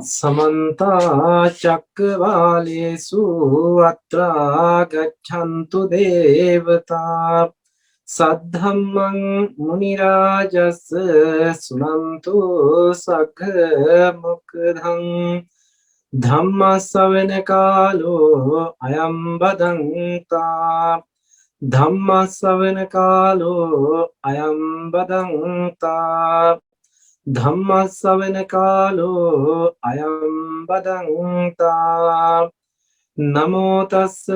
समन्ता चक्रवालेषु अत्रा गच्छन्तु देवता सद्धम्मं मुनिराजस् सुनन्तु सघमुखदं धम्मश्रवण कालो अयं बदन्ता धम्मश्रवण कालो अयं बदन्ता धम्मश्रवण कालो अयं बदन्ता नमो तस्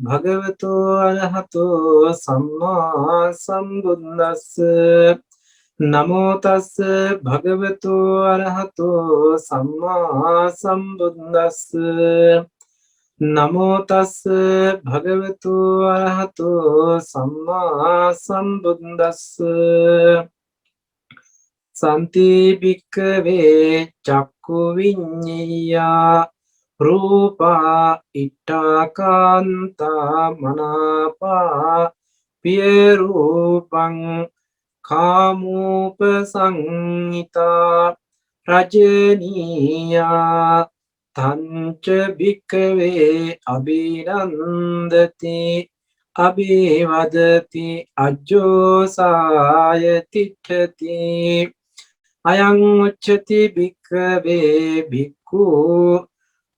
भगवतो अरहतो सम्मा सम्बुद्दस्स नमो तस् भगवतो अरहतो सम्मा सम्बुद्दस्स नमो तस् भगवतो अरहतो सम्मा सम्बुद्दस्स सन्ति भिक्खवे चक्षु विඤ्ඤया रूपा इट्टाकान्ता मनापा पिय रूपं कामोपसंहिता रजनीया तञ्च भिक्खवे अभिनन्दति अभिवदति अज्जोसाय तिष्ठति अयं उच्यते भिक्खवे भिक्खु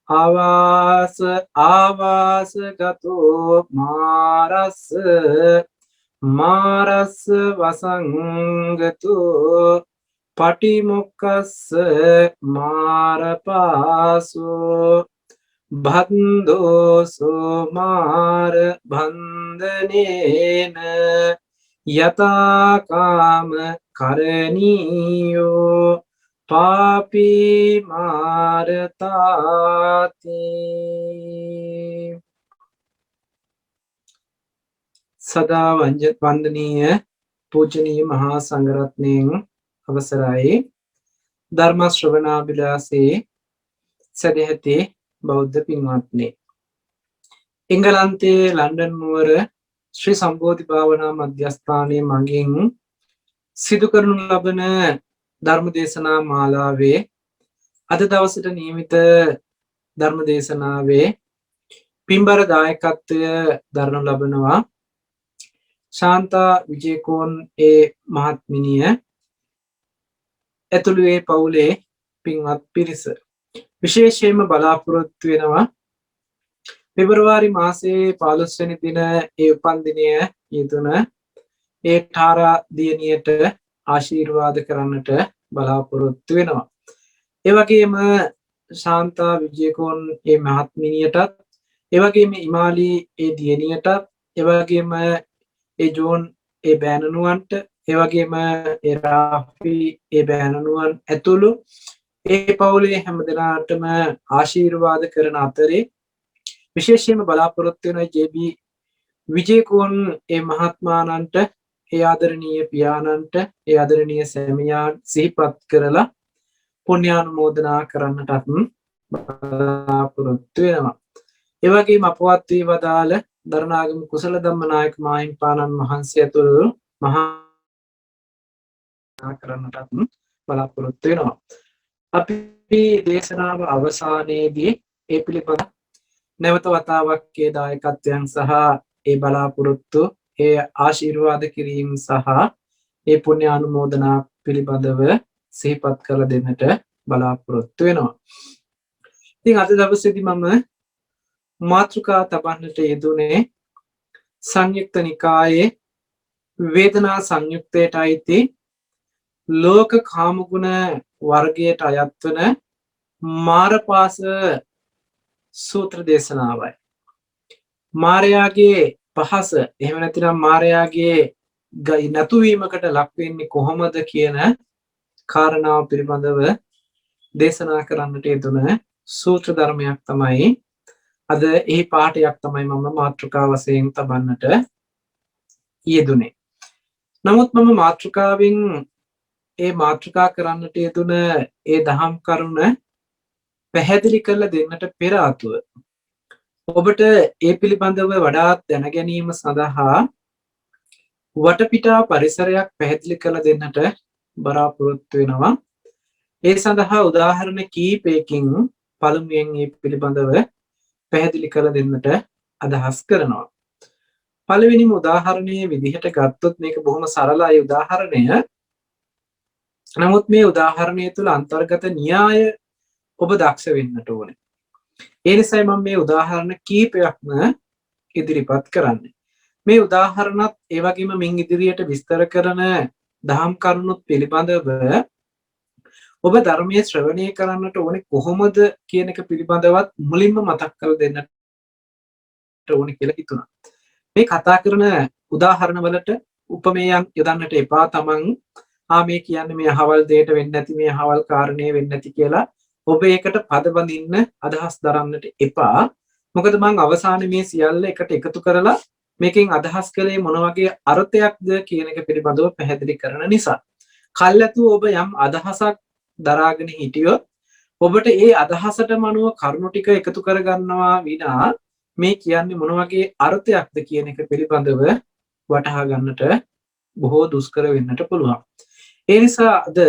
आवास गतो मारस वसंगतो पटिमुखस् मारपासो बन्धोसो मार बन्धनेन यथा काम करणीयो पापी मारताति सदा वंदनीय पूजनीय මහා සංඝරත්නයන් අවසරයි ධර්ම ශ්‍රවණාබිලාසී සදැහැති බෞද්ධ පින්වත්නි එංගලන්තයේ ලන්ඩන් නුවර ශ්‍රී සම්බෝධි භාවනා මධ්‍යස්ථානයේ මගින් සිදු කරනු ලබන ධර්ම දේශනා මාලාවේ අද දවසට නියමිත ධර්ම දේශනාවේ පින්බර දායකත්වය දරනු ලබනවා ශාන්තා විජේකෝන් මහත්මිනිය ඇතුළු ඒ පවුලේ පින්වත් පිරිස විශේෂයෙන්ම බලාපොරොත්තු වෙනවා පෙබරවාරි මාසයේ 15 වෙනි දින ඒ උපන්දිනය යෙදුන ඒ ඨාරා දියණියට ආශිර්වාද කරන්නට බලාපොරොත්තු වෙනවා ඒ වගේම ශාන්තා විජේකෝන් ඒ මහත්මිනියටත් ඒ වගේම ඉමාලි ඒ දියණියටත් ඒ වගේම ඒ ජෝන් ඒ බෑනනුවන්ට ඒ වගේම ඒ රාෆි ඒ බෑනනුවන් ඇතුළු ඒ පවුලේ හැමදෙනාටම ආශිර්වාද කරන අතරේ විශේෂයෙන්ම බලාපොරොත්තු වෙන ජේ.බී. විජේකෝන් ඒ මහත්මාණන්ට ඒ ආදරණීය පියාණන්ට ඒ ආදරණීය සැමියාන් සිහිපත් කරලා පුණ්‍යානුමෝදනා කරන්නටත් බලාපොරොත්තු වෙනවා. ඒ වගේම අපවත් වී වදාළ දරණාගම කුසල ධම්මනායක මාහිම්පාණන් වහන්සේ ඇතුළු මහා කරන්නටත් බලාපොරොත්තු වෙනවා. අපි දේශනාව අවසානයේදී ඒ පිළිබඳ නැවත වතාවක් ඒ දායකත්වයන් සහ ඒ බලාපොරොත්තු ඒ ආශිර්වාද කිරීම සහ ඒ පුණ්‍ය අනුමෝදනා පිළිබඳව සිහිපත් කරලා දෙන්නට බලාපොරොත්තු වෙනවා. ඉතින් අද දවසේදී මම මාතෘකා තබන්නට යෙදුනේ සංයුක්ත නිකායේ වේදනා සංයුක්තයට අයිති ලෝක කාමගුණ වර්ගයට අයත් වන මාරපාස සූත්‍ර දේශනාවයි. මාරයාගේ පහස එහෙම නැතිනම් මාරයාගේ නැතුවීමකට ලක් වෙන්නේ කොහොමද කියන කාරණාව පිළිබඳව දේශනා කරන්නට යෙදුන සූත්‍ර ධර්මයක් තමයි අද එහි පාඩයක් තමයි මම මාතෘකා වශයෙන් තබන්නට යෙදුනේ. නමුත් මම මාතෘකාවෙන් ඒ මාතෘකා කරන්නට යෙදුන ඒ දහම් කරුණ පැහැදිලි කරලා දෙන්නට පෙර ආතුව ඔබට ඒ පිළිබඳව වඩාත් දැන ගැනීම සඳහා වටපිටා පරිසරයක් පැහැදිලි කරලා දෙන්නට බලාපොරොත්තු වෙනවා. ඒ සඳහා උදාහරණ කීපයකින් පළමුවෙන් මේ පිළිබඳව පැහැදිලි කර දෙන්නට අදහස් කරනවා. පළවෙනිම උදාහරණයේ විදිහට ගත්තොත් මේක බොහොම සරලයි උදාහරණය. නමුත් මේ උදාහරණය තුළ අන්තර්ගත න්‍යාය ඔබ දක්ෂ වෙන්නට ඕනේ. ඒ නිසායි මම මේ උදාහරණ කීපයක්ම ඉදිරිපත් කරන්නේ. මේ උදාහරණත් ඒ වගේම මින් ඉදිරියට විස්තර කරන දහම් කරුණුත් පිළිබඳව ඔබ ධර්මයේ ශ්‍රවණය කරන්නට ඕනේ කොහොමද කියන එක පිළිබඳවත් මුලින්ම මතක් කරලා දෙන්නට ඕනේ කියලා හිතුණා. මේ කතා කරන උදාහරණ වලට උපමේයන් යොදන්නට එපා. තමන් මේ කියන්නේ මේ අහවල් දෙයට වෙන්නේ නැති මේ අහවල් කාරණේ වෙන්නේ නැති කියලා ඔබ ඒකට පද බඳින්න අදහස් දරන්නට එපා. මොකද මම අවසානයේ මේ සියල්ල එකට එකතු කරලා මේකෙන් අදහස් කළේ මොන වගේ අර්ථයක්ද කියන එක පිළිබඳව පැහැදිලි කරන නිසා. කල්ැතුව ඔබ යම් අදහසක් දරාගෙන හිටියොත් ඔබට ඒ අදහසටම අනුව කරුණු ටික එකතු කරගන්නවා විනා මේ කියන්නේ මොන වගේ අර්ථයක්ද කියන එක පිළිබඳව වටහා ගන්නට බොහෝ දුෂ්කර වෙන්නට පුළුවන්. ඒ නිසා අද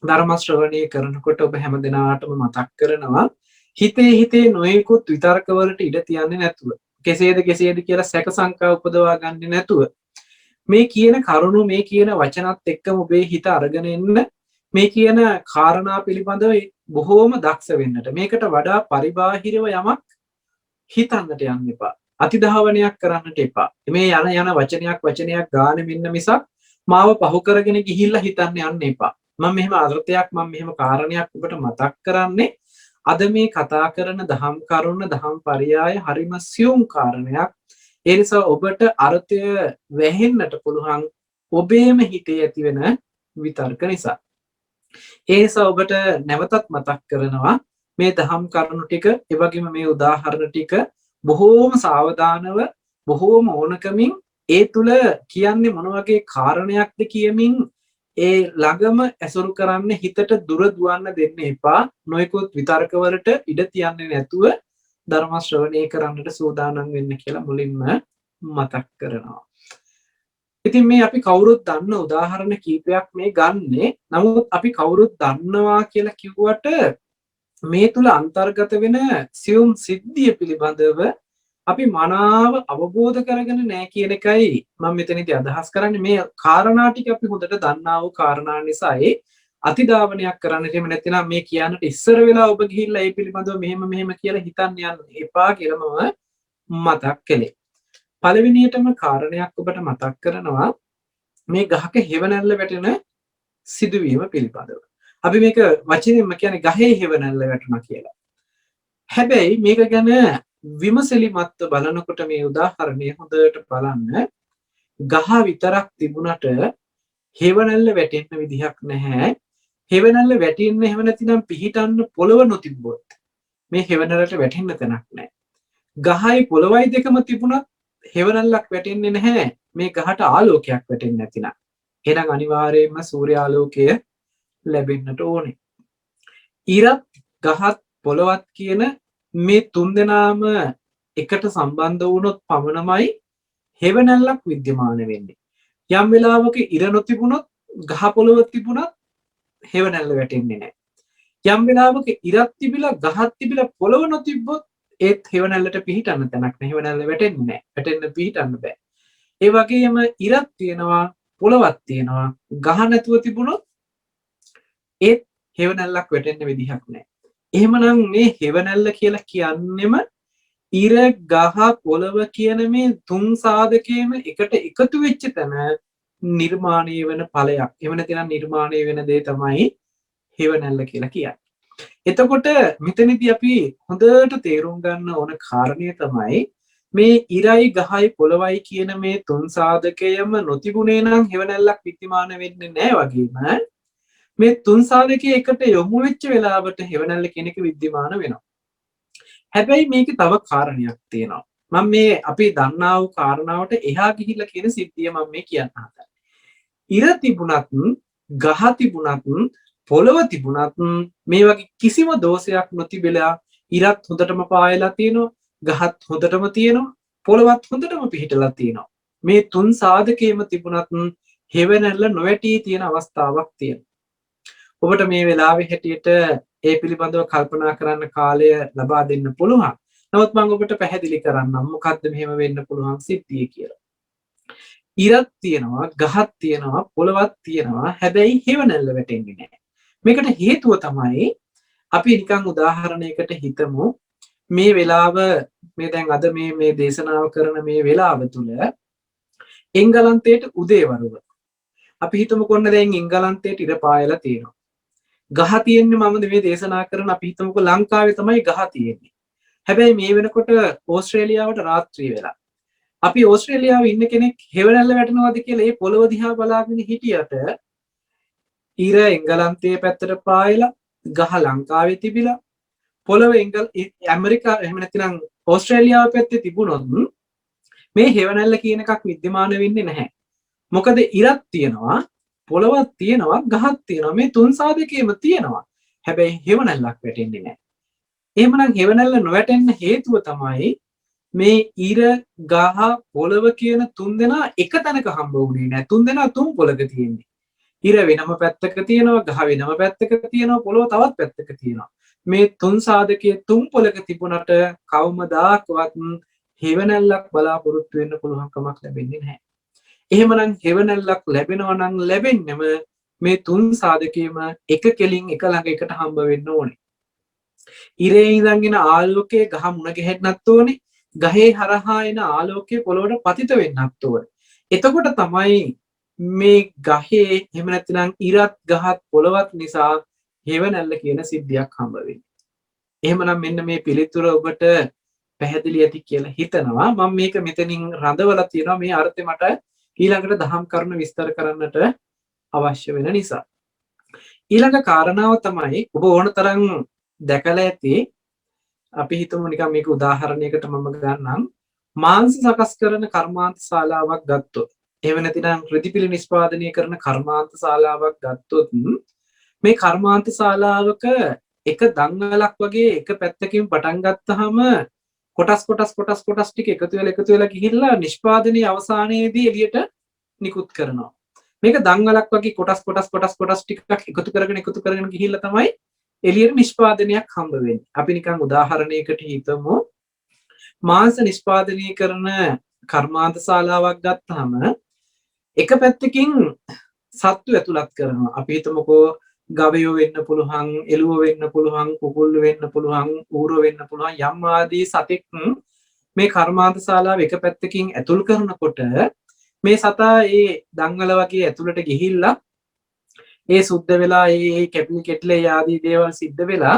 ධර්ම ශ්‍රවණය කරනකොට ඔබ හැමදෙනාටම මතක් කරනවා හිතේ නොයෙකුත් විතර්ක වලට ඉඩ තියන්නේ නැතුව කෙසේද කියලා සැක සංකා උපදවා ගන්නේ නැතුව මේ කියන කරුණු මේ කියන වචනත් එක්කම ඔබේ හිත අරගෙන එන්න මේ කියන කාරණා පිළිබඳව බොහෝම දක්ෂ වෙන්නට. මේකට වඩා පරිබාහිරව යමක් හිතන්නට යන්න එපා. අතිධාවනයක් කරන්නට එපා. මේ යන වචනයක් ගානේ මෙන්න මිසක් මාව පහු කරගෙන ගිහිල්ලා හිතන්න යන්න එපා. මම මෙහෙම අර්ථයක් මම මෙහෙම කාරණයක් ඔබට මතක් කරන්නේ අද මේ කතා කරන දහම් කරුණ දහම් පරයය හරිම සියුම් කාරණයක්. ඒ නිසා ඔබට අර්ථය වැහෙන්නට පුළුවන් ඔබේම හිතේ ඇතිවෙන විතර්ක නිසා. ඒ නිසා ඔබට නැවතත් මතක් කරනවා මේ දහම් කරුණු ටික ඒ වගේම මේ උදාහරණ ටික බොහෝම සාවධානව බොහෝම ඕනකමින් ඒ තුල කියන්නේ මොන වගේ කාරණයක්ද කියමින් ඒ ළඟම ඇසුරු කරන්න හිතට දුර දුවන්න දෙන්න එපා. නොයෙකුත් විතර්ක වලට ඉඩ තියන්නේ නැතුව ධර්ම ශ්‍රවණය කරන්නට සූදානම් වෙන්න කියලා මුලින්ම මතක් කරනවා. ඉතින් මේ අපි කවුරුත් දන්න උදාහරණ කීපයක් මේ ගන්නෙ. නමුත් අපි කවුරුත් දන්නවා කියලා කිව්වට මේ තුල අන්තර්ගත වෙන සියුම් සිද්ධිය පිළිබඳව අපි මනාව අවබෝධ කරගෙන නැහැ කියන එකයි මම මෙතනදී අදහස් කරන්නේ. මේ කාරණා ටික අපි හොඳට දන්නා වූ කාරණා නිසායි අතිධාවනයක් කරන්න. එහෙම නැත්නම් මේ කියන්නට ඉස්සර වෙලා ඔබ ගිහිල්ලා ඒ පිළිබඳව මෙහෙම කියලා හිතන්න යන්න එපා කියලා මම මතක් කළේ. පළවෙනියටම කාරණයක් ඔබට මතක් කරනවා මේ ගහක හෙවණැල්ල වැටෙන සිදුවීම පිළිබඳව. අපි මේක වචනින්ම කියන්නේ ගහේ හෙවණැල්ල වැටුණා කියලා. හැබැයි මේක ගැන විමසලිමත්ව බලනකොට මේ උදාහරණය හොඳට බලන්න ගහ විතරක් තිබුණට හෙවණැල්ල වැටෙන්න විදිහක් නැහැ. හෙවණැල්ල වැටෙන්න එහෙම නැතිනම් පිහිටන්න පොළව නොතිබ්බොත් මේ හෙවණැල්ලට වැටෙන්න තැනක් නැහැ. ගහයි පොළවයි දෙකම තිබුණත් හෙවණැල්ලක් වැටෙන්නේ නැහැ මේ ගහට ආලෝකයක් වැටෙන්නේ නැතිනම්. එහෙනම් අනිවාර්යයෙන්ම සූර්යාලෝකය ලැබෙන්නට ඕනේ. ඉරත් ගහත් පොළවත් කියන මේ තුන් දෙනාම එකට සම්බන්ධ වුණොත් පමණමයි හෙවණැල්ලක් विद्यमान වෙන්නේ. යම් වෙලාවක ඉර නොතිබුණොත් ගහ පොළව තිබුණත් හෙවණැල්ල වැටෙන්නේ නැහැ. යම් වෙලාවක ඉරක් තිබිලා ගහක් තිබිලා පොළව නොතිබ්බොත් ඒත් හෙවණැල්ලට පිහිටන්න තැනක් නැහැ. හෙවණැල්ල වැටෙන්නේ නැහැ. වැටෙන්න පිහිටන්න බෑ. ඒ වගේම ඉරක් තියෙනවා පොළවක් තියෙනවා. ගහ නැතුව තිබුණොත් ඒත් හෙවණැල්ලක් වැටෙන්න විදිහක් නැහැ. එහෙමනම් මේ හෙවණැල්ල කියලා කියන්නෙම ඉර ගහ පොළව කියන මේ තුන් සාධකයේම එකට එකතු වෙච්ච තැන නිර්මාණය වෙන ඵලයක්. එහෙම නැතිනම් නිර්මාණය වෙන දේ තමයි හෙවණැල්ල කියලා කියන්නේ. එතකොට මෙතනදී අපි හොඳට තේරුම් ගන්න ඕන කාරණය තමයි මේ ඉරයි ගහයි පොළවයි කියන මේ තුන් සාධකයම නොතිබුණේ නම් හෙවණැල්ලක් විද්‍යමාන වෙන්නේ නැහැ වගේම මේ තුන් සාධකයේ එකට යොමු වෙච්ච වෙලාවට හෙවණැල්ල කියන එක විද්‍යමාන වෙනවා. හැබැයි මේකේ තව කාරණයක් තියෙනවා. මම මේ අපි දන්නා වූ කාරණාවට එහා ගිහිල්ලා කියන සිද්ධිය මම මේ කියන්න හදන්නේ. ඉර තිබුණත් ගහ තිබුණත් පොළව තිබුණත් මේ වගේ කිසිම දෝෂයක් නොතිබෙලා ඉරත් හොඳටම පායලා තියෙනවා, ගහත් හොඳටම තියෙනවා, පොළවත් හොඳටම පිහිටලා තියෙනවා. මේ තුන් සාධකේම තිබුණත් හෙවණැල්ල නොවැටී තියෙන අවස්ථාවක් තියෙනවා. ඔබට මේ වෙලාවේ හැටියට ඒ පිළිබඳව කල්පනා කරන්න කාලය ලබා දෙන්න පුළුවන්. නමුත් මම ඔබට පැහැදිලි කරන්නම් මොකද්ද මෙහෙම වෙන්න පුළුවන් සිද්ධිය කියලා. ඉරක් තියෙනවා, ගහක් තියෙනවා, පොළවක් තියෙනවා. හැබැයි හෙවණැල්ල වැටෙන්නේ නැහැ. මේකට හේතුව තමයි අපි නිකන් උදාහරණයකට හිතමු මේ වෙලාව මේ දැන් අද මේ දේශනාව කරන මේ වෙලාව තුල එංගලන්තයට උදේවරුව අපි හිතමු කොන්න දැන් එංගලන්තයට ඉර පායලා තියෙනවා. ගහ තියෙන්නේ මම මේ දේශනා කරන අපි හිතමුකෝ ලංකාවේ තමයි ගහ තියෙන්නේ. හැබැයි මේ වෙනකොට ඕස්ට්‍රේලියාවට රාත්‍රී වෙලා. අපි ඕස්ට්‍රේලියාවේ ඉන්න කෙනෙක් හෙවණැල්ල වැටෙනවද කියලා ඒ පොළව දිහා බලාගෙන හිටියට ඉර එංගලන්තයේ පැත්තට පායලා ගහ ලංකාවේ තිබිලා පොළව ඇමරිකා එහෙම නැත්නම් ඕස්ට්‍රේලියාව පැත්තේ තිබුණොත් මේ හෙවණැල්ල කියන එකක් विद्यमान වෙන්නේ නැහැ. මොකද ඉරක් තියෙනවා, පොළවක් තියෙනවා, ගහක් තියෙනවා. මේ තුන් සාධකයේම තියෙනවා. හැබැයි හෙවණැල්ලක් වැටෙන්නේ නැහැ. එහෙමනම් හෙවණැල්ල නොවැටෙන්න හේතුව තමයි මේ ඉර, ගහ, පොළව කියන තුන් දෙනා එක තැනක හම්බ වුණේ නැහැ. තුන් දෙනා තුන් පොළක තියෙන්නේ. ඉර වෙනම පැත්තක තියෙනවා, ගහ වෙනම පැත්තක තියෙනවා, පොළව තවත් පැත්තක තියෙනවා. මේ තුන් සාධකයේ තුන් පොළක තිබුණට කවමදාකවත් හෙවණැල්ලක් බලාපොරොත්තු වෙන්න පුළුවන් කමක් ලැබෙන්නේ නැහැ. එහෙමනම් හෙවණැල්ලක් ලැබෙනවා නම් ලැබෙන්නම මේ තුන් සාධකයේම එක කෙලින් එක ළඟ එකට හම්බ වෙන්න ඕනේ. ඉරේ ඉඳන් එන ආලෝකයේ ගහ මුණ ගැහෙන්නත් ඕනේ. ගහේ හරහා එන ආලෝකයේ පොළොවට පතිත වෙන්නත් ඕනේ. එතකොට තමයි මේ ගහේ එහෙම නැත්නම් ඉරත් ගහත් පොළවත් නිසා හෙවණැල්ල කියන සිද්ධියක් හම්බ වෙන්නේ. එහෙමනම් මෙන්න මේ පිළිතුර ඔබට පැහැදිලි ඇති කියලා හිතනවා. මම මේක මෙතනින් රඳවලා තියෙනවා මේ අර්ථය මට ඊළඟට දහම් කරුණු විස්තර කරන්නට අවශ්‍ය වෙන නිසා. ඊළඟ කාරණාව තමයි ඔබ ඕන තරම් දැකලා ඇති. අපි හිතමු නිකන් මේක උදාහරණයකට මම ගන්නම්. මාංශ සකස් කරන කර්මාන්ත ශාලාවක් ගත්තොත් එහෙම නැතිනම් ඍදිපිලි නිෂ්පාදනය කරන කර්මාන්ත ශාලාවක් ගත්තොත් මේ කර්මාන්ත ශාලාවක එක දංගලක් වගේ එක පැත්තකින් පටන් ගත්තාම කොටස් ටික එකතු වෙලා ගිහිල්ලා නිෂ්පාදනයේ අවසානයේදී එළියට නිකුත් කරනවා. මේක දංගලක් වගේ කොටස් ටිකක් එකතු කරගෙන ගිහිල්ලා තමයි එළියට නිෂ්පාදනයක් හම්බ වෙන්නේ. අපි නිකන් උදාහරණයකට හිතමු මාංශ නිෂ්පාදනය කරන කර්මාන්ත ශාලාවක් ගත්තාම එක පැත්තකින් සත්තු ඇතුළත් කරනවා. අපි හිතමුකෝ ගවයෝ වෙන්න පුළුවන්, එළුව වෙන්න පුළුවන්, කුකුල්ලු වෙන්න පුළුවන්, ඌරෝ වෙන්න පුළුවන් යම් ආදී සතෙක් මේ කර්මාන්ත ශාලාව එක පැත්තකින් ඇතුල් කරනකොට මේ සතා ඒ දංගල වගේ ඇතුළට ගිහිල්ලා ඒ සුද්ධ වෙලා ඒ කැපිලි කෙට්ලේ ආදී දේවල් සිද්ධ වෙලා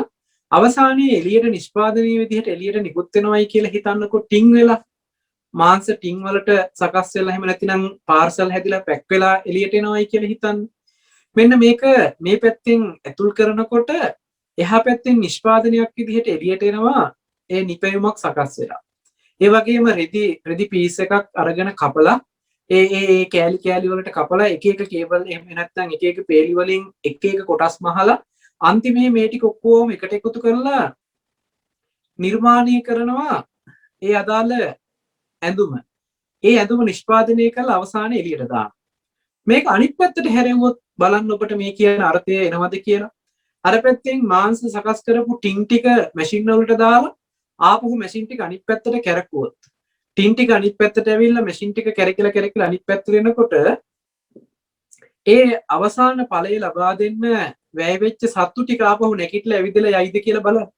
අවසානයේ එළියට නිෂ්පාදනීය විදිහට එළියට නිකුත් වෙනවයි කියලා හිතන්නකො ටින් වෙලා මාංශ ටින් වලට සකස් වෙලා එහෙම නැතිනම් පාර්සල් හැදිලා පැක් වෙලා එළියට එනවයි කියලා හිතන්න. මෙන්න මේක මේ පැත්තෙන් ඇතුල් කරනකොට එහා පැත්තෙන් නිෂ්පාදනයක් විදිහට එළියට එනවා ඒ නිපැයුමක් සකස් වෙලා. ඒ වගේම රෙදි පීස් එකක් අරගෙන කපලා ඒ කෑලි වලට කපලා එක එක කේබල් එහෙම නැත්නම් එක එක පේලි වලින් එක එක කොටස් මහලා අන්තිමේ මේ ටික ඔක්කොම එකට එකතු කරලා නිර්මාණය කරනවා ඒ අදාළ ඇඳුම. ඒ ඇඳුම නිෂ්පාදනය කරලා අවසානයේ එළියට දානවා. මේක අනිත් පැත්තට හැරෙවුවොත් බලන්න ඔබට මේ කියන අර්ථය එනවද කියලා. අර පැත්තෙන් මාංශ සකස් කරපු ටින් ටික මැෂින් වලට දාලා ආපහු මැෂින් ටික අනිත් පැත්තට කැරකුවොත් ටින් ටික අනිත් පැත්තට ඇවිල්ලා මැෂින් ටික කැරකිලා අනිත් පැත්තට එනකොට ඒ අවසාන ඵලය ලබා දෙන්න වැය වෙච්ච සත්තු ටික ආපහු නැගිටලා ඇවිදලා යයිද කියලා බලන්න.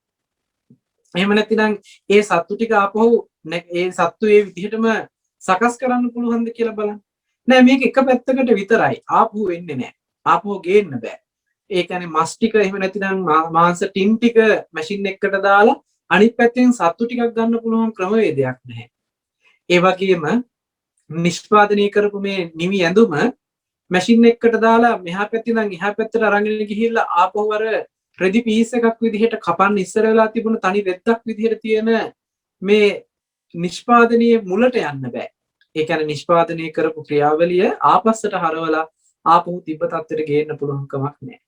එහෙම නැතිනම් ඒ සත්තු ටික ආපහු ඒ සත්තු ඒ විදිහටම සකස් කරන්න පුළුවන්ද කියලා බලන්න. නෑ මේක එක පැත්තකට විතරයි. ආපහු වෙන්නේ නෑ. ආපහු ගේන්න බෑ. ඒ කියන්නේ මස් ටික එහෙම නැතිනම් මාංශ ටින් ටික මැෂින් එකකට දාලා අනිත් පැත්තෙන් සත්තු ටිකක් ගන්න පුළුවන් ක්‍රමවේදයක් නැහැ. ඒ වගේම නිෂ්පාදනය කරපු මේ නිවි ඇඳුම මැෂින් එකකට දාලා මෙහා පැත්තෙන් ඉඳන් එහා පැත්තට අරගෙන ගිහිල්ලා ආපහු අර රෙදි පීස් එකක් විදිහට කපන්න ඉස්සර වෙලා තිබුණ තනි රෙද්දක් විදිහට තියෙන මේ නිෂ්පාදනයේ මුලට යන්න බෑ. ඒ කියන්නේ නිෂ්පාදනය කරපු ක්‍රියාවලිය ආපස්සට හරවලා ආපහු තිබ්බ තත්ත්වයට ගේන්න පුළුවන් කමක් නැහැ.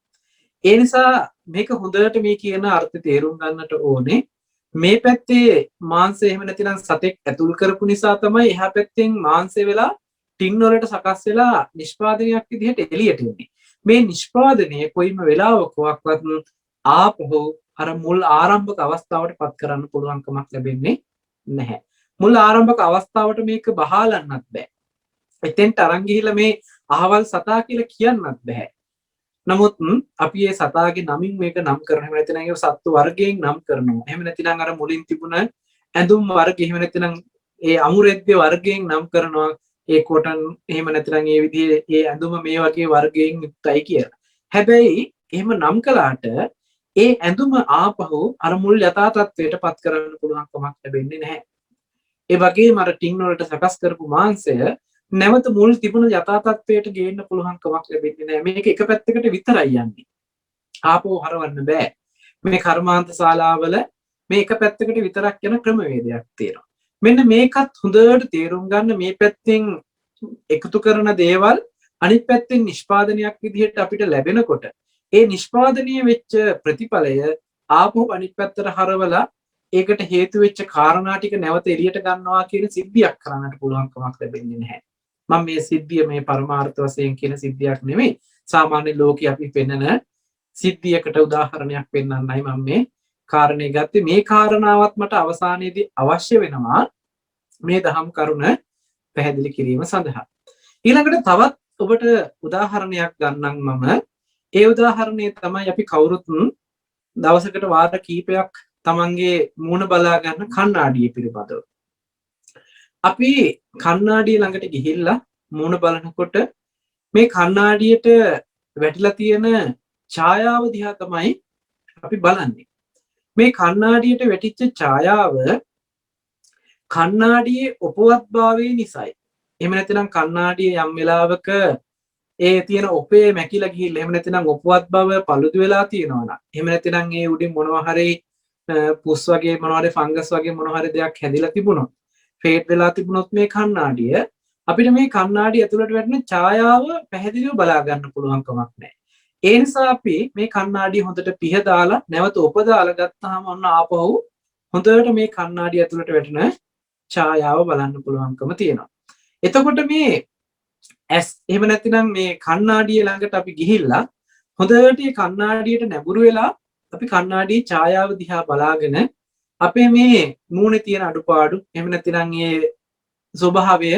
ඒ නිසා මේක හොඳට මේ කියන අර්ථය තේරුම් ගන්නට ඕනේ. මේ පැත්තේ මාංශය එහෙම නැතිනම් සතෙක් ඇතුල් කරපු නිසා තමයි එහා පැත්තෙන් මාංශය වෙලා ටින් වලට සකස් වෙලා නිෂ්පාදනයක් විදිහට එළියට එන්නේ. මේ නිෂ්පාදනය කොයිම වෙලාවකවත් ආපහු අර මුල් ආරම්භක අවස්ථාවට පත් කරන්න පුළුවන්කමක් ලැබෙන්නේ නැහැ. මුල් ආරම්භක අවස්ථාවට මේක බහාලන්නත් බෑ. එතෙන්ට අරන් ගිහිල්ලා මේ අහවල් සතා කියලා කියන්නත් බෑ. නමුත් අපි මේ සතාගේ නමින් මේක නම් කරනවා. එහෙම නැත්නම් ඒ සත්තු වර්ගයෙන් නම් කරනවා. එහෙම නැත්නම් අර මුලින් තිබුණ ඇඳුම් වර්ග එහෙම නැත්නම් ඒ අමුරෙද්ද වර්ගයෙන් නම් කරනවා. ඒ කොටන් එහෙම නැත්නම් ඒ විදිහේ ඒ ඇඳුම මේ වගේ වර්ගයෙන් යුක්තයි කියලා. හැබැයි එහෙම නම් කළාට ඒ ඇඳුම ආපහු අර මුල් යථා තත්ත්වයට පත් කරන්න පුළුවන් කමක් ලැබෙන්නේ නැහැ. ඒ වගේම අර ටින් වලට සකස් කරපු මාංශය නැවත මුල් තිබුණ යථා තත්ත්වයට ගේන්න පුළුවන් කමක් ලැබෙන්නේ නැහැ. මේක එක පැත්තකට විතරයි යන්නේ. ආපහු හරවන්න බෑ. මේ කර්මාන්ත ශාලාවල මේ එක පැත්තකට විතරක් යන ක්‍රමවේදයක් තියෙනවා. මෙන්න මේකත් හොඳට තේරුම් ගන්න. මේ පැත්තෙන් එකතු කරන දේවල් අනිත් පැත්තෙන් නිෂ්පාදනයක් විදිහට අපිට ලැබෙනකොට ඒ නිෂ්පාදනීය වෙච්ච ප්‍රතිඵලය ආපහු අනිත් පැත්තට හරවලා ඒකට හේතු වෙච්ච කාරණා ටික නැවත එළියට ගන්නවා කියන සිද්ධියක් කරන්නට පුළුවන් කමක් ලැබෙන්නේ නැහැ. මම මේ සිද්ධිය මේ පරමාර්ථ වශයෙන් කියන සිද්ධියක් නෙමෙයි. සාමාන්‍ය ලෝකේ අපි පෙන්නන සිද්ධියකට උදාහරණයක් පෙන්නන්නයි මම මේ කාරණේ ගත්තේ. මේ කාරණාවත් මට අවසානයේදී අවශ්‍ය වෙනවා මේ දහම් කරුණ පැහැදිලි කිරීම සඳහා. ඊළඟට තවත් ඔබට උදාහරණයක් ගන්නම් මම. ඒ උදාහරණය තමයි අපි කවුරුත් දවසකට වාර කීපයක් තමන්ගේ මූණ බලා ගන්න කණ්ණාඩිය පිළිබඳව. අපි කණ්ණාඩිය ළඟට ගිහිල්ලා මූණ බලනකොට මේ කණ්ණාඩියට වැටිලා තියෙන ඡායාව දිහා තමයි අපි බලන්නේ. මේ කණ්ණාඩියට වැටිච්ච ඡායාව කණ්ණාඩියේ උපවත්භාවය නිසායි. එහෙම නැත්නම් කණ්ණාඩියේ යම් වෙලාවක ඒ තියෙන ඔපේ මැකිලා ගිහිල්ලා එහෙම නැත්නම් උපවත්භාවය paludu වෙලා තියෙනවා නම් එහෙම නැත්නම් ඒ උඩින් මොනවා හරි පුස් වගේ මොනවා හරි ෆංගස් වගේ මොනවා හරි දෙයක් හැදිලා තිබුණොත් ෆේඩ් වෙලා තිබුණොත් මේ කණ්ණාඩිය අපිට මේ කණ්ණාඩිය ඇතුළට වැටෙන ඡායාව පැහැදිලිව බලා ගන්න පුළුවන් කමක් නැහැ. ඒ නිසා අපි මේ කණ්ණාඩිය හොඳට පිහ දාලා නැවත ඔප දාලා ගත්තාම ඔන්න ආපහු හොඳට මේ කණ්ණාඩිය ඇතුළට වැටෙන ඡායාව බලන්න පුළුවන්කම තියෙනවා. එතකොට මේ ඇස් එහෙම නැතිනම් මේ කණ්ණාඩිය ළඟට අපි ගිහිල්ලා හොඳට මේ කණ්ණාඩියට නැඹුරු වෙලා අපි කණ්ණාඩියේ ඡායාව දිහා බලාගෙන අපේ මේ මූණේ තියෙන අඩුපාඩු එහෙම නැතිනම් ඒ ස්වභාවය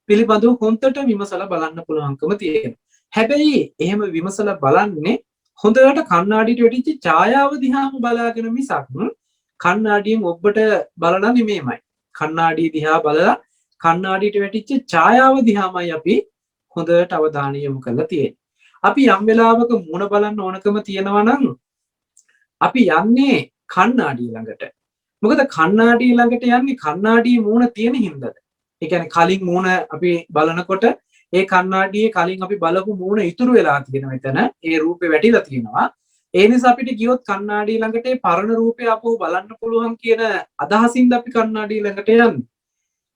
පිළිබඳව හොඳට විමසලා බලන්න පුළුවන්කම තියෙනවා. හැබැයි එහෙම විමසලා බලන්නේ හොඳට කණ්ණාඩියට වැටිච්ච ඡායාව දිහාම බලාගෙන මිසක් කණ්ණාඩියෙන් ඔබට බලලා නෙමෙයිමයි. කණ්ණාඩිය දිහා බලලා කණ්ණාඩියට වැටිච්ච ඡායාව දිහාමයි අපි හොඳට අවධානය යොමු කරලා තියෙන්නේ. අපි යම් වෙලාවක මූණ බලන්න ඕනකම තියෙනවා නම් අපි යන්නේ කණ්ණාඩිය ළඟට. මොකද කණ්ණාඩිය ළඟට යන්නේ කණ්ණාඩියේ මූණ තියෙන හින්දාද? ඒ කියන්නේ කලින් මූණ අපි බලනකොට ඒ කණ්ණාඩියේ කලින් අපි බලපු මූණ ඉතුරු වෙලා තියෙනවා එතන. ඒ රූපේ වැටිලා තියෙනවා. ඒ නිසා අපිට ගියොත් කණ්ණාඩිය ළඟට ඒ පරණ රූපය අපෝ බලන්න පුළුවන් කියන අදහසින්ද අපි කණ්ණාඩිය ළඟට යන්නේ.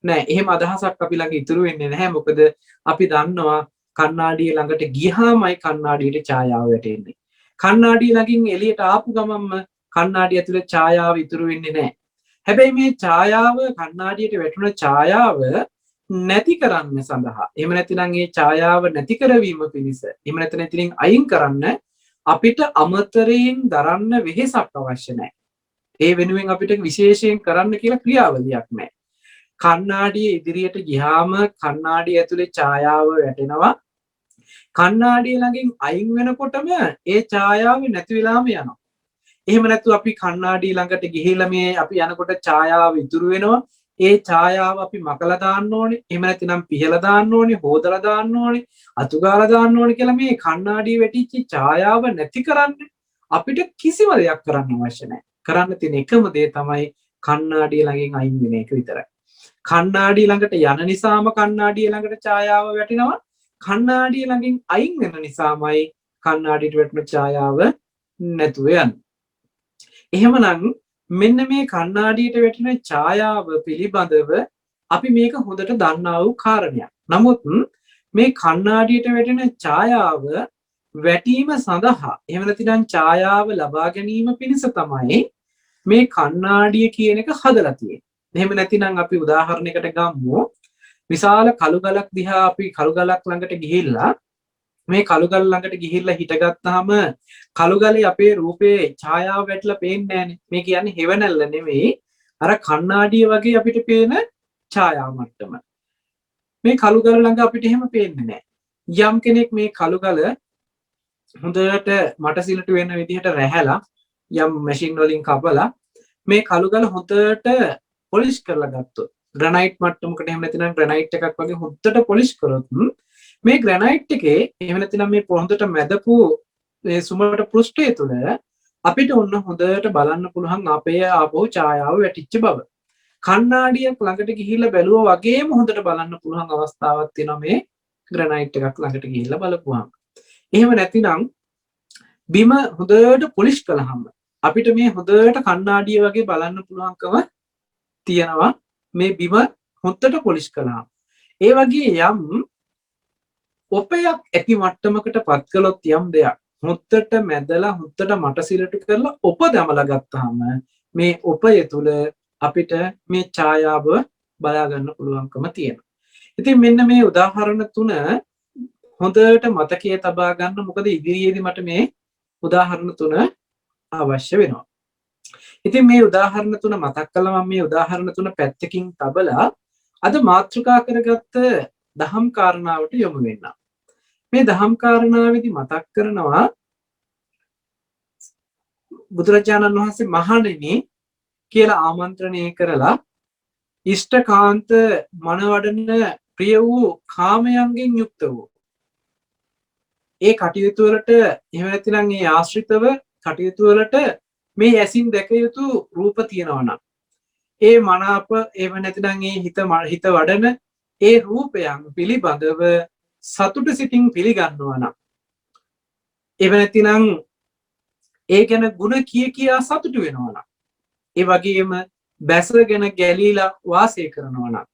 නෑ, එහෙම අදහසක් අපි ළඟ ඉතුරු වෙන්නේ නැහැ. මොකද අපි දන්නවා කණ්ණාඩිය ළඟට ගියාමයි කණ්ණාඩියට ඡායාව වැටෙන්නේ. කණ්ණාඩිය ළඟින් එළියට ආපු ගමන්ම කණ්ණාඩිය ඇතුලේ ඡායාව ඉතුරු වෙන්නේ නැහැ. හැබැයි මේ ඡායාව කණ්ණාඩියට වැටුණ ඡායාව නැති කරන්න සඳහා එහෙම නැතිනම් ඒ ඡායාව නැති කරවීම පිණිස එහෙම නැත්නම් ඉතින් අයින් කරන්න අපිට අමතරයෙන් දරන්න වෙහෙසක් අවශ්‍ය නැහැ. ඒ වෙනුවෙන් අපිට විශේෂයෙන් කරන්න කියලා ක්‍රියාවලියක් නැහැ. කණ්ණාඩිය ඉදිරියට ගියාම කණ්ණාඩිය ඇතුලේ ඡායාව වැටෙනවා. කණ්ණාඩිය ළඟින් අයින් වෙනකොටම ඒ ඡායාව නැති වෙලාම යනවා. එහෙම නැතු අපි කණ්ණාඩිය ළඟට ගිහිල්ලා මේ අපි යනකොට ඡායාව ඉතුරු වෙනවා. ඒ ඡායාව අපි මකලා දාන්න ඕනේ. එහෙම නැතිනම් පිහලා දාන්න ඕනේ, හොදලා දාන්න ඕනේ, අතුගාලා දාන්න ඕනේ කියලා මේ කණ්ණාඩිය වැටිච්ච ඡායාව නැති කරන්න අපිට කිසිම දෙයක් කරන්න අවශ්‍ය නැහැ. කරන්න තියෙන එකම දේ තමයි කණ්ණාඩිය ළඟින් අයින් වෙන එක විතරයි. කණ්ණාඩිය ළඟට යන නිසාම කණ්ණාඩිය ළඟට ඡායාව වැටෙනවා. කණ්ණාඩිය ළඟින් අයින් වෙන නිසාමයි කණ්ණාඩියට වැටෙන ඡායාව නැතුව යන්නේ. එහෙමනම් මෙන්න මේ කණ්ණාඩියට වැටෙන ඡායාව පිළිබඳව අපි මේක හොඳට දන්නා වූ කාරණයක්. නමුත් මේ කණ්ණාඩියට වැටෙන ඡායාව වැටීම සඳහා එහෙම නැතිනම් ඡායාව ලබා ගැනීම පිණිස තමයි මේ කණ්ණාඩිය කියන එක හදලා තියෙන්නේ. එහෙම නැතිනම් අපි උදාහරණයකට ගමු. විශාල කළු ගලක් දිහා අපි කළු ගලක් ළඟට ගිහිල්ලා මේ කළුගල් ළඟට ගිහිල්ලා හිටගත්තාම කළුගලේ අපේ රූපේ ඡායාව වැටලා පේන්නේ නැහනේ. මේ කියන්නේ හෙවණැල්ල නෙවෙයි. අර කණ්ණාඩිය වගේ අපිට පේන ඡායාව මට්ටම. මේ කළුගල ළඟ අපිට එහෙම පේන්නේ නැහැ. යම් කෙනෙක් මේ කළුගල හොඳට මටසිලට වෙන විදිහට රැහැලා යම් මැෂින් වලින් කපලා මේ කළුගල හොඳට පොලිෂ් කරලා ගත්තොත් ග්‍රැනයිට් මට්ටමකට එහෙම නැතිනම් ග්‍රැනයිට් එකක් වගේ හොඳට පොලිෂ් කරොත් මේ ග්‍රැනයිට් එකේ එහෙම නැතිනම් මේ හොඳට මැදපු මේ සුමට පෘෂ්ඨය තුල අපිට ඔන්න හොඳට බලන්න පුළුවන් අපේ ආපහු ඡායාව වැටිච්ච බව. කණ්ණාඩියක් ළඟට ගිහිල්ලා බැලුවා වගේම හොඳට බලන්න පුළුවන් අවස්ථාවක් තියෙනවා මේ ග්‍රැනයිට් එකක් ළඟට ගිහිල්ලා බලපුවාම. එහෙම නැතිනම් බිම හොඳට පොලිෂ් කළාම අපිට මේ හොඳට කණ්ණාඩිය වගේ බලන්න පුළුවන්කම තියෙනවා මේ බිම හොඳට පොලිෂ් කළාම. ඒ වගේ යම් ඔපයක් ඇති මට්ටමකට පත් කළොත් යම් දෙයක් හොඳට මැදලා හොඳට මටසිරට කරලා ඔප දමලා ගත්තාම මේ ඔපය තුල අපිට මේ ඡායාව බලා ගන්න පුළුවන්කම තියෙනවා. ඉතින් මෙන්න මේ උදාහරණ තුන හොඳට මතකයේ තබා ගන්න. මොකද ඉදිරියේදී මට මේ උදාහරණ තුන අවශ්‍ය වෙනවා. ඉතින් මේ උදාහරණ තුන මතක් කළා. මම මේ උදාහරණ තුන පැත්තකින් තබලා අද මාතෘකා කරගත්ත දහම් කාරණාවට යොමු වෙන්න. මේ දහම් කාරණාවේදී මතක් කරනවා බුදුරජාණන් වහන්සේ මහණෙනි කියලා ආමන්ත්‍රණය කරලා ඉෂ්ඨකාන්ත මනවඩන ප්‍රිය වූ කාමයන්ගෙන් යුක්ත වූ ඒ කටයුතු වලට එහෙම නැතිනම් ඒ ආශ්‍රිතව කටයුතු වලට මේ ඇසින් දැක යුතු රූප තියෙනවා නම් ඒ මනාප එහෙම නැතිනම් ඒ හිත වඩන ඒ රූපයන් පිළිබඳව සතුට සිතින් පිළිගන්නවා නම් එහෙම නැතිනම් ඒ ගැන ಗುಣ කියා සතුටු වෙනවා නම් ඒ වගේම බැසගෙන ගැලීලා වාසය කරනවා නම්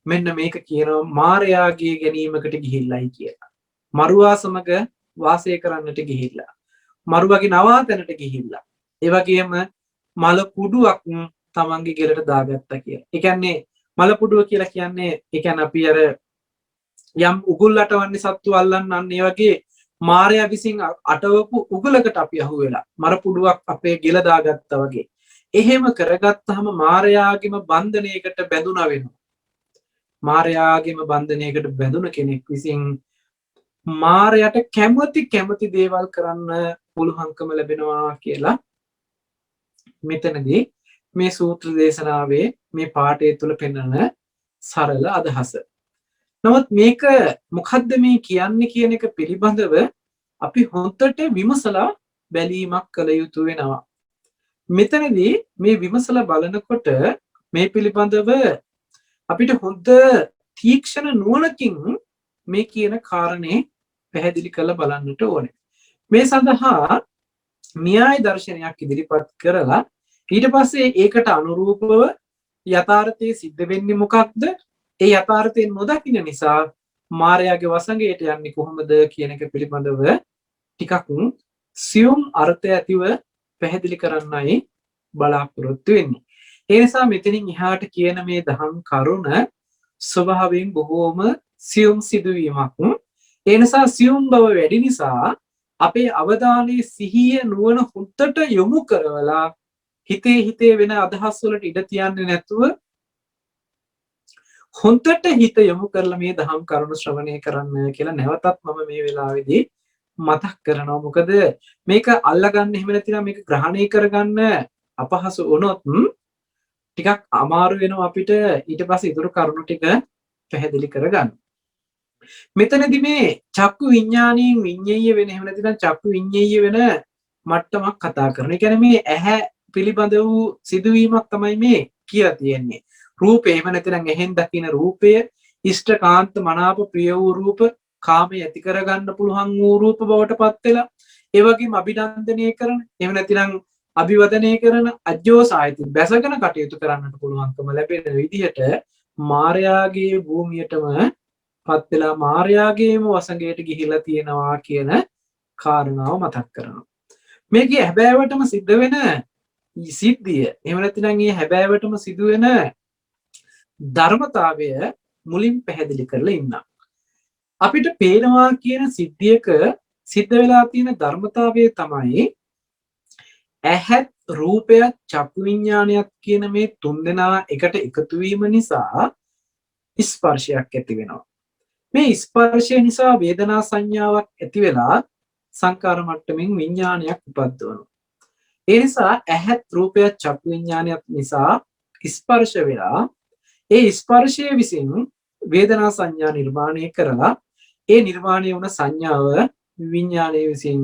මෙන්න මේක කියනවා මායාගේ ගැනීමකට ගිහිල්ලයි කියලා. මරුවා සමග වාසය කරන්නට ගිහිල්ලා. මරුවගේ නවාතැනට ගිහිල්ලා. ඒ වගේම මල කුඩුවක් තමන්ගේ ගෙලට දාගත්තා කියලා. ඒ කියන්නේ මල පුඩුව කියලා කියන්නේ ඒ කියන්නේ අපි අර යම් උගුල්ලට වන්නේ සත්තු අල්ලන්න අන්න ඒ වගේ මාර්යා විසින් අටවපු උගලකට අපි අහු වෙලා මර පුඩුවක් අපේ ගෙල දාගත්තා වගේ. එහෙම කරගත්තාම මාර්යාගේම බන්ධනයකට බැඳුනා වෙනවා. මාර්යාගේම බන්ධනයකට බැඳුන කෙනෙක් විසින් මාර්යාට කැමති දේවල් කරන්න පුළුවන්කම ලැබෙනවා කියලා මෙතනදී මේ සූත්‍ර දේශනාවේ මේ පාඩය තුල පෙන්වන සරල අදහස. නමුත් මේක මොකද්ද මේ කියන්නේ කියන එක පිළිබඳව අපි හොඳට විමසලා බැලීමක් කළ යුතු වෙනවා. මෙතනදී මේ විමසලා බලනකොට මේ පිළිබඳව අපිට හොඳ තීක්ෂණ නුවණකින් මේ කියන කාරණේ පැහැදිලි කරලා බලන්නට ඕනේ. මේ සඳහා න්‍යාය දර්ශනයක් ඉදිරිපත් කරලා ඊට පස්සේ ඒකට අනුරූපව යථාර්ථයේ සිද්ධ වෙන්නේ මොකක්ද? ඒ යථාර්ථයෙන් නොදකින්න නිසා මායාවේ වසඟයට යන්නේ කොහොමද කියන එක පිළිබඳව ටිකක් සියුම් අර්ථය ඇතිව පැහැදිලි කරන්නයි බලාපොරොත්තු වෙන්නේ. ඒ නිසා මෙතනින් එහාට කියන මේ දහම් කරුණ ස්වභාවයෙන් බොහෝම සියුම් සිදුවීමක්. ඒ නිසා සියුම් බව වැඩි නිසා අපේ අවධානයේ සිහිය නුවණ හුත්තට යොමු කරවලා හිතේ වෙන අදහස් වලට ඉඩ තියන්නේ නැතුව හොඳට හිත යොමු කරලා මේ දහම් කරුණු ශ්‍රවණය කරන්න කියලා නැවතත් මම මේ වෙලාවේදී මතක් කරනවා. මොකද මේක අල්ලගන්න එහෙම නැතිනම් මේක ග්‍රහණය කරගන්න අපහසු වුණොත් ටිකක් අමාරු වෙනවා අපිට ඊට පස්සේ ඊතුරු කරුණු ටික පැහැදිලි කරගන්න. මෙතනදී මේ චක්කු විඥාණයෙන් විඤ්ඤාය වෙන එහෙම නැතිනම් චක්කු විඤ්ඤාය වෙන මට්ටමක් කතා කරනවා. ඒ කියන්නේ මේ ඇහැ පිළිබඳ වූ සිදුවීමක් තමයි මේ කියලා තියෙන්නේ. රූපේ එහෙම නැතිනම් එහෙන් දකින රූපය ඉෂ්ඨකාන්ත මනාප ප්‍රිය වූ රූප කාමයේ ඇති කරගන්න පුළුවන් වූ රූප බවට පත් වෙලා ඒ වගේම අභිනන්දනය කරන එහෙම නැතිනම් අභිවදනය කරන අජ්ජෝසායති බැසගෙන කටයුතු කරන්නට පුළුවන්කම ලැබෙන විදිහට මායාගේ භූමියටම පත් වෙලා මායාගේම වසඟයට ගිහිලා තියෙනවා කියන කාරණාව මතක් කරනවා. මේකේ හැබෑවටම සිද්ධ වෙන සිද්ධිය එහෙම නැතිනම් මේ හැබෑවටම සිදුවෙන ධර්මතාවය මුලින් පැහැදිලි කරලා ඉන්නවා. අපිට පේනවා කියන සිද්ධියක සිද්ධ වෙලා තියෙන ධර්මතාවය තමයි ඇහත් රූපයත් චක්කු විඥානයත් කියන මේ තුන්දෙනා එකට එකතු වීම නිසා ස්පර්ශයක් ඇති වෙනවා. මේ ස්පර්ශය නිසා වේදනා සංඥාවක් ඇති වෙලා සංකාර මට්ටමින් විඥානයක් උපද්දවනවා. ඒ නිසා ඇහත් රූපයත් චක්කු විඥානයත් නිසා ස්පර්ශ වෙලා ඒ ස්පර්ශය විසින් වේදනා සංඥා නිර්මාණය කරලා ඒ නිර්මාණය වුණ සංඥාව විඥානය විසින්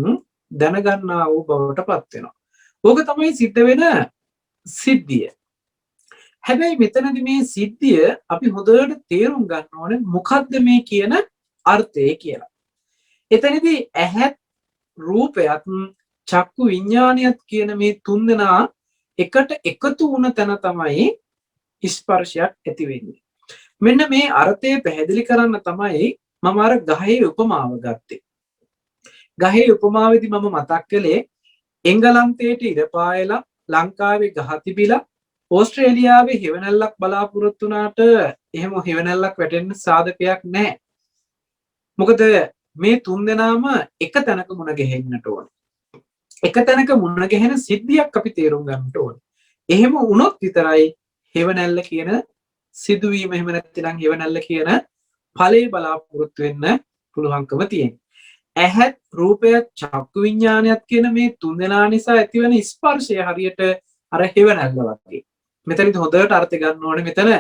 දැනගන්නා වූ බවට පත් වෙනවා. ඕක තමයි සිද්ධ වෙන සිද්ධිය. හැබැයි මෙතනදී මේ සිද්ධිය අපි හොඳට තේරුම් ගන්න ඕනේ මොකද්ද මේ කියන අර්ථය කියලා. එතනදී ඇහත් රූපයත් චක්කු විඥානියත් කියන මේ තුන්දෙනා එකට එකතු වුණ තැන තමයි ස්පර්ශයක් ඇති වෙන්නේ. මෙන්න මේ අර්ථය පැහැදිලි කරන්න තමයි මම අර ගහේ උපමාව ගත්තේ. ගහේ උපමාවේදී මම මතක් කළේ එංගලන්තයට ඉර පායලා ලංකාවේ ගහ තිබිලා ඕස්ට්‍රේලියාවේ හෙවණැල්ලක් බලාපොරොත්තු වුණාට එහෙම හෙවණැල්ලක් වැටෙන්න සාධකයක් නැහැ. මොකද මේ තුන්දෙනාම එක තැනක මුණ ගැහෙන්නට ඕනේ. එක තැනක මුණ ගැහෙන සිද්ධියක් අපි තේරුම් ගන්නට ඕනේ. එහෙම වුණොත් විතරයි හෙවණැල්ල කියන සිදුවීම එහෙම නැත්නම් හෙවණැල්ල කියන ඵලයේ බලාපොරොත්තු වෙන්න පුළුවන්කම තියෙන්නේ. ඇහත් රූපයත් චක්කු විඥානයත් කියන මේ තුන්දෙනා නිසා ඇතිවන ස්පර්ශය හරියට අර හෙවණැල්ල වගේ. මෙතනදි හොඳට අර්ථ ගන්න ඕනේ මෙතන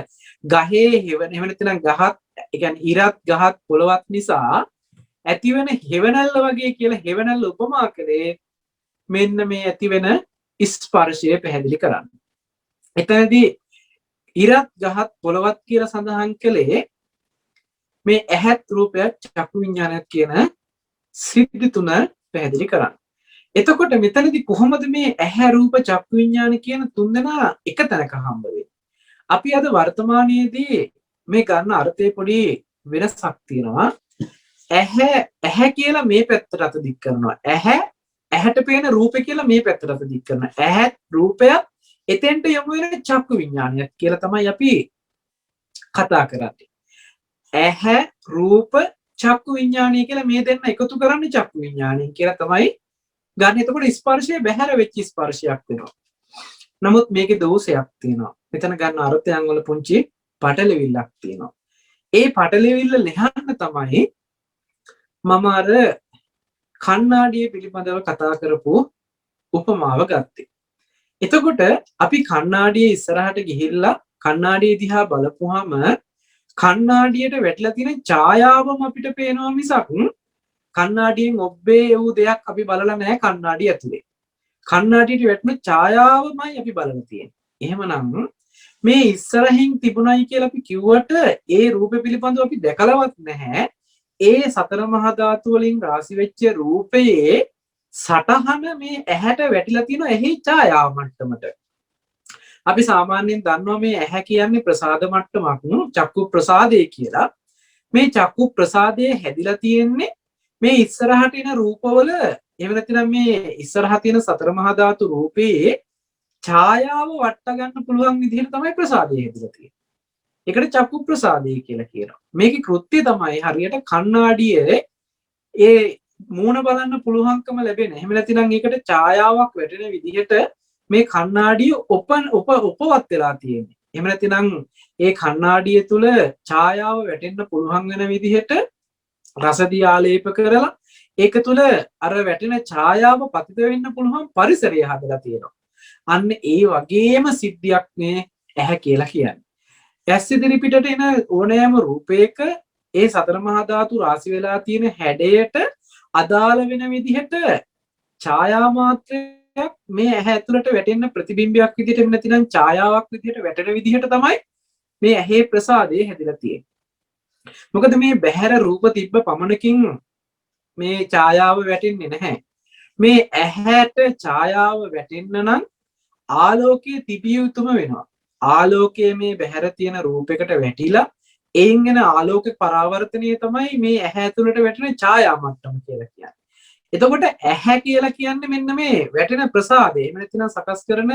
ගහේ හෙවණ එහෙම නැත්නම් ගහත් ඒ කියන්නේ ඉරත් ගහත් පොළවත් නිසා ඇතිවන හෙවණැල්ල වගේ කියලා හෙවණැල්ල උපමා කරේ මෙන්න මේ ඇතිවෙන ස්පර්ශය පැහැදිලි කරන්න. එතනදී ඉරත් ගහත් පොළවත් කියලා සඳහන් කළේ මේ ඇහත් රූපයත් චක්කු විඥානයත් කියන සිද්ධි තුන පැහැදිලි කරන්න. එතකොට මෙතනදී කොහොමද මේ ඇහැ රූප චක්කු විඥාන කියන තුන්දෙනා එක තැනක හම්බ වෙන්නේ? අපි අද වර්තමානයේදී මේ ගන්න අර්ථයේ පොඩි වෙනසක් තියෙනවා. ඇහැ කියලා මේ පැත්තට අත දික් කරනවා. ඇහැට පේන රූපේ කියලා මේ පැත්තට අත දික් කරනවා. ඇහත් රූපයත් එතෙන්ට යොමු වෙන චක්කු විඥානයත් කියලා තමයි අපි කතා කරන්නේ. ඇහැ රූප චක්කු විඥානය කියලා මේ දෙන්න එකතු කරන්නේ චක්කු විඥානය කියලා තමයි ගන්න. එතකොට ස්පර්ශය බැහැර වෙච්ච ස්පර්ශයක් වෙනවා. නමුත් මේකේ දෝෂයක් තියෙනවා. මෙතන ගන්න අර්ථයන් වල පුංචි පටලවිල්ලක් තියෙනවා. ඒ පටලවිල්ල ලියන්න තමයි මම අර කණ්ණාඩිය පිළිබඳව කතා කරපු උපමාව ගත්තේ. එතකොට අපි කණ්ණාඩියේ ඉස්සරහට ගිහිල්ලා කණ්ණාඩිය දිහා බලපුවාම කණ්ණාඩියට වැටිලා තියෙන ඡායාවම අපිට පේනවා මිසක් කණ්ණාඩියෙන් ඔබ්බේ වූ දෙයක් අපි බලලා නැහැ කණ්ණාඩිය ඇතුලේ. කණ්ණාඩියට වැටුණු ඡායාවමයි අපි බලලා තියෙන්නේ. එහෙමනම් මේ ඉස්සරහින් තිබුණයි කියලා අපි කිව්වට ඒ රූපේ පිළිබඳව අපි දැකලවත් නැහැ. ඒ සතර මහා ධාතු වලින් රාශි වෙච්ච රූපයේ සටහන මේ ඇහැට වැටිලා තියෙන එහි ඡායාව මට්ටමට. අපි සාමාන්‍යයෙන් දන්නවා මේ ඇහැ කියන්නේ ප්‍රසාද මට්ටමක් චක්කු ප්‍රසාදේ කියලා. මේ චක්කු ප්‍රසාදයේ හැදිලා තියෙන්නේ මේ ඉස්සරහට එන රූපවල එහෙම නැත්නම් මේ ඉස්සරහ තියෙන සතර මහා ධාතු රූපයේ ඡායාව වට ගන්න පුළුවන් විදිහට තමයි ප්‍රසාදය හැදිලා තියෙන්නේ. ඒකට චක්කු ප්‍රසාදය කියලා කියනවා. මේකේ කෘත්‍ය තමයි හරියට කණ්ණාඩියේ ඒ මූණ බලන්න පුළුවන්කම ලැබෙන. එහෙම නැතිනම් ඒකට ඡායාවක් වැටෙන විදිහට මේ කණ්ණාඩිය උපවත් වෙලා තියෙන්නේ. එහෙම නැතිනම් ඒ කණ්ණාඩිය තුල ඡායාව වැටෙන්න පුළුවන් වෙන විදිහට රසදිය ආලේප කරලා ඒක තුල අර වැටෙන ඡායාව පතිත වෙන්න පුළුවන් පරිසරය හදලා තියෙනවා. අන්න ඒ වගේම සිද්ධියක් මේ ඇහැ කියලා කියන්නේ. ඇස් ඉදිරි පිටට එන ඕනෑම රූපයක ඒ සතර මහා ධාතු රාශි වෙලා තියෙන හැඩයට අදාළ වෙන විදිහට ඡායා මාත්‍රයක් මේ ඇහැ ඇතුළට වැටෙන්න ප්‍රතිබිම්බයක් විදිහට එහෙම නැතිනම් ඡායාවක් විදිහට වැටෙන විදිහට තමයි මේ ඇහි ප්‍රසාදය හැදිලා තියෙන්නේ. මොකද මේ බහැර රූප තිබ්බ පමණකින් මේ ඡායාව වැටෙන්නේ නැහැ. මේ ඇහැට ඡායාව වැටෙන්න නම් ආලෝකයේ තිබිය යුතුම වෙනවා. ආලෝකයේ මේ බහැර තියෙන රූපයකට වැටිලා එයින් එන ආලෝක පරාවර්තනය තමයි මේ ඇහැ ඇතුළට වැටෙන ඡායා මට්ටම කියලා කියන්නේ. එතකොට ඇහැ කියලා කියන්නේ මෙන්න මේ වැටෙන ප්‍රසාදය. එහෙම නැත්නම් සකස් කරන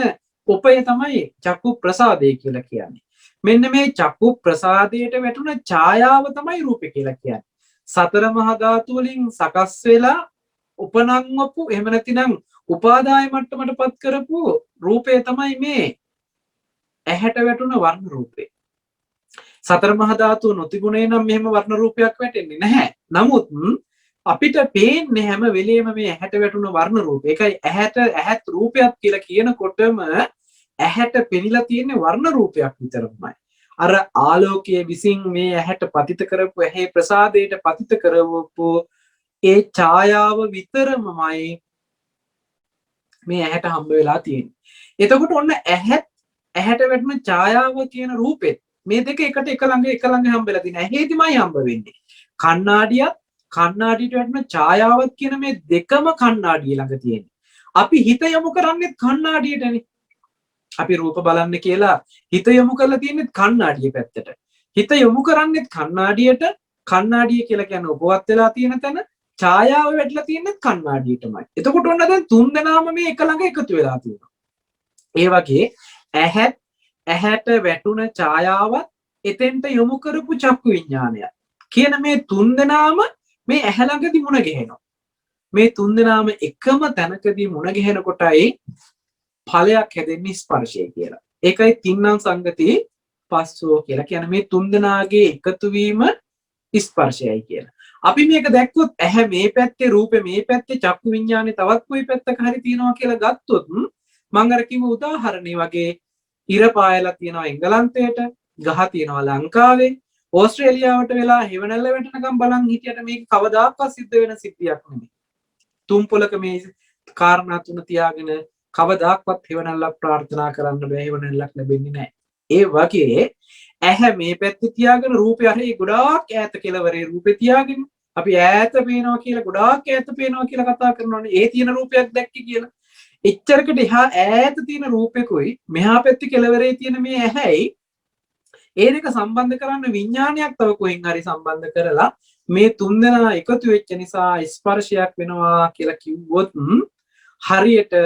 උපය තමයි චක්කු ප්‍රසාදය කියලා කියන්නේ. මෙන්න මේ චක්කු ප්‍රසාදයට වැටුන ඡායාව තමයි රූපය කියලා කියන්නේ. සතර මහා ධාතු වලින් සකස් වෙලා උපනංවපු එහෙම නැතිනම් උපාදාය මට්ටමටපත් කරපු රූපය තමයි මේ ඇහැට වැටුණ වර්ණ රූපේ. සතර මහා ධාතු නොතිබුණේ නම් මෙහෙම වර්ණ රූපයක් වැටෙන්නේ නැහැ. නමුත් අපිට පේන්නේ හැම වෙලේම මේ ඇහැට වැටුණ වර්ණ රූපය. ඒකයි ඇහැත් රූපයක් කියලා කියනකොටම ඇහැට පෙනිලා තියෙන වර්ණ රූපයක් විතරමයි. අර ආලෝකයේ විසින් මේ ඇහැට පතිත කරපු ඇහි ප්‍රසාදයට පතිත කරවපු ඒ ඡායාව විතරමයි මේ ඇහැට හම්බ වෙලා තියෙන්නේ. එතකොට ඔන්න ඇහැට වැටෙන ඡායාව කියන රූපෙත් මේ දෙක එකට එක ළඟ හම්බෙලා තියෙන. ඇහෙදිමයි හම්බ වෙන්නේ. කණ්ණාඩියට වැටෙන ඡායාවත් කියන මේ දෙකම කණ්ණාඩිය ළඟ තියෙන්නේ. අපි හිත යොමු කරන්නේ කණ්ණාඩියටනේ. අපි රූප බලන්න කියලා හිත යොමු කරලා තියෙන්නේ කණ්ණාඩිය පැත්තට. හිත යොමු කරන්නේ කණ්ණාඩියට. කණ්ණාඩිය කියලා කියන්නේ ඔබවත් වෙලා තියෙන තැන. ඡායාව වැටලා තියෙන්නේ කණ්ණාඩියටමයි. එතකොට ඔන්න දැන් තුන් දෙනාම මේ එක ළඟ එකතු වෙලා තියෙනවා. ඒ වගේ ඇහැට වැටුණ ඡායාවත් එතෙන්ට යොමු කරපු චක්කු විඥානය කියන මේ තුන් දෙනාම මේ ඇහැ ළඟදී මුණ ගැහෙනවා. මේ තුන් දෙනාම එකම තැනකදී මුණ ගැහෙන කොටයි ඵලයක් හැදෙන්නේ ස්පර්ශය කියලා. ඒකයි තින්නම් සංගති පස්සෝ කියලා කියන්නේ මේ තුන් දෙනාගේ එකතු වීම ස්පර්ශයයි කියලා. අපි මේක දැක්කොත් ඇහැ මේ පැත්තේ රූපේ මේ පැත්තේ චක්කු විඥානේ තවත් කොයි පැත්තක හරි තියෙනවා කියලා ගත්තොත් මම අර කිව්ව උදාහරණේ වගේ ඉර පායලා තියෙනවා එංගලන්තයට, ගහ තියෙනවා ලංකාවේ, ඕස්ට්‍රේලියාවට වෙලා හෙවණැල්ල වැටෙනකම් බලන් හිටියට මේක කවදාකවත් සිද්ධ වෙන සිද්ධියක් නෙමෙයි. තුන් පොලක මේ කාරණා තුන තියාගෙන කවදාක්වත් හෙවණැල්ලක් ප්‍රාර්ථනා කරන්න බෑ, හෙවණැල්ලක් ලැබෙන්නේ නැහැ. ඒ වගේ ඇහැ මේ පැත්තේ තියාගෙන රූපය හරි ගොඩාක් ඈත කෙලවරේ රූපේ තියාගෙන අපි ඈත පේනවා කියලා ගොඩාක් ඈත පේනවා කියලා කතා කරනවානේ. ඒ තියෙන රූපයක් දැක්කේ කියලා. එච්චරකට එහා ඈත තියෙන රූපෙකුයි මෙහා පැත්තේ කෙලවරේ තියෙන මේ ඇහැයි ඒ දෙක සම්බන්ධ කරන්න විඥානයක් තව කොහෙන් හරි සම්බන්ධ කරලා මේ තුන් දෙනා එකතු වෙච්ච නිසා ස්පර්ශයක් වෙනවා කියලා කිව්වොත් හරියට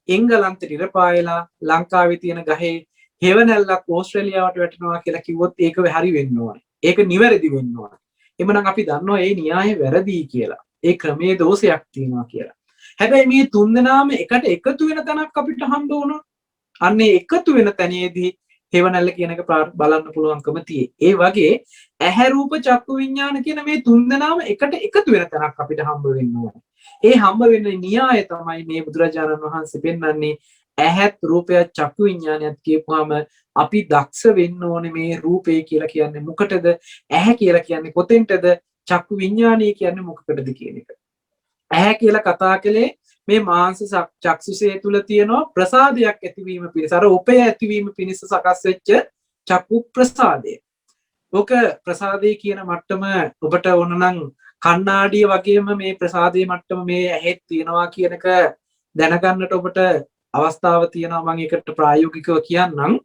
එංගලන්තේ ඉරපායලා ලංකාවේ තියෙන ගහේ හෙවණැල්ලක් ඕස්ට්‍රේලියාවට වැටෙනවා කියලා කිව්වොත් ඒක හරි වෙන්න ඕනේ. ඒක නිවැරදි වෙන්න ඕනේ. එමනම් අපි දන්නවා මේ න්‍යාය වැරදි කියලා. ඒ ක්‍රමයේ දෝෂයක් තියෙනවා කියලා. හැබැයි මේ තුන් දෙනාම එකට එකතු වෙන තැනක් අපිට හම්බ වුණා. අන්නේ එකතු වෙන තැනේදී හෙවණැල්ල කියන එක බලන්න පුළුවන්කම තියෙයි. ඒ වගේ ඇහැ රූප චක්කු විඥාන කියන මේ තුන් දෙනාම එකට එකතු වෙන තැනක් අපිට හම්බ වෙන්න ඕනේ. ඒ හම්බ වෙන න්‍යාය තමයි මේ බුදුරජාණන් වහන්සේ පෙන්වන්නේ. ඇහත් රූපයත් චක්කු විඥානයත් කියපුවාම අපි දක්ෂ වෙන්න ඕනේ මේ රූපේ කියලා කියන්නේ මොකටද? ඇහැ කියලා කියන්නේ කොතෙන්ටද? චක්කු විඥානය කියන්නේ මොකකටද කියන එක. ඇහැ කියලා කතා කළේ මේ මාංශ චක්සුසේ තුල තියෙන ප්‍රසාදයක් ඇතිවීම පිණිස අර උපය ඇතිවීම පිණිස සකස් වෙච්ච චක්කු ප්‍රසාදය. ඔක ප්‍රසාදේ කියන මට්ටම ඔබට ඕනනම් කණ්ණාඩිය වගේම මේ ප්‍රසාදේ මට්ටම මේ ඇහෙත් තියෙනවා කියන එක දැනගන්නට ඔබට අවස්ථාව තියෙනවා. මම ඒකට ප්‍රායෝගිකව කියන්නම්.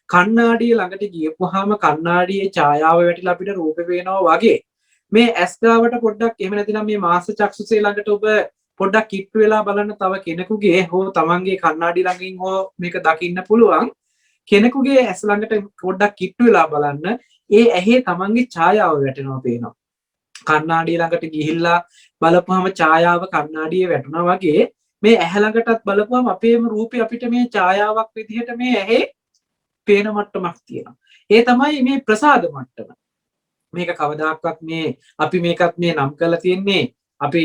කණ්ණාඩිය ළඟට ගියපුවාම කණ්ණාඩියේ ඡායාව වැටිලා අපිට රූපේ පේනවා වගේ මේ ඇස් ගාවට පොඩ්ඩක් එහෙම නැතිනම් මේ මාංශ චක්සුසේ ළඟට ඔබ පොඩ්ඩක් කිට්ටු වෙලා බලන්න තව කෙනෙකුගේ හෝ තමන්ගේ කණ්ණාඩි ළඟින් හෝ මේක දකින්න පුළුවන්. කෙනෙකුගේ ඇස් ළඟට පොඩ්ඩක් කිට්ටු වෙලා බලන්න ඒ ඇහි තමන්ගේ ඡායාව වැටෙනවා පේනවා. කණ්ණාඩිය ළඟට ගිහිල්ලා බලපුවාම ඡායාව කණ්ණාඩියේ වැටුණා වගේ මේ ඇහැ ළඟටත් බලපුවාම අපේම රූපේ අපිට මේ ඡායාවක් විදිහට මේ ඇහි පේන මට්ටමක් තියෙනවා. ඒ තමයි මේ ප්‍රසාද මට්ටම. මේක කවදාක්වත් මේ අපි මේකත් මේ නම් කරලා තියෙන්නේ අපි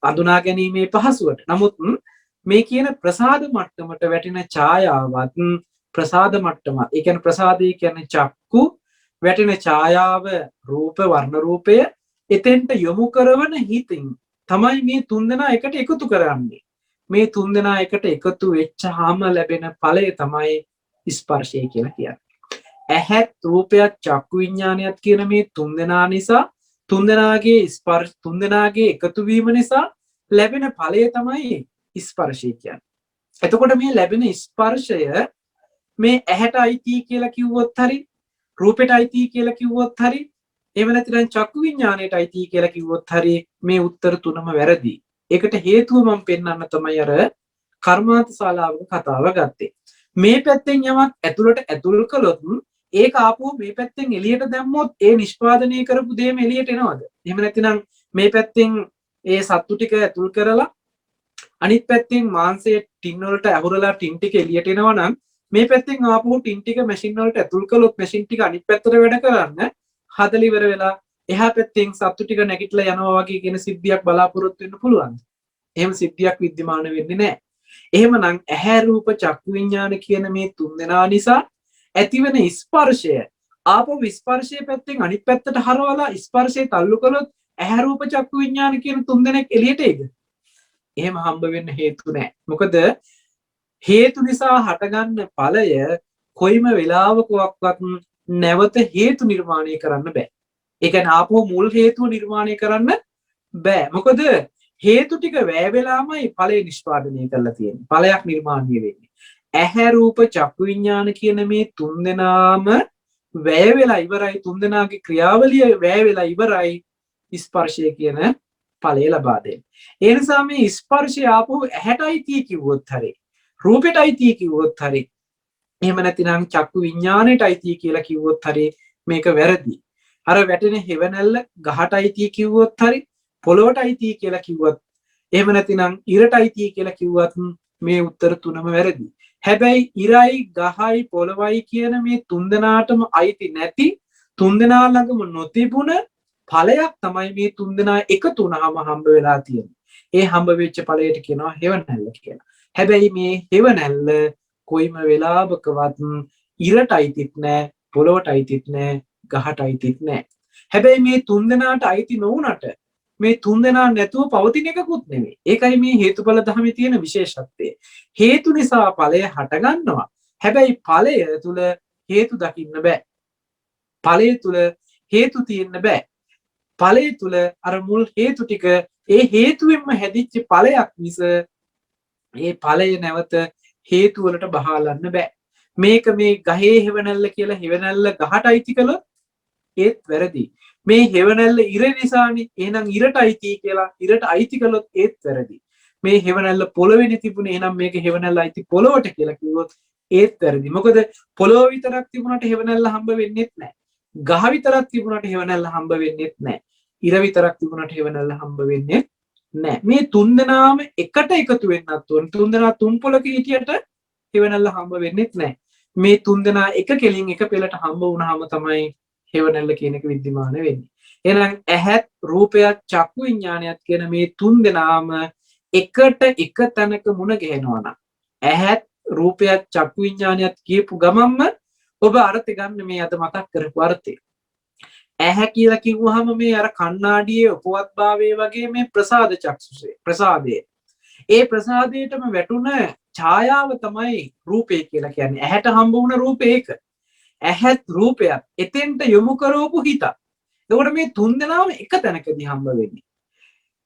අඳුනා ගැනීමේ පහසුවට. නමුත් මේ කියන ප්‍රසාද මට්ටමට වැටෙන ඡායාවත් ප්‍රසාද මට්ටම. ඒ කියන්නේ ප්‍රසාදේ කියන්නේ චක්කු වැටෙන ඡායාව රූප වර්ණ රූපය එතෙන්ට යොමු කරන හිතින් තමයි මේ තුන්දෙනා එකට එකතු කරන්නේ. මේ තුන්දෙනා එකට එකතු වෙච්චාම ලැබෙන ඵලය තමයි ස්පර්ශය කියලා කියන්නේ. ඇහත් රූපයත් චක්කු විඥානයත් කියන මේ තුන්දෙනා නිසා තුන්දෙනාගේ ස්පර්ශ තුන්දෙනාගේ එකතු වීම නිසා ලැබෙන ඵලය තමයි ස්පර්ශය කියන්නේ. එතකොට මේ ලැබෙන ස්පර්ශය මේ ඇහැට අයිති කියලා කිව්වොත් හරි රූපෙට අයිති කියලා කිව්වොත් හරි එහෙම නැත්නම් චක්කු විඥාණයට අයිති කියලා කිව්වොත් හරි මේ උත්තර තුනම වැරදි. ඒකට හේතුව මම පෙන්වන්න තමයි අර කර්මාන්ත ශාලාවක කතාව ගත්තේ. මේ පැත්තෙන් යමක් ඇතුළට ඇතුල් කළොත් ඒක ආපුව මේ පැත්තෙන් එළියට දැම්මොත් ඒ නිෂ්පාදනය කරපු දේම එළියට එනවද? එහෙම නැතිනම් මේ පැත්තෙන් ඒ සත්තු ටික ඇතුල් කරලා අනිත් පැත්තෙන් මාංශයේ ටින් වලට ඇහුරලා ටින් ටික එළියට එනවා නම් මේ පැත්තෙන් ආපුව ටින් ටික මැෂින් වලට ඇතුල් කළොත් මැෂින් ටික අනිත් පැත්තට වැඩ කරන්න හදලා ඉවර වෙලා එහා පැත්තෙන් සත්තු ටික නැගිටලා යනවා වගේ කියන සිද්ධියක් බලාපොරොත්තු වෙන්න පුළුවන්. එහෙම සිද්ධියක් විද්‍යමාන වෙන්නේ නැහැ. එහෙමනම් ඇහැ රූප චක්කු විඥාන කියන මේ තුන් දෙනා නිසා ඇතිවන ස්පර්ශය ආපහු ස්පර්ශයේ පැත්තෙන් අනිත් පැත්තට හරවලා ස්පර්ශය තල්ලු කළොත් ඇහැ රූප චක්කු විඥාන කියන තුන් දෙනෙක් එළියට එයිද? එහෙම හම්බ වෙන්න හේතු නැහැ. මොකද හේතු නිසා හටගන්න ඵලය කොයිම වෙලාවකවත් නැවත හේතු නිර්මාණය කරන්න බෑ. ඒ කියන්නේ ආපහු මුල් හේතුව නිර්මාණය කරන්න බෑ. මොකද හේතු ටික වැය වෙලාමයි ඵලය නිෂ්පාදනය කරලා තියෙන්නේ. ඵලයක් නිර්මාණය වෙන්නේ. ඇහැ රූප චක්කු විඥාන කියන මේ තුන් දෙනාම වැය වෙලා ඉවරයි. තුන් දෙනාගේ ක්‍රියාවලිය වැය වෙලා ඉවරයි ස්පර්ශය කියන ඵලය ලබා දෙන්න. ඒ නිසා මේ ස්පර්ශය ආපහු ඇහැටයි tie කිව්වොත් හරි රූපෙටයි tie කිව්වොත් හරි එහෙම නැතිනම් චක්කු විඥාණයටයි tie කියලා කිව්වොත් හරි මේක වැරදි. අර වැටෙන හෙවණැල්ල ගහටයි tie කිව්වොත් හරි පොළොවටයි tie කියලා කිව්වත් එහෙම නැතිනම් ඉරටයි tie කියලා කිව්වත් මේ උත්තර තුනම වැරදි. හැබැයි ඉරයි ගහයි පොළොවයි කියන මේ තුන්දෙනාටම අයිති නැති තුන්දෙනා ළඟම නොතිබුණ ඵලයක් තමයි මේ තුන්දෙනා එකතු වුණාම හම්බ වෙලා තියෙන්නේ. ඒ හම්බ වෙච්ච ඵලයට කියනවා හෙවණැල්ල කියලා. හැබැයි මේ හෙවණැල්ල කොයිම වෙලාවකවත් ඉරට අයිතිත් නැහැ, පොළොවට අයිතිත් නැහැ, ගහට අයිතිත් නැහැ. හැබැයි මේ තුන්දෙනාට අයිති නොවුනට මේ තුන්දෙනා නැතුව පවතින එකකුත් නෙමෙයි. ඒකයි මේ හේතුඵල ධර්මයේ තියෙන විශේෂත්වය. හේතු නිසා ඵලය හට ගන්නවා. හැබැයි ඵලය තුල හේතු දකින්න බෑ. ඵලය තුල හේතු තියෙන්න බෑ. ඵලය තුල අර මුල් හේතු ටික ඒ හේතුවෙන්ම හැදිච්ච ඵලයක් මිස ඒ ඵලය නැවත හේතු වලට බහාලන්න බෑ. මේක මේ ගහේ හෙවණැල්ල කියලා හෙවණැල්ල ගහට අයිති කළොත් ඒත් වැරදි. මේ හෙවණැල්ල ඉර නිසානේ එහෙනම් ඉරට අයිති කියලා ඉරට අයිති කළොත් ඒත් වැරදි. මේ හෙවණැල්ල පොළොවේනේ තිබුණේ එහෙනම් මේක හෙවණැල්ල අයිති පොළොවට කියලා කිව්වොත් ඒත් වැරදි. මොකද පොළොව විතරක් තිබුණාට හෙවණැල්ල හම්බ වෙන්නේත් නැහැ. ගහ විතරක් තිබුණාට හෙවණැල්ල හම්බ වෙන්නේත් නැහැ. ඉර විතරක් තිබුණාට හෙවණැල්ල හම්බ වෙන්නේ නැහැ. මේ තුන්දෙනාම එකට එකතු වෙන්නත් ඕන. තුන්දෙනා තුන් පොළක හිටියට හෙවණැල්ල හම්බ වෙන්නේත් නැහැ. මේ තුන්දෙනා එක කෙලින් එක පෙළට හම්බ වුණාම තමයි හෙවණැල්ල කියන එක विद्यमान වෙන්නේ. එහෙනම් ඇහත් රූපයත් චක්කු විඥානයත් කියන මේ තුන්දෙනාම එකට එක තැනක මුණ ගැහෙනවා නම් ඇහත් රූපයත් චක්කු විඥානයත් කියපු ගමන්ම ඔබ අර්ථ ගන්න මේ අද මතක් කරපු අර්ථය. ඇහැ කියලා කිව්වහම මේ අර කණ්ණාඩියේ උපවත්භාවයේ වගේ මේ ප්‍රසාද චක්ෂුසේ ප්‍රසාදයේ ඒ ප්‍රසාදයටම වැටුණ ඡායාව තමයි රූපය කියලා කියන්නේ. ඇහැට හම්බ වුණ රූපේ ඒක. ඇහත් රූපයත් එතෙන්ට යොමු කරවපු හිත. එතකොට මේ තුන් දෙනාම එක තැනකදී හම්බ වෙන්නේ.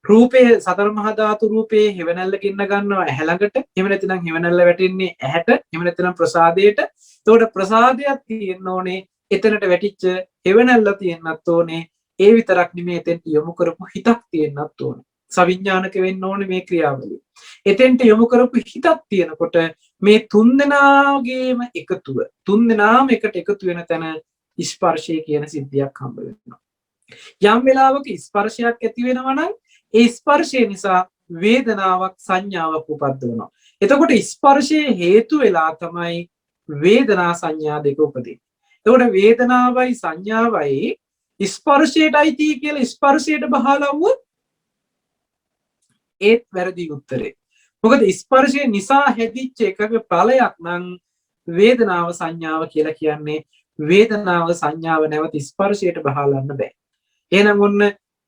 රූපේ සතර මහා ධාතු රූපේ හෙවණැල්ල ගෙන්න ගන්නවා ඇහැ ළඟට. එහෙම නැත්නම් හෙවණැල්ල වැටෙන්නේ ඇහැට. එහෙම නැත්නම් ප්‍රසාදයට. එතකොට ප්‍රසාදයක් තියෙන්න ඕනේ. එතනට වැටිච්ච හෙවණැල්ල තියෙන්නත් ඕනේ. ඒ විතරක් නෙමෙයි එතෙන්ට යොමු කරපු හිතක් තියෙන්නත් ඕනේ. සවිඥානික වෙන්න ඕනේ මේ ක්‍රියාවලිය. එතෙන්ට යොමු කරපු හිතක් තියෙනකොට මේ තුන්දෙනාගේම එකතුව තුන්දෙනාම එකට එකතු වෙන තැන ස්පර්ශය කියන සිද්ධියක් හම්බ වෙනවා. යම් වෙලාවක ස්පර්ශයක් ඇති වෙනවා නම් ඒ ස්පර්ශය නිසා වේදනාවක් සංඥාවක් උපද්දවනවා. එතකොට ස්පර්ශයේ හේතු වෙලා තමයි වේදනා සංඥා දෙක උපදින්නේ. එතකොට වේදනාවයි සංඥාවයි ස්පර්ශයටයි tie කියලා ස්පර්ශයට බහලා වුවොත් ඒත් වැරදි උත්තරේ. මොකද ස්පර්ශය නිසා හැදිච්ච එකක ඵලයක් නම් වේදනාව සංඥාව කියලා කියන්නේ වේදනාව සංඥාව නැවත ස්පර්ශයට බහලන්න බෑ. එහෙනම් ඔන්න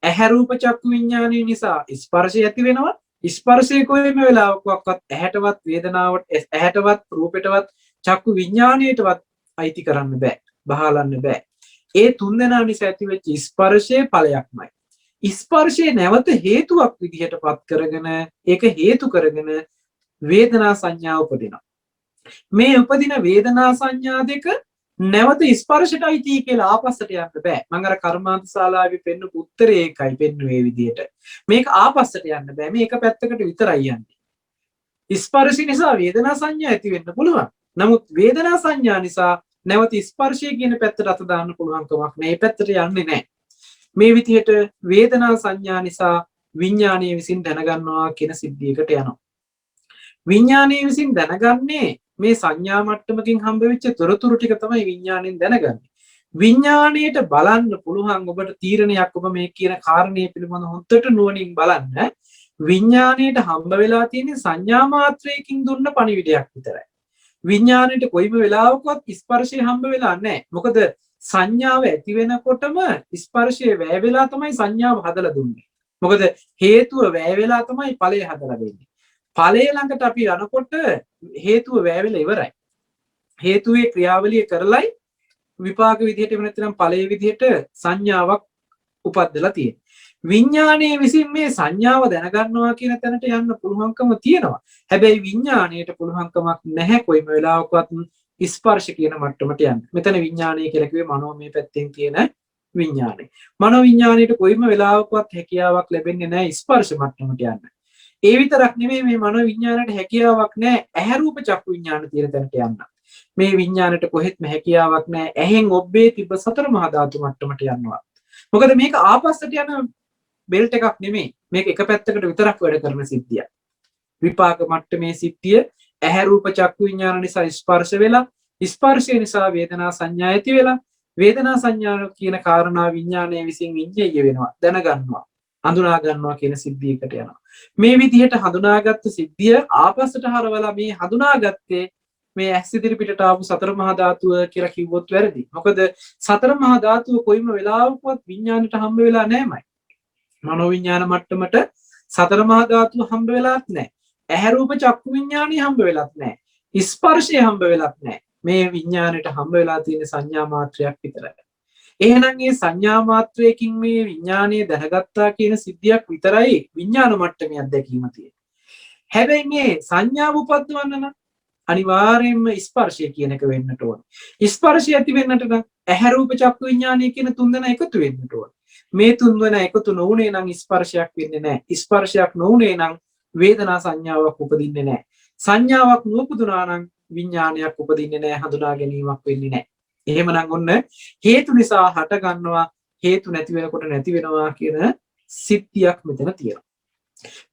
ඇහැ රූප චක්කු විඥානය නිසා ස්පර්ශය ඇති වෙනවා. ස්පර්ශය කොයිම වෙලාවකවත් ඇහැටවත් වේදනාවට ඇහැටවත් රූපෙටවත් චක්කු විඥාණයටවත් අයිති කරන්න බෑ. බහලන්න බෑ. ඒ තුන්දෙනා නිසා ඇතිවෙච්ච ස්පර්ශයේ ඵලයක්මයි. ස්පර්ශය නැවත හේතුවක් විදිහට පත් කරගෙන ඒක හේතු කරගෙන වේදනා සංඥා උපදිනවා. මේ උපදින වේදනා සංඥා දෙක නැවත ස්පර්ශයට අයිති කියලා ආපස්සට යන්න බෑ. මම අර කර්මාන්ත ශාලාවේ පෙන්වපු උත්තරේ ඒකයි පෙන්වුවේ විදිහට. මේක ආපස්සට යන්න බෑ. මේක පැත්තකට විතරයි යන්නේ. ස්පර්ශ නිසා වේදනා සංඥා ඇති වෙන්න පුළුවන්. නමුත් වේදනා සංඥා නිසා නැවත ස්පර්ශය කියන පැත්තට අත දාන්න පුළුවන් කමක් නැහැ. මේ පැත්තට යන්නේ නැහැ. මේ විදිහට වේදනා සංඥා නිසා විඥානීය විසින් දැනගන්නවා කියන සිද්ධියකට යනවා. විඥානීය විසින් දැනගන්නේ මේ සංඥා මට්ටමකින් හම්බ වෙච්ච තොරතුරු ටික තමයි විඥාණයෙන් දැනගන්නේ. විඥාණයට බලන්න පුළුවන් ඔබට තීරණයක් ඔබ මේ කියන කාරණේ පිළිබඳව හොඳට නුවණින් බලන්න. විඥාණයට හම්බ වෙලා තියෙන සංඥා මාත්‍රයකින් දුන්න පණිවිඩයක් විතරයි. විඥාණයට කොයිම වෙලාවකවත් ස්පර්ශය හම්බ වෙලා නැහැ. මොකද සංඥාව ඇති වෙනකොටම ස්පර්ශය වැය වෙලා තමයි සංඥාව හදලා දුන්නේ. මොකද හේතුව වැය වෙලා තමයි ඵලය හදලා දෙන්නේ. ඵලය ළඟට අපි යනකොට හේතුව වැය වෙලා ඉවරයි. හේතුවේ ක්‍රියාවලිය කරලයි විපාක විදිහට එහෙම නැත්නම් ඵලයේ විදිහට සංඥාවක් උපද්දලා තියෙන්නේ. විඥානයේ විසින් මේ සංඥාව දැනගන්නවා කියන තැනට යන්න පුළුවන්කම තියෙනවා. හැබැයි විඥාණයට පුළුවන්කමක් නැහැ කොයිම වෙලාවකවත් ස්පර්ශ කියන මට්ටමට යන්න. මෙතන විඥානය කියලා කිව්වේ මනෝමය පැත්තෙන් තියෙන විඥානය. මනෝ විඥාණයට කොයිම වෙලාවකවත් හැකියාවක් ලැබෙන්නේ නැහැ ස්පර්ශ මට්ටමට යන්න. ඒ විතරක් නෙමෙයි මේ මනෝ විඥාණයට හැකියාවක් නැහැ ඇහැ රූප චක්කු විඥාන තියෙන තැනට යන්න. මේ විඥාණයට කොහෙත්ම හැකියාවක් නැහැ ඇහෙන් ඔබ්බේ තිබ්බ සතර මහා ධාතු මට්ටමට යනවා. මොකද මේක ආපස්සට යන බෙල්ට් එකක් නෙමෙයි. මේක එක පැත්තකට විතරක් වැඩ කරන සිද්ධියක්. විපාක මට්ටමේ සිද්ධිය ඇහැ රූප චක්කු විඥාන නිසා ස්පර්ශ වෙලා ස්පර්ශය නිසා වේදනා සංඥා ඇති වෙලා වේදනා සංඥා කියන කාරණා විඥානයේ විසින් විඤ්ඤාය වෙනවා දැනගන්නවා හඳුනා ගන්නවා කියන සිද්ධියකට යනවා. මේ විදිහට හඳුනාගත්තු සිද්ධිය ආපස්සට හරවලා මේ හඳුනාගත්තේ මේ ඇස් ඉදිරි පිටට ආපු සතර මහා ධාතුව කියලා කිව්වොත් වැරදි. මොකද සතර මහා ධාතුව කොයිම වෙලාවකවත් විඥාණයට හම්බ වෙලා නැමයි. මනෝ විඥාන මට්ටමට සතර මහා ධාතුව හම්බ වෙලාත් නැහැ. ඇහැ රූප චක්කු විඥානිය හම්බ වෙලත් නැහැ. ස්පර්ශය හම්බ වෙලත් නැහැ. මේ විඥාණයට හම්බ වෙලා තියෙන සංඥා මාත්‍රයක් විතරයි. එහෙනම් මේ සංඥා මාත්‍රයකින් මේ විඥානය දැනගත්තා කියන සිද්ධියක් විතරයි විඥාන මට්ටමේ අත්දැකීම තියෙන්නේ. හැබැයි මේ සංඥාව උපද්දවන්න නම් අනිවාර්යයෙන්ම ස්පර්ශය කියන එක වෙන්නට ඕන. ස්පර්ශය ඇති වෙන්නට නම් ඇහැ රූප චක්කු විඥානය කියන තුන්දෙනා එකතු වෙන්නට ඕන. මේ තුන්දෙනා එකතු නොවුනේ නම් ස්පර්ශයක් වෙන්නේ නැහැ. ස්පර්ශයක් නොවුනේ නම් වේදනා සංඥාවක් උපදින්නේ නැහැ. සංඥාවක් නොඋපදුනා නම් විඥානයක් උපදින්නේ නැහැ. හඳුනා ගැනීමක් වෙන්නේ නැහැ. එහෙමනම් ඔන්න හේතු නිසා හට ගන්නවා හේතු නැති වෙනකොට නැති වෙනවා කියන සිද්ධියක් මෙතන තියෙනවා.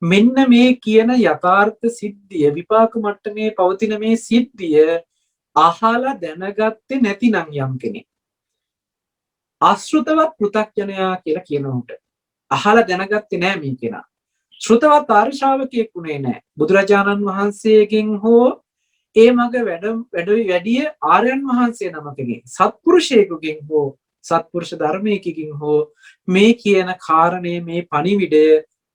මෙන්න මේ කියන යථාර්ථ සිද්ධිය විපාක මට්ටමේ පවතින මේ සිද්ධිය අහලා දැනගත්තේ නැතිනම් යම් කෙනෙක් අශෘතවත් පෘථග්ජනයා කියලා කියනකොට අහලා දැනගත්තේ නෑ මේ කෙනා. ශ්‍රුතවත් ආර්ය ශ්‍රාවකයෙක් උනේ නෑ. බුදුරජාණන් වහන්සේගෙන් හෝ ඒ මග වැඩිය ආර්යයන් වහන්සේ නමකගෙන් සත්පුරුෂයෙකුගෙන් හෝ සත්පුරුෂ ධර්මයකින් හෝ මේ කියන කාරණය මේ පණිවිඩය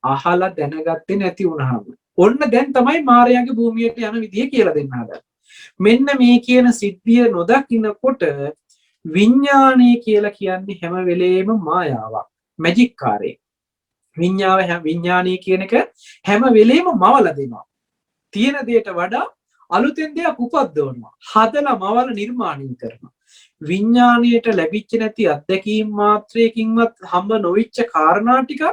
අහලා දැනගත්තේ නැති වුණාම ඔන්න දැන් තමයි මායාවේ භූමියට යන විදිය කියලා දෙන්න හදන්නේ. මෙන්න මේ කියන සිද්ධිය නොදකින්නකොට විඥානය කියලා කියන්නේ හැම වෙලේම මායාවක්. මැජික් කාර්යයක්. විඥානය කියන එක හැම වෙලේම මවලා දෙනවා. තියෙන දෙයට වඩා අලුතෙන් දෙයක් උපද්දවනවා. හදලා මවලා නිර්මාණය කරනවා. විඥාණයට ලැබිච්ච නැති අත්දැකීම් මාත්‍රයකින්වත් හම්බ නොවිච්ච කාරණා ටික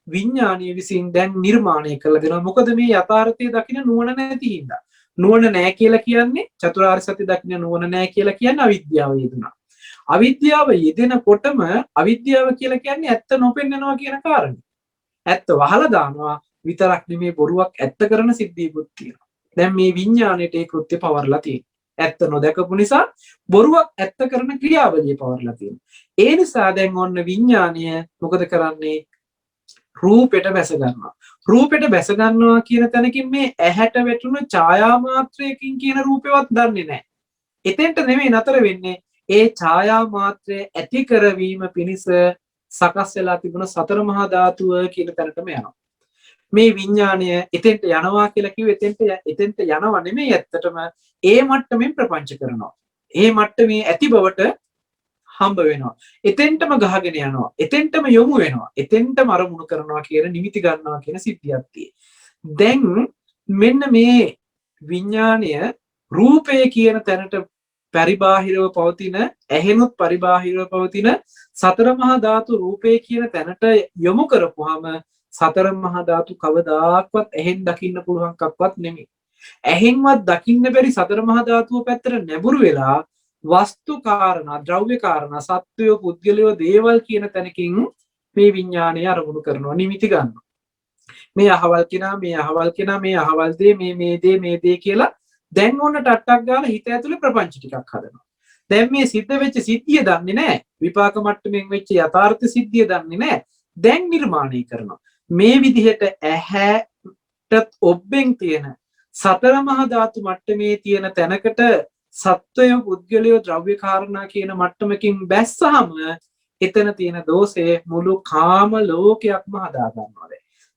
විඥානීය විසින් දැන් නිර්මාණය කරලා දෙනවා. මොකද මේ යථාර්ථය දකින්න නුවණ නැති හින්දා. නුවණ නැහැ කියලා කියන්නේ චතුරාර්ය සත්‍ය දකින්න නුවණ නැහැ කියලා කියන්නේ අවිද්‍යාව යෙදුනා. අවිද්‍යාව යෙදෙනකොටම අවිද්‍යාව කියලා කියන්නේ ඇත්ත නොපෙන්නනවා කියන කාරණේ. ඇත්ත වහලා දානවා විතරක් නෙමේ බොරුවක් ඇත්ත කරන සිද්ධියකුත් තියෙනවා. දැන් මේ විඥාණයට ඒ කෘත්‍ය පවර්ලා තියෙනවා. ඇත්ත නොදකපු නිසා බොරුවක් ඇත්ත කරන ක්‍රියාවලිය පවර්ලා තියෙනවා. ඒ නිසා දැන් ඔන්න විඥාණය මොකද කරන්නේ? රූපෙට බැස ගන්නවා. රූපෙට බැස ගන්නවා කියන තැනකින් මේ ඇහැට වැටුණු ඡායා මාත්‍රයකින් කියන රූපෙවත් දන්නේ නැහැ. එතෙන්ට නෙමෙයි නතර වෙන්නේ. ඒ ඡායා මාත්‍රය ඇති කරවීම පිණිස සකස් වෙලා තිබුණ සතර මහා ධාතුව කියන තැනටම යනවා. මේ විඥාණය එතෙන්ට යනවා කියලා කිව්වෙ එතෙන්ට යනවා නෙමෙයි ඇත්තටම ඒ මට්ටමින් ප්‍රපංච කරනවා. ඒ මට්ටමේ ඇති බවට හම්බ වෙනවා. එතෙන්ටම ගහගෙන යනවා. එතෙන්ටම යොමු වෙනවා. එතෙන්ටම අරමුණු කරනවා කියන නිමිති ගන්නවා කියන සිද්ධියක් තියෙනවා. දැන් මෙන්න මේ විඥාණය රූපය කියන තැනට පරිබාහිරව පවතින ඇහෙනුත් පරිබාහිරව පවතින සතර මහා ධාතු රූපය කියන තැනට යොමු කරපුවාම සතර මහා ධාතු කවදාක්වත් ඇහෙන් දකින්න පුළුවන් කක්වත් නෙමෙයි. ඇහෙන්වත් දකින්න බැරි සතර මහා ධාතුව පැත්තට නැඹුරු වෙලා වස්තු කාරණා, ද්‍රව්‍ය කාරණා, සත්වය, පුද්ගලයෝ, දේවල් කියන තැනකින් මේ විඥාණය අරමුණු කරනවා, නිමිති ගන්නවා. මේ අහවල් කෙනා, මේ අහවල් කෙනා, මේ අහවල් දේ, මේ දේ කියලා දැන් ඔන්න ටට්ටක් ගාලා හිත ඇතුලේ ප්‍රපංච ටිකක් හදනවා. දැන් මේ සිද්ධ වෙච්ච සිද්ධිය දන්නේ නැහැ. විපාක මට්ටමින් වෙච්ච යථාර්ථ සිද්ධිය දන්නේ නැහැ. දැන් නිර්මාණය කරනවා. මේ විදිහට ඇහැට ඔබෙන් තියෙන සතර මහා ධාතු මට්ටමේ තියෙන තැනකට සත්වය, පුද්ගලයෝ, ද්‍රව්‍ය කාරණා කියන මට්ටමකින් බැස්සහම එතන තියෙන දෝෂේ මුළු කාම ලෝකයක්ම හදා ගන්නවා.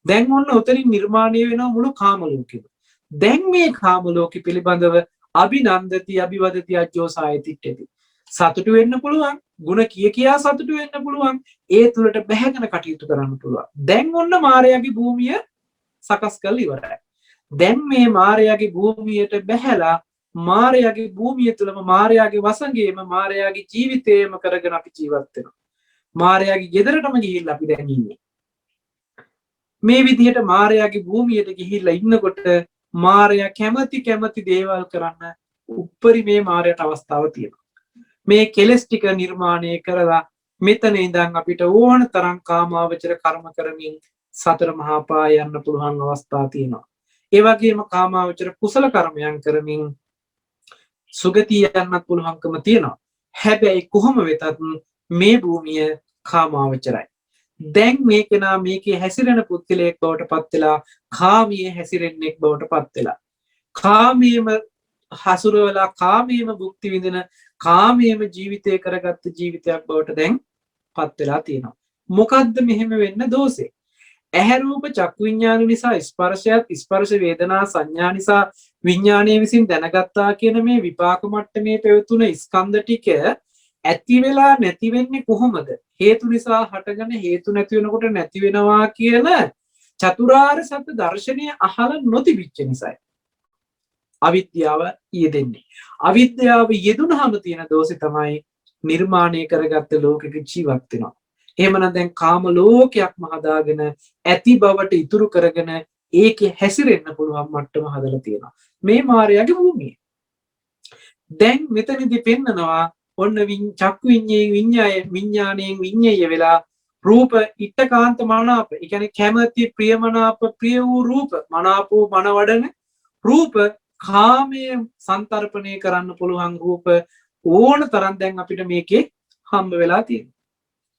දැන් ඔන්න උතරින් නිර්මාණය වෙනවා මුළු කාම ලෝකෙම. දැන් මේ කාම ලෝකෙ පිළිබඳව අභිනන්දති අභිවදති අජ්ජෝසායතිට්ඨති. සතුටු වෙන්න පුළුවන්, ಗುಣ කියා සතුටු වෙන්න පුළුවන්, ඒ තුලට බැහැගෙන කටයුතු කරන්න පුළුවන්. දැන් ඔන්න මායාවේ භූමිය සකස් කරලා ඉවරයි. දැන් මේ මායාවේ භූමියට බැහැලා මායාවේ භූමිය තුලම මායාවේ වසඟේම මායාවේ ජීවිතේම කරගෙන අපි ජීවත් වෙනවා. මායාවේ ගෙදරටම ගිහිල්ලා අපි දැන් ඉන්නේ. මේ විදිහට මායාවේ භූමියට ගිහිල්ලා ඉන්නකොට මායා කැමති දේවල් කරන්න උප්පරිමේ මායාට අවස්ථාව තියෙනවා. මේ කෙලස් ටික නිර්මාණය කරලා මෙතන ඉඳන් අපිට ඕන තරම් කාමාවචර කර්ම කරමින් සතර මහා පාය යන්න පුළුවන් අවස්ථා තියෙනවා. ඒ වගේම කාමාවචර කුසල කර්මයන් කරමින් සුගතිය යන්නත් පුළුවන්කම තියෙනවා. හැබැයි කොහොම වෙතත් මේ භූමිය කාමාවචරයි. දැන් මේ කෙනා මේකේ හැසිරෙන පුද්ගලයෙක් බවට පත් වෙලා කාමයේ හැසිරෙන්නෙක් බවට පත් වෙලා කාමයේම හසුරවලා කාමයේම භුක්ති විඳින කාමයේම ජීවිතය කරගත්ත ජීවිතයක් බවට දැන් පත් වෙලා තියෙනවා. මොකද්ද මෙහෙම වෙන්න දෝෂේ? ඇහැ රූප චක්කු විඥාන නිසා ස්පර්ශයත්, ස්පර්ශ වේදනා සංඥා නිසා විඥානයේ විසින් දැනගත්තා කියන මේ විපාක මට්ටමේ පැවතුන ස්කන්ධ ටික ඇති වෙලා නැති වෙන්නේ කොහොමද? හේතු නිසා හටගෙන හේතු නැති වෙනකොට නැති වෙනවා කියන චතුරාර්ය සත්‍ය දර්ශනය අහලා නොතිබිච්ච නිසායි. අවිද්‍යාව යෙදෙන්නේ. අවිද්‍යාව යෙදුනහම තියෙන දෝෂේ තමයි නිර්මාණය කරගත්ත ලෝකෙක ජීවත් වෙනවා. එහෙමනම් දැන් කාම ලෝකයක්ම හදාගෙන ඇති බවට ඉතුරු කරගෙන ඒකේ හැසිරෙන්න පුළුවන් මට්ටම හදලා තියෙනවා. මේ මායාවේ භූමිය. දැන් මෙතනදී පෙන්නනවා ඔන්න චක්කු විඤ්ඤාණයෙන් විඤ්ඤය වෙලා රූප ඉත්තකාන්ත මනාප, ඒ කියන්නේ කැමැති ප්‍රියමනාප ප්‍රිය වූ රූප, මනාපෝ මනවඩන රූප, කාමයේ සංතරපණය කරන්න පුළුවන් රූප ඕන තරම් දැන් අපිට මේකේ හම්බ වෙලා තියෙනවා.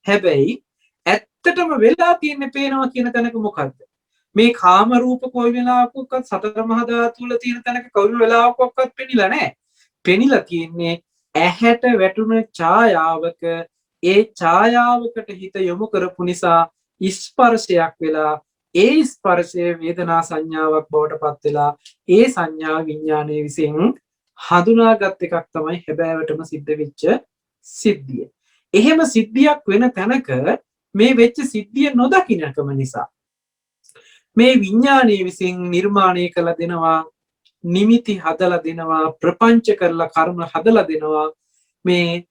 හැබැයි ඇත්තටම වෙලා තියෙන්නේ පේනවා කියන තැනක මොකද්ද? මේ කාම රූප කොයි වෙලාවකවත් සතර මහා ධාතු වල තියෙන තැනක කොයි වෙලාවකවත් පෙනිලා නැහැ. පෙනිලා තියෙන්නේ ඇහැට වැටුණ ඡායාවක, ඒ ඡායාවකට හිත යොමු කරපු නිසා ස්පර්ශයක් වෙලා ඒ ස්පර්ශය වේදනා සංඥාවක් බවට පත් වෙලා ඒ සංඥා විඥානයේ විසින් හඳුනාගත් එකක් තමයි හැබෑවටම සිද්ධ වෙච්ච සිද්ධිය. එහෙම සිද්ධියක් වෙන තැනක මේ වෙච්ච සිද්ධිය නොදකින්නකම නිසා මේ විඥානයේ විසින් නිර්මාණය කළ දෙනවා, නිමිති හදලා දෙනවා, ප්‍රපංච කරලා කර්ම හදලා දෙනවා. මේ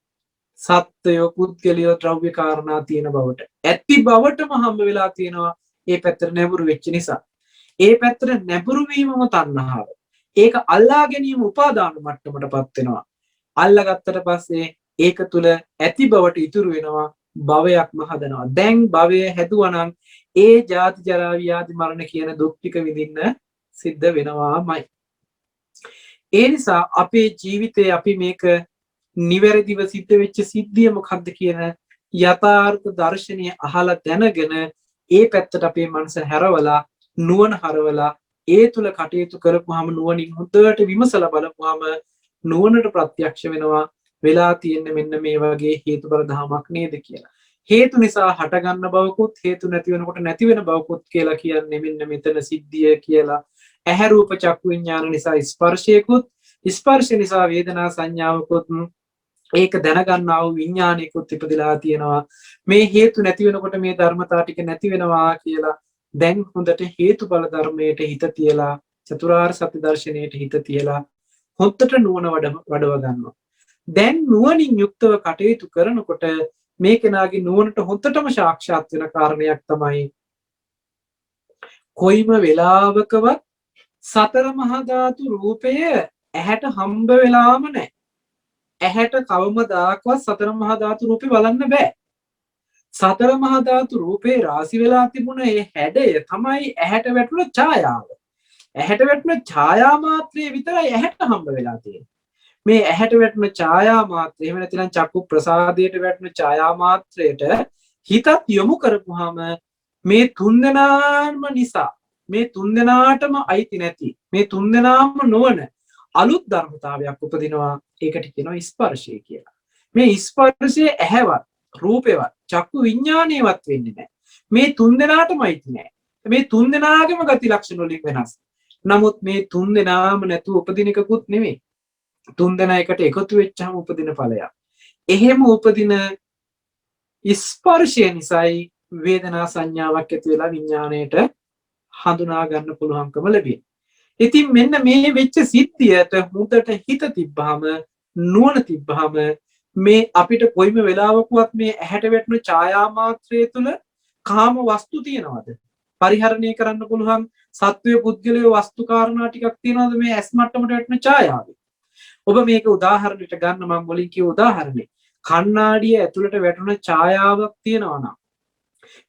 සත්වය, පුද්ගලයෝ, ද්‍රව්‍ය කාරණා තියෙන බවට ඇති බවටම හම්බ වෙලා තියෙනවා. ඒ පැත්තට නැඹුරු වෙච්ච නිසා. ඒ පැත්තට නැඹුරු වීමම තණ්හාව. ඒක අල්ලා ගැනීම උපාදාන මට්ටමටපත් වෙනවා. අල්ලාගත්තට පස්සේ ඒක තුල ඇති බවට ඉතුරු වෙනවා, භවයක්ම හදනවා. දැන් භවය හැදුවා නම් ඒ ජාති ජරා ව්‍යාධි මරණ කියන දුක් ටික විඳින්න සිද්ධ වෙනවාමයි. ඒ නිසා අපේ ජීවිතේ අපි මේක නිවැරදිව සිද්ධ වෙච්ච සිද්ධිය මොකක්ද කියන යථාර්ථ දර්ශනය අහලා දැනගෙන ඒ පැත්තට අපේ මනස හැරවලා නුවණ හරවලා ඒ තුල කටයුතු කරපුවාම නුවණින් හොඳට විමසලා බලපුවාම නුවණට ප්‍රත්‍යක්ෂ වෙනවා වෙලා තියෙන්නේ මෙන්න මේ වගේ හේතුඵල ධමයක් නේද කියලා. හේතු නිසා හටගන්න බවකුත් හේතු නැති වෙනකොට නැති වෙන බවකුත් කියලා කියන්නේ මෙන්න මෙතන සිද්ධිය කියලා. ඇහැ රූප චක්කු විඥාන නිසා ස්පර්ශයකුත්, ස්පර්ශ නිසා වේදනා සංඥාවකුත්, ඒක දැනගන්නා වූ විඥානයකුත් ඉපදලා තියෙනවා. මේ හේතු නැති වෙනකොට මේ ධර්මතා ටික නැති වෙනවා කියලා දැන් හොඳට හේතුඵල ධර්මයට හිත තියලා, චතුරාර්ය සත්‍ය දර්ශනයට හිත තියලා හොඳට නුවණ වඩව ගන්නවා. දැන් නුවණින් යුක්තව කටයුතු කරනකොට මේ කෙනාගේ නුවණට හොඳටම සාක්ෂාත් වෙන කාරණයක් තමයි කොයිම වෙලාවකවත් සතර මහා ධාතු රූපය ඇහැට හම්බ වෙලාම නැහැ. ඇහැට කවමදාකවත් සතර මහා ධාතු රූපේ බලන්න බෑ. සතර මහා ධාතු රූපේ රාශි වෙලා තිබුණ ඒ හැඩය තමයි ඇහැට වැටුණ ඡායාව. ඇහැට වැටුණ ඡායා මාත්‍රය විතරයි ඇහැට හම්බ වෙලා තියෙන්නේ. මේ ඇහැට වැටුණ ඡායා මාත්‍රය එහෙම නැතිනම් චක්කු ප්‍රසාදයට වැටුණ ඡායා මාත්‍රයට හිතත් යොමු කරපුවාම මේ තුන්දෙනාම නිසා මේ තුන්දෙනාටම අයිති නැති මේ තුන්දෙනාම නොවන අලුත් ධර්මතාවයක් උපදිනවා. ඒකට කියනවා ස්පර්ශය කියලා. මේ ස්පර්ශය ඇහැවත් රූපේවත් චක්කු විඥානේවත් වෙන්නේ නැහැ. මේ තුන්දෙනාටම අයිති නැහැ. මේ තුන්දෙනාගේම ගති ලක්ෂණ වලින් වෙනස්. නමුත් මේ තුන්දෙනාම නැතුව උපදින එකකුත් නෙමෙයි. තුන්දෙනා එකට එකතු වෙච්චාම උපදින ඵලයක්. එහෙම උපදින ස්පර්ශය නිසායි වේදනා සංඥාවක් ඇති වෙලා විඥාණයට හඳුනා ගන්න පුළුවන්කම ලැබෙන්නේ. ඉතින් මෙන්න මේ වෙච්ච සිද්ධියට හුදට හිත තිබ්බහම නුවණ තිබ්බහම මේ අපිට කොයිම වෙලාවකවත් මේ ඇහැට වැටෙන ඡායා මාත්‍රය තුල කාම වස්තු තියනවද? පරිහරණය කරන්න පුළුවන් සත්වයේ පුද්ගලයේ වස්තු කාරණා ටිකක් තියනවද මේ ඇස් මට්ටමට වැටෙන ඡායාවේ? ඔබ මේක උදාහරණයක් ගන්න මම මුලින් කිව්ව උදාහරණේ කණ්ණාඩිය ඇතුළට වැටුණ ඡායාවක් තියෙනවා නම්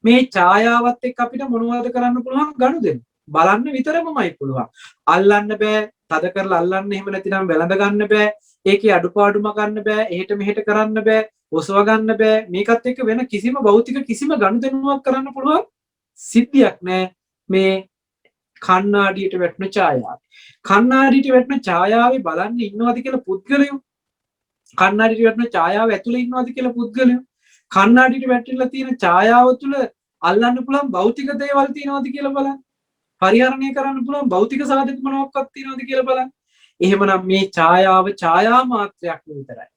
මේ ඡායාවත් එක්ක අපිට මොනවද කරන්න පුළුවන්? ගනුදෙනු බලන්න විතරමයි පුළුවන්. අල්ලන්න බෑ, තද කරලා අල්ලන්න එහෙම නැතිනම් වැළඳ ගන්න බෑ, ඒකේ අඩුපාඩුම ගන්න බෑ, එහෙට මෙහෙට කරන්න බෑ, ඔසව ගන්න බෑ. මේකත් එක්ක වෙන කිසිම භෞතික කිසිම ගනුදෙනුවක් කරන්න පුළුවන් සිද්ධියක් නෑ මේ කණ්ණාඩියට වැටෙන ඡායාව. කණ්ණාඩියට වැටෙන ඡායාවේ බලන්න ඉන්නවද කියලා පුද්ගලයෝ? කණ්ණාඩියට වැටෙන ඡායාව ඇතුලේ ඉන්නවද කියලා පුද්ගලයෝ? කණ්ණාඩියට වැටිලා තියෙන ඡායාව තුල අල්ලන්න පුළුවන් භෞතික දේවල් තියෙනවද කියලා බලන්න. පරිහරණය කරන්න පුළුවන් භෞතික සාධක මොනවාක්වත් තියෙනවද කියලා බලන්න. එහෙමනම් මේ ඡායාව ඡායා මාත්‍රයක් විතරයි.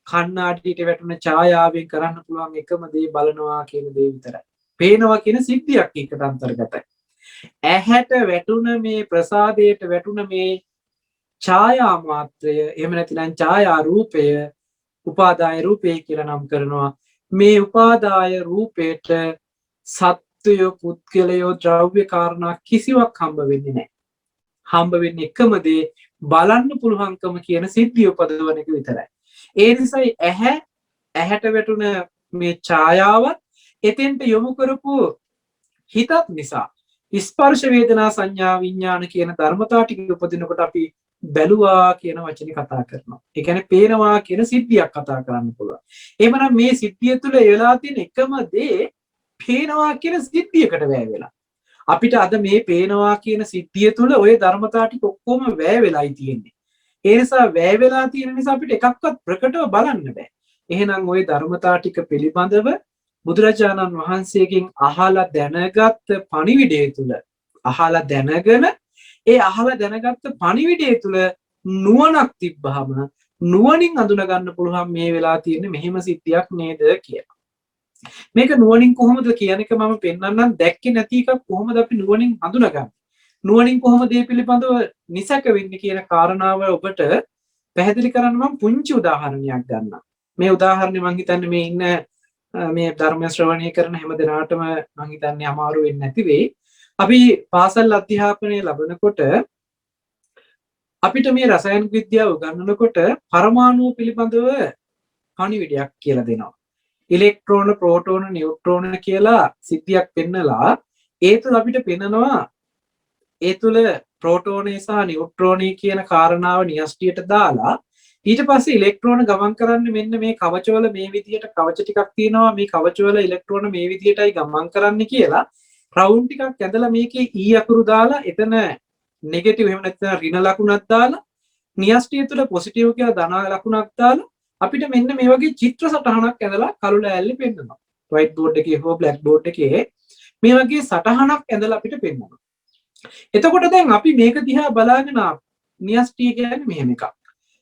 කණ්ණාඩියට වැටුණ ඡායාවෙන් කරන්න පුළුවන් එකම දේ බලනවා කියන දේ විතරයි. පේනවා කියන සිද්ධියක් එකට අන්තර්ගතයි. ඇහැට වැටුණ මේ ප්‍රසාදයට වැටුණ මේ ඡායා මාත්‍රය එහෙම නැතිනම් ඡායා රූපය උපාදාය රූපේ කියලා නම් කරනවා. මේ උපාදාය රූපේට සත්වය පුද්ගලයෝ ද්‍රව්‍ය කාරණා කිසිවක් හම්බ වෙන්නේ නැහැ. හම්බ වෙන්නේ එකම දේ බලන්න පුළුවන්කම කියන සිද්ධිය උපදවන එක විතරයි. ඒ නිසායි ඇහැට වැටුණ මේ ඡායාවත් එතෙන්ට යොමු කරපු හිතත් නිසා ස්පර්ශ වේදනා සංඥා විඥාන කියන ධර්මතා ටික උපදිනකොට අපි බැලුවා කියන වචනේ කතා කරනවා. ඒ කියන්නේ පේනවා කියන සිද්ධියක් කතා කරන්න පුළුවන්. එහෙමනම් මේ සිද්ධිය තුළ වෙලා තියෙන එකම දේ පේනවා කියන සිද්ධියකට වැය වෙලා. අපිට අද මේ පේනවා කියන සිද්ධිය තුළ ওই ධර්මතා ටික ඔක්කොම වැය වෙලායි තියෙන්නේ. ඒ නිසා වැය වෙලා තියෙන නිසා අපිට එකක්වත් ප්‍රකටව බලන්න බෑ. එහෙනම් ওই ධර්මතා ටික පිළිබඳව බුදුරජාණන් වහන්සේගෙන් අහලා දැනගත් පණිවිඩය තුළ අහලා දැනගෙන ඒ අහලා දැනගත්ත පණිවිඩය තුළ නුවණක් තිබ්බහම නුවණින් අඳුන ගන්න පුළුවන් මේ වෙලා තියෙන මෙහෙම සිද්ධියක් නේද කියලා. මේක නුවණින් කොහොමද කියන එක මම පෙන්නන්නම්. දැක්කේ නැති එකක් කොහොමද අපි නුවණින් හඳුනගන්නේ? නුවණින් කොහොමද මේ පිළිබඳව නිසක වෙන්නේ කියන කාරණාව ඔබට පැහැදිලි කරන්න මම පුංචි උදාහරණයක් ගන්නම්. මේ උදාහරණය මම හිතන්නේ මේ ඉන්න මේ ධර්ම ශ්‍රවණය කරන හැම දෙනාටම මම හිතන්නේ අමාරු වෙන්නේ නැති වෙයි. අපි පාසල් අධ්‍යාපනය ලබනකොට අපිට මේ රසායනික විද්‍යාව උගන්වනකොට පරමාණු පිළිබඳව පණිවිඩයක් කියලා දෙනවා. ඉලෙක්ට්‍රෝන, ප්‍රෝටෝන, නියුට්‍රෝන කියලා සිද්ධියක් පෙන්නලා ඒ තුළ අපිට පෙන්නනවා ඒ තුළ ප්‍රෝටෝනේ සහ නියුට්‍රෝනේ කියන කාරණාව න්‍යෂ්ටියට දාලා ඊට පස්සේ ඉලෙක්ට්‍රෝන ගමන් කරන්නේ මෙන්න මේ කවචවල මේ විදිහට කවච ටිකක් තියෙනවා. මේ කවචවල ඉලෙක්ට්‍රෝන මේ විදිහටයි ගමන් කරන්නේ කියලා රවුන්ඩ් ටිකක් ඇඳලා මේකේ E අකුරු දාලා එතන නෙගටිව් එහෙම නැත්නම් ඍණ ලකුණක් දාලා න්‍යෂ්ටිය තුළ පොසිටිව් කියලා ධන ලකුණක් දාලා අපිට මෙන්න මේ වගේ චිත්‍ර සටහනක් ඇඳලා කළු ලෑල්ලේ පෙන්නනවා. වයිට් බෝඩ් එකේ හෝ බ්ලැක් බෝඩ් එකේ මේ වගේ සටහනක් ඇඳලා අපිට පෙන්නනවා. එතකොට දැන් අපි මේක දිහා බලාගෙන න්‍යෂ්ටිය කියන්නේ මෙහෙම එකක්.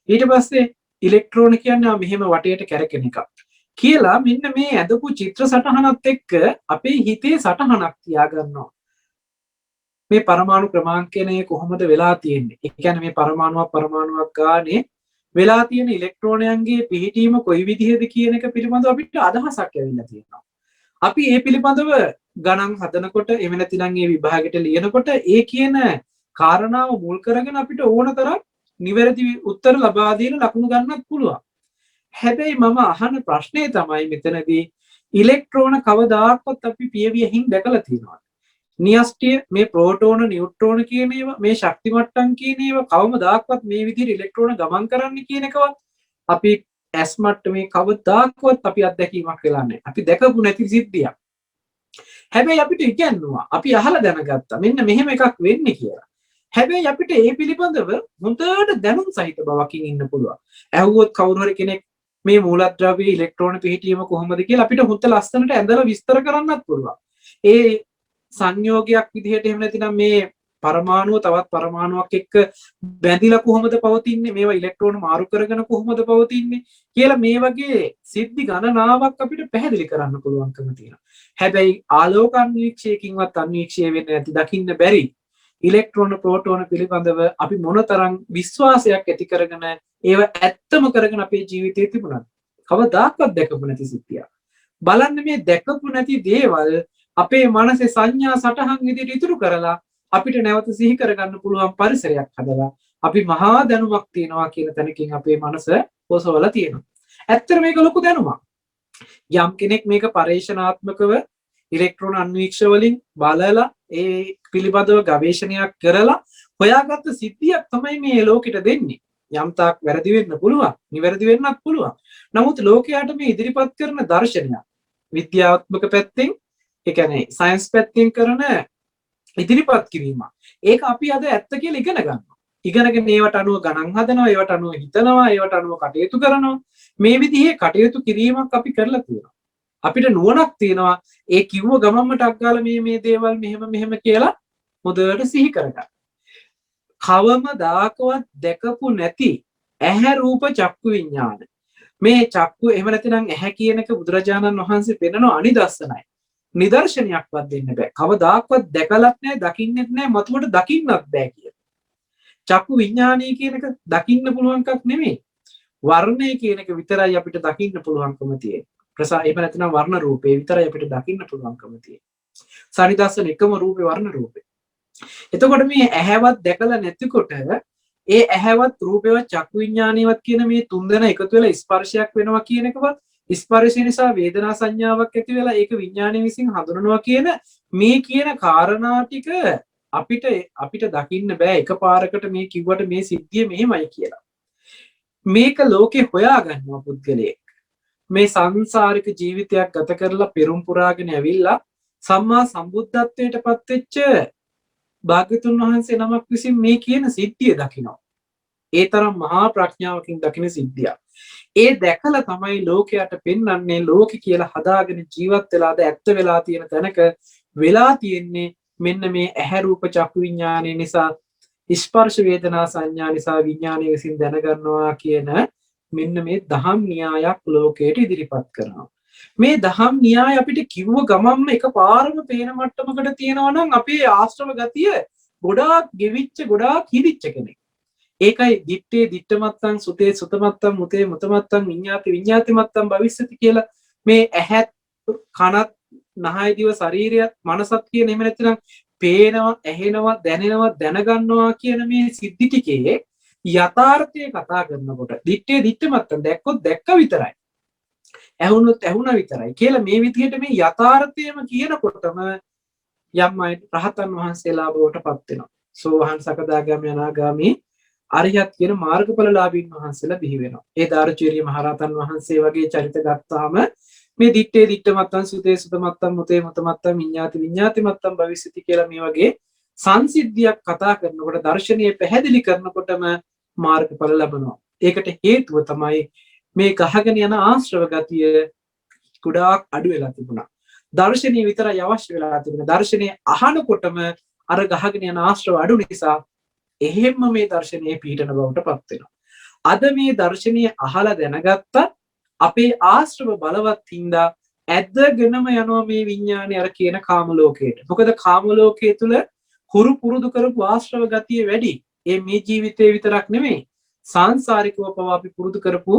ඊට පස්සේ ඉලෙක්ට්‍රෝන කියන්නේ මෙහෙම වටේට කැරකෙන එකක්. කියලා මෙන්න මේ ඇඳපු චිත්‍ර සටහනත් එක්ක අපේ හිතේ සටහනක් තියාගන්නවා. මේ පරමාණු ක්‍රමාංකනය කොහොමද වෙලා තියෙන්නේ? ඒ කියන්නේ මේ පරමාණුවක් ගානේ වෙලා තියෙන ඉලෙක්ට්‍රෝනයන්ගේ පිහිටීම කොයි විදිහද කියන එක පිළිබඳව අපිට අදහසක් ඇවිල්ලා තියෙනවා. අපි මේ පිළිබඳව ගණන් හදනකොට එහෙම නැතිනම් මේ විභාගෙට ලියනකොට ඒ කියන කාරණාව මුල් කරගෙන අපිට ඕන තරම් නිවැරදි උත්තර ලබා දෙන ලකුණු ගන්නත් පුළුවන්. හැබැයි මම අහන ප්‍රශ්නේ තමයි මෙතනදී ඉලෙක්ට්‍රෝන කවදාකවත් අපි පියවියෙන් දැකලා තියෙනවා. නියස්ටිය මේ ප්‍රෝටෝන නියුට්‍රෝන කියන ඒවා මේ ශක්ති මට්ටම් කියන ඒවා කවමදාකවත් මේ විදිහට ඉලෙක්ට්‍රෝන ගමන් කරන්න කියන එකවත් අපි ඇස් මට්ටමේ කවදාකවත් අපි අත්දැකීමක් වෙලා නැහැ. අපි දැකපු නැති සිද්ධියක්. හැබැයි අපිට ඉගෙනුවා. අපි අහලා දැනගත්තා. මෙන්න මෙහෙම එකක් වෙන්නේ කියලා. හැබැයි අපිට ඒ පිළිබඳව හොඳට දැනුම් සහිත බවකින් ඉන්න පුළුවන්. ඇහුවොත් කවුරු හරි කෙනෙක් මේ මූලද්‍රව්‍යයේ ඉලෙක්ට්‍රෝන පිහිටීම කොහොමද කියලා අපිට හොඳ ලස්සනට ඇඳලා විස්තර කරන්නත් පුළුවන්. ඒ සංයෝගයක් විදිහට එහෙම නැතිනම් මේ පරමාණුව තවත් පරමාණුවක් එක්ක බැඳිලා කොහොමද පවතින්නේ, මේවා ඉලෙක්ට්‍රෝන මාරු කරගෙන කොහොමද පවතින්නේ කියලා මේ වගේ සිද්ධි ගණනාවක් අපිට පැහැදිලි කරන්න පුළුවන්කම තියෙනවා. හැබැයි ආලෝක අන්වීක්ෂයකින්වත් අන්වීක්ෂය වෙන්නේ නැති දකින්න බැරි ඉලෙක්ට්‍රෝන ප්‍රෝටෝන පිළිබඳව අපි මොනතරම් විශ්වාසයක් ඇති කරගෙන ඒව ඇත්තම කරගෙන අපේ ජීවිතේ තිබුණාද? කවදාකවත් දැකපු නැති සිද්ධියක්. බලන්න මේ දැකපු නැති දේවල් අපේ මනසේ සංඥා සටහන් විදිහට ඉතුරු කරලා අපිට නැවත සිහි කරගන්න පුළුවන් පරිසරයක් හදලා අපි මහා දැනුමක් තියනවා කියන තැනකින් අපේ මනස පොසවලා තියෙනවා. ඇත්තට මේක ලොකු දැනුමක්. යම් කෙනෙක් මේක පරීක්ෂණාත්මකව ඉලෙක්ට්‍රෝන අන්වීක්ෂ වලින් බලලා ඒ පිළිබඳව ගවේෂණයක් කරලා හොයාගත්ත සිද්ධියක් තමයි මේ ලෝකෙට දෙන්නේ. යම් තාක් වැරදි වෙන්න පුළුවන්, නිවැරදි වෙන්නත් පුළුවන්. නමුත් ලෝකයට මේ ඉදිරිපත් කරන දර්ශනයක් විද්‍යාත්මක පැත්තෙන්, ඒ කියන්නේ සයන්ස් පැත්තෙන් කරන ඉදිරිපත් කිරීම. ඒක අපි අද ඇත්ත කියලා ඉගෙන ගන්නවා. ඉගෙනගෙන ඒවට අනුව ගණන් හදනවා, ඒවට අනුව හිතනවා, ඒවට අනුව කටයුතු කරනවා. මේ විදිහේ කටයුතු කිරීමක් අපි කරලා තියෙනවා. අපිට නුවණක් තියෙනවා ඒ කිව්ව ගමන්ම ටක් ගාලා මේ දේවල් මෙහෙම කියලා හොඳට සිහි කරගන්න. කවමදාකවත් දැකපු නැති ඇහැ රූප චක්කු විඥාන. මේ චක්කු එහෙම නැතිනම් ඇහැ කියන එක බුදුරජාණන් වහන්සේ පෙන්නන අනිදස්සනයි. නිදර්ශනයක්වත් දෙන්න බෑ. කවදාකවත් දැකලත් නැහැ, දකින්නෙත් නැහැ, මතුවට දකින්නත් බෑ කියන. චක්කු විඥානය කියන එක දකින්න පුළුවන් එකක් නෙමෙයි. වර්ණය කියන එක විතරයි අපිට දකින්න පුළුවන්කම තියෙන්නේ. එහෙම නැතිනම් වර්ණ රූපේ විතරයි අපිට දකින්න පුළුවන්කම තියෙන්නේ. සනිදස්සන එකම රූපේ වර්ණ රූපේ. එතකොට මේ ඇහැවත් දැකලා නැතිකොට ඒ ඇහැවත් රූපේවත් චක්කු විඥානියවත් කියන මේ තුන්දෙනා එකතු වෙලා ස්පර්ශයක් වෙනවා කියන එකවත් ස්පර්ශය නිසා වේදනා සංඥාවක් ඇති වෙලා ඒක විඥානය විසින් හඳුනනවා කියන මේ කියන කාරණා ටික අපිට දකින්න බෑ එකපාරකට මේ කිව්වට මේ සිද්ධිය මෙහෙමයි කියලා. මේක ලෝකේ හොයාගන්නවා පුද්ගලයෙක්. මේ සංසාරික ජීවිතයක් ගත කරලා පෙරම් පුරාගෙන ඇවිල්ලා සම්මා සම්බුද්ධත්වයට පත්වෙච්ච භාග්‍යතුන් වහන්සේ නමක් විසින් මේ කියන සිද්ධිය දකිනවා. ඒ තරම් මහා ප්‍රඥාවකින් දකින සිද්ධියක්. ඒ දැකලා තමයි ලෝකයට පෙන්වන්නේ ලෝකෙ කියලා හදාගෙන ජීවත් වෙලාද ඇත්ත වෙලා තියෙන තැනක වෙලා තියෙන්නේ මෙන්න මේ ඇහැ රූප චක්කු විඥානය නිසා ස්පර්ශ වේදනා සංඥා නිසා විඥානය විසින් දැනගන්නවා කියන මෙන්න මේ දහම් න්‍යායක් ලෝකයට ඉදිරිපත් කරනවා. මේ දහම් න්‍යාය අපිට කිව්ව ගමන්ම එකපාරම පේන මට්ටමකට තියෙනවා නම් අපේ ආශ්‍රව ගතිය ගොඩාක් ගෙවිච්ච ගොඩාක් හිරිච්ච කෙනෙක්. ඒකයි දිත්තේ දිත්තමත්තං සුතේ සුතමත්තං මුතේ මුතමත්තං විඤ්ඤාති විඤ්ඤාති මත්තං භවිස්සති කියලා මේ ඇහත් කනත් නහය දිව ශරීරයත් මනසත් කියන එහෙම නැත්නම් පේනවා ඇහෙනවා දැනෙනවා දැනගන්නවා කියන මේ සිද්ධි ටිකේ යථාර්ථය කතා කරනකොට දිත්තේ දිත්තමත්තං දැක්කොත් දැක්ක විතරයි. ඇහුනොත් ඇහුණා විතරයි කියලා මේ විදිහට මේ යථාර්ථයම කියනකොටම යම් අය රහතන් වහන්සේලා බවට පත් වෙනවා. සෝවාන් සකදාගාමී අනාගාමී අරියත් කියන මාර්ගඵලලාභීන් වහන්සේලා බිහි වෙනවා. ඒ දාරුචීරිය මහරහතන් වහන්සේ වගේ චරිත ගත්තාම මේ දිත්තේ දිත්තමත්තන් සුතේ සුතමත්තන් මුතේ මුතමත්තන් විඤ්ඤාති විඤ්ඤාති මත්තන් භවිස්සති කියලා මේ වගේ සංසිද්ධියක් කතා කරනකොට දර්ශනීය පැහැදිලි කරනකොටම මාර්ගඵල ලැබෙනවා. ඒකට හේතුව තමයි මේ ගහගෙන යන ආශ්‍රව ගතිය ගොඩාක් අඩු වෙලා තිබුණා. දර්ශනීය විතරයි අවශ්‍ය වෙලා තිබුණා. දර්ශනීය අහනකොටම අර ගහගෙන යන ආශ්‍රව අඩු නිසා එහෙම්ම මේ දර්ශනීය පීඩන බවට පත් වෙනවා. අද මේ දර්ශනීය අහලා දැනගත්තත් අපේ ආශ්‍රව බලවත් හින්දා ඇදගෙනම යනවා මේ විඥානය අර කියන කාම ලෝකයට. මොකද කාම ලෝකයේ තුල හුරු පුරුදු කරපු ආශ්‍රව ගතිය වැඩි. ඒ මේ ජීවිතේ විතරක් නෙමෙයි සංසාරිකව පවා අපි පුරුදු කරපු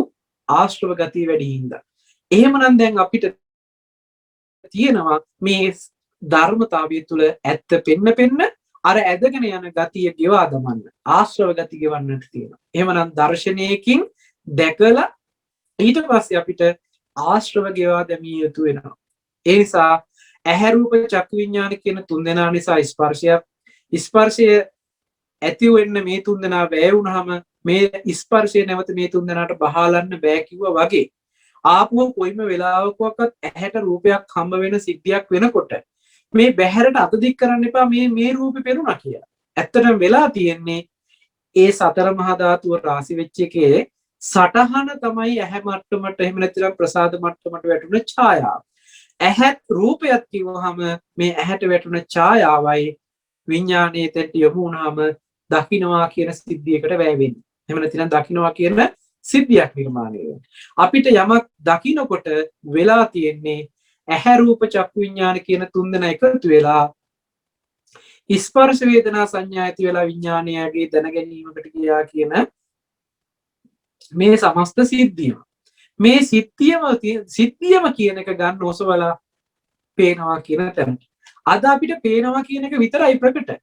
ආශ්‍රව ගතිය වැඩි හින්දා. එහෙමනම් දැන් අපිට තියෙනවා මේ ධර්මතාවය තුළ ඇත්ත පෙන්න අර ඇදගෙන යන ගතිය ගෙවා දමන්න ආශ්‍රව ගති ගෙවන්නට තියෙනවා. එහෙමනම් දර්ශනයකින් දැකලා ඊට පස්සේ අපිට ආශ්‍රව ගෙවා දැමිය යුතු වෙනවා. ඒ නිසා ඇහැ රූප චක්කු විඥාන කියන තුන් දෙනා නිසා ස්පර්ශය ඇති වෙන්න මේ තුන් දෙනා වැය වුණාම මේ ස්පර්ශය නැවත මේ තුන් දෙනාට බහාලන්න බෑ කිව්වා වගේ ආපුව කොයිම වෙලාවකවත් ඇහැට රූපයක් හම්බ වෙන සිද්ධියක් වෙනකොට මේ බැහැරට අත දික් කරන්න එපා මේ රූපේ පෙරුණා කියලා. ඇත්තටම වෙලා තියෙන්නේ ඒ සතර මහා ධාතුව රාශි වෙච්ච එකේ සටහන තමයි ඇහැ මට්ටමට එහෙම නැත්නම් ප්‍රසාද මට්ටමට වැටුණ ඡායාව. ඇහත් රූපයක් කිව්වහම මේ ඇහැට වැටුණ ඡායාවයි විඥානයේ තෙට යොමු වුණාම දකින්නවා කියන සිද්ධියකට වැය වෙන්නේ. එහෙම නැත්නම් දකින්නවා කියන සිද්ධියක් නිර්මාණය වෙනවා. අපිට යමක් දකින්නකොට වෙලා තියෙන්නේ ඇහැ රූප චක්කු විඥාන කියන තුන් දෙනා එකතු වෙලා ස්පර්ශ වේදනා සංඥා ඇති වෙලා විඥානයගේ දැන ගැනීමකට ගියා කියන මේ සමස්ත සිද්ධියම මේ සිද්ධියම කියන එක ගන්න ඔසවලා පේනවා කියන තැනට අද අපිට පේනවා කියන එක විතරයි ප්‍රකට.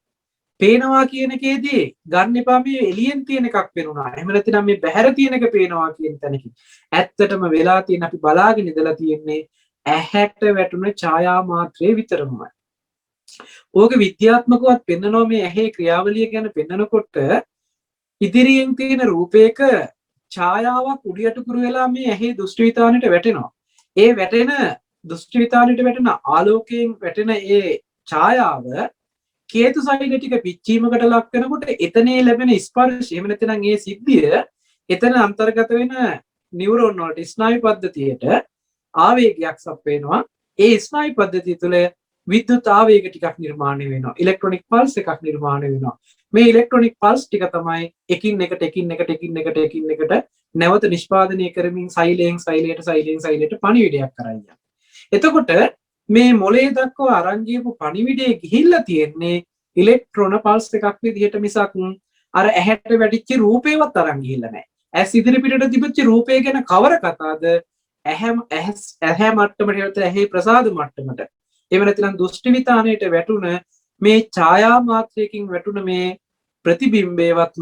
පේනවා කියන එකේදී ගන්න එපා මේ එළියෙන් තියෙන එකක් පේනවා. එහෙම නැත්නම් මේ බහැර තියෙන එක පේනවා කියන තැනකින්. ඇත්තටම වෙලා තියෙන අපි බලාගෙන ඉඳලා තියෙන්නේ ඇහැට වැටුණ ඡායා මාත්‍රේ විතරමයි. ඕක විද්‍යාත්මකවත් පෙන්නනවා මේ ඇහි ක්‍රියාවලිය ගැන පෙන්නනකොට ඉදිරියෙන් තියෙන රූපයක ඡායාවක් උඩියට කුරු වෙලා මේ ඇහි දෘෂ්ටි විතානට වැටෙනවා. ඒ වැටෙන දෘෂ්ටි විතානට වැටෙන ආලෝකයෙන් වැටෙන ඒ ඡායාව කේතු සෛල ටික පිච්චීමකට ලක් වෙනකොට එතනේ ලැබෙන ස්පර්ශය එහෙම නැත්නම් ඒ සිද්ධිය එතන අන්තර්ගත වෙන නියුරෝන් වලට ස්නායු පද්ධතියට ආවේගයක් සපයනවා. ඒ ස්නායු පද්ධතිය තුළ විද්‍යුත් ආවේග ටිකක් නිර්මාණය වෙනවා. ඉලෙක්ට්‍රොනික පල්ස් එකක් නිර්මාණය වෙනවා. මේ ඉලෙක්ට්‍රොනික පල්ස් ටික තමයි එකින් එකට නැවත නිෂ්පාදනය කරමින් සෛලයෙන් සෛලයට පණිවිඩයක් කරන්නේ. එතකොට මේ මොලේ දක්වා අරන් ගියපු පණිවිඩය ගිහිල්ලා තියෙන්නේ ඉලෙක්ට්‍රෝන පල්ස් එකක් විදිහට මිසක් අර ඇහැට වැටිච්ච රූපේවත් අරන් ගිහිල්ලා නැහැ. ඇස් ඉදිරි පිටට තිබිච්ච රූපය ගැන කවර කතාවද? ඇහැ මට්ටමට ඇහි ප්‍රසාද මට්ටමට එහෙම නැත්නම් දෘෂ්ටි විතානයට වැටුණ මේ ඡායා මාත්‍රයකින් වැටුණ මේ ප්‍රතිබිම්බේවත්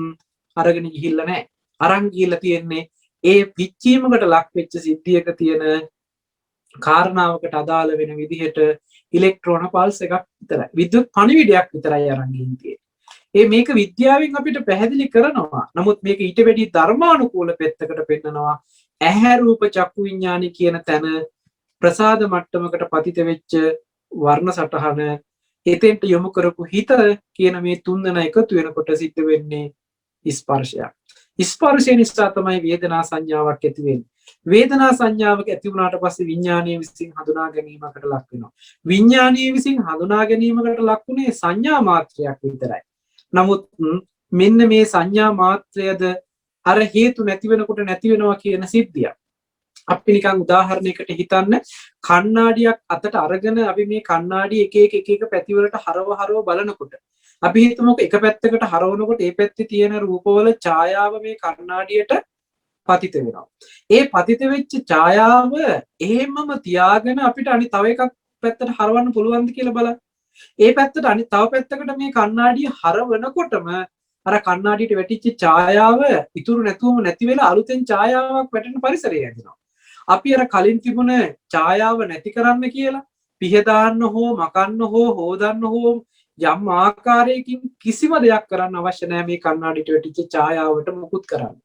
අරගෙන ගිහිල්ලා නැහැ. අරන් ගිහිල්ලා තියෙන්නේ ඒ පිච්චීමකට ලක් වෙච්ච සිද්ධියක තියෙන කාරණාවකට අදාළ වෙන විදිහට ඉලෙක්ට්‍රෝන පල්ස් එකක් විතරයි. විද්‍යුත් පණිවිඩයක් විතරයි අරන් ගිහින් තියෙන්නේ. මේක විද්‍යාවෙන් අපිට පැහැදිලි කරනවා. නමුත් මේක ඊට වැඩි ධර්මානුකූල පැත්තකට පෙන්නනවා. ඇහැ රූප චක්කු විඥානි කියන තැන ප්‍රසාද මට්ටමකට පතිත වෙච්ච වර්ණ සටහන එතෙන්ට යොමු කරපු හිත කියන මේ තුන් දෙනා එකතු වෙනකොට සිද්ධ වෙන්නේ ස්පර්ශයක්. ස්පර්ශය නිසා තමයි වේදනා සංඥාවක් ඇති වෙන්නේ. වේදනා සංඥාවක් ඇති වුණාට පස්සේ විඥානීය විසින් හඳුනා ගැනීමකට ලක් වෙනවා. විඥානීය විසින් හඳුනා ගැනීමකට ලක්ුනේ සංඥා මාත්‍රයක් විතරයි. නමුත් මෙන්න මේ සංඥා මාත්‍රයද අර හේතු නැති වෙනකොට නැති වෙනවා කියන සිද්ධිය. අපි නිකන් උදාහරණයකට හිතන්න කණ්ණාඩියක් අතට අරගෙන අපි මේ කණ්ණාඩි එක පැති වලට හරව බලනකොට අපි හිතමුකෝ එක පැත්තකට හරවනකොට ඒ පැත්තේ තියෙන රූපවල ඡායාව මේ කණ්ණාඩියට පතිත වෙනවා. ඒ පතිත වෙච්ච ඡායාව එහෙමම තියාගෙන අපිට අනිත් තව එකක් පැත්තට හරවන්න පුළුවන්ද කියලා බලන්න. ඒ පැත්තට අනිත් තව පැත්තකට මේ කණ්ණාඩිය හරවනකොටම අර කණ්ණාඩියට වැටිච්ච ඡායාව ඉතුරු නැතුවම නැති වෙලා අලුතෙන් ඡායාවක් වැටෙන පරිසරය හැදෙනවා. අපි අර කලින් තිබුණ ඡායාව නැති කරන්න කියලා පිහදාන්න හෝ මකන්න හෝ හොදන්න හෝ යම් ආකාරයකින් කිසිම දෙයක් කරන්න අවශ්‍ය නැහැ මේ කණ්ණාඩියට වැටිච්ච ඡායාවට මුකුත් කරන්න.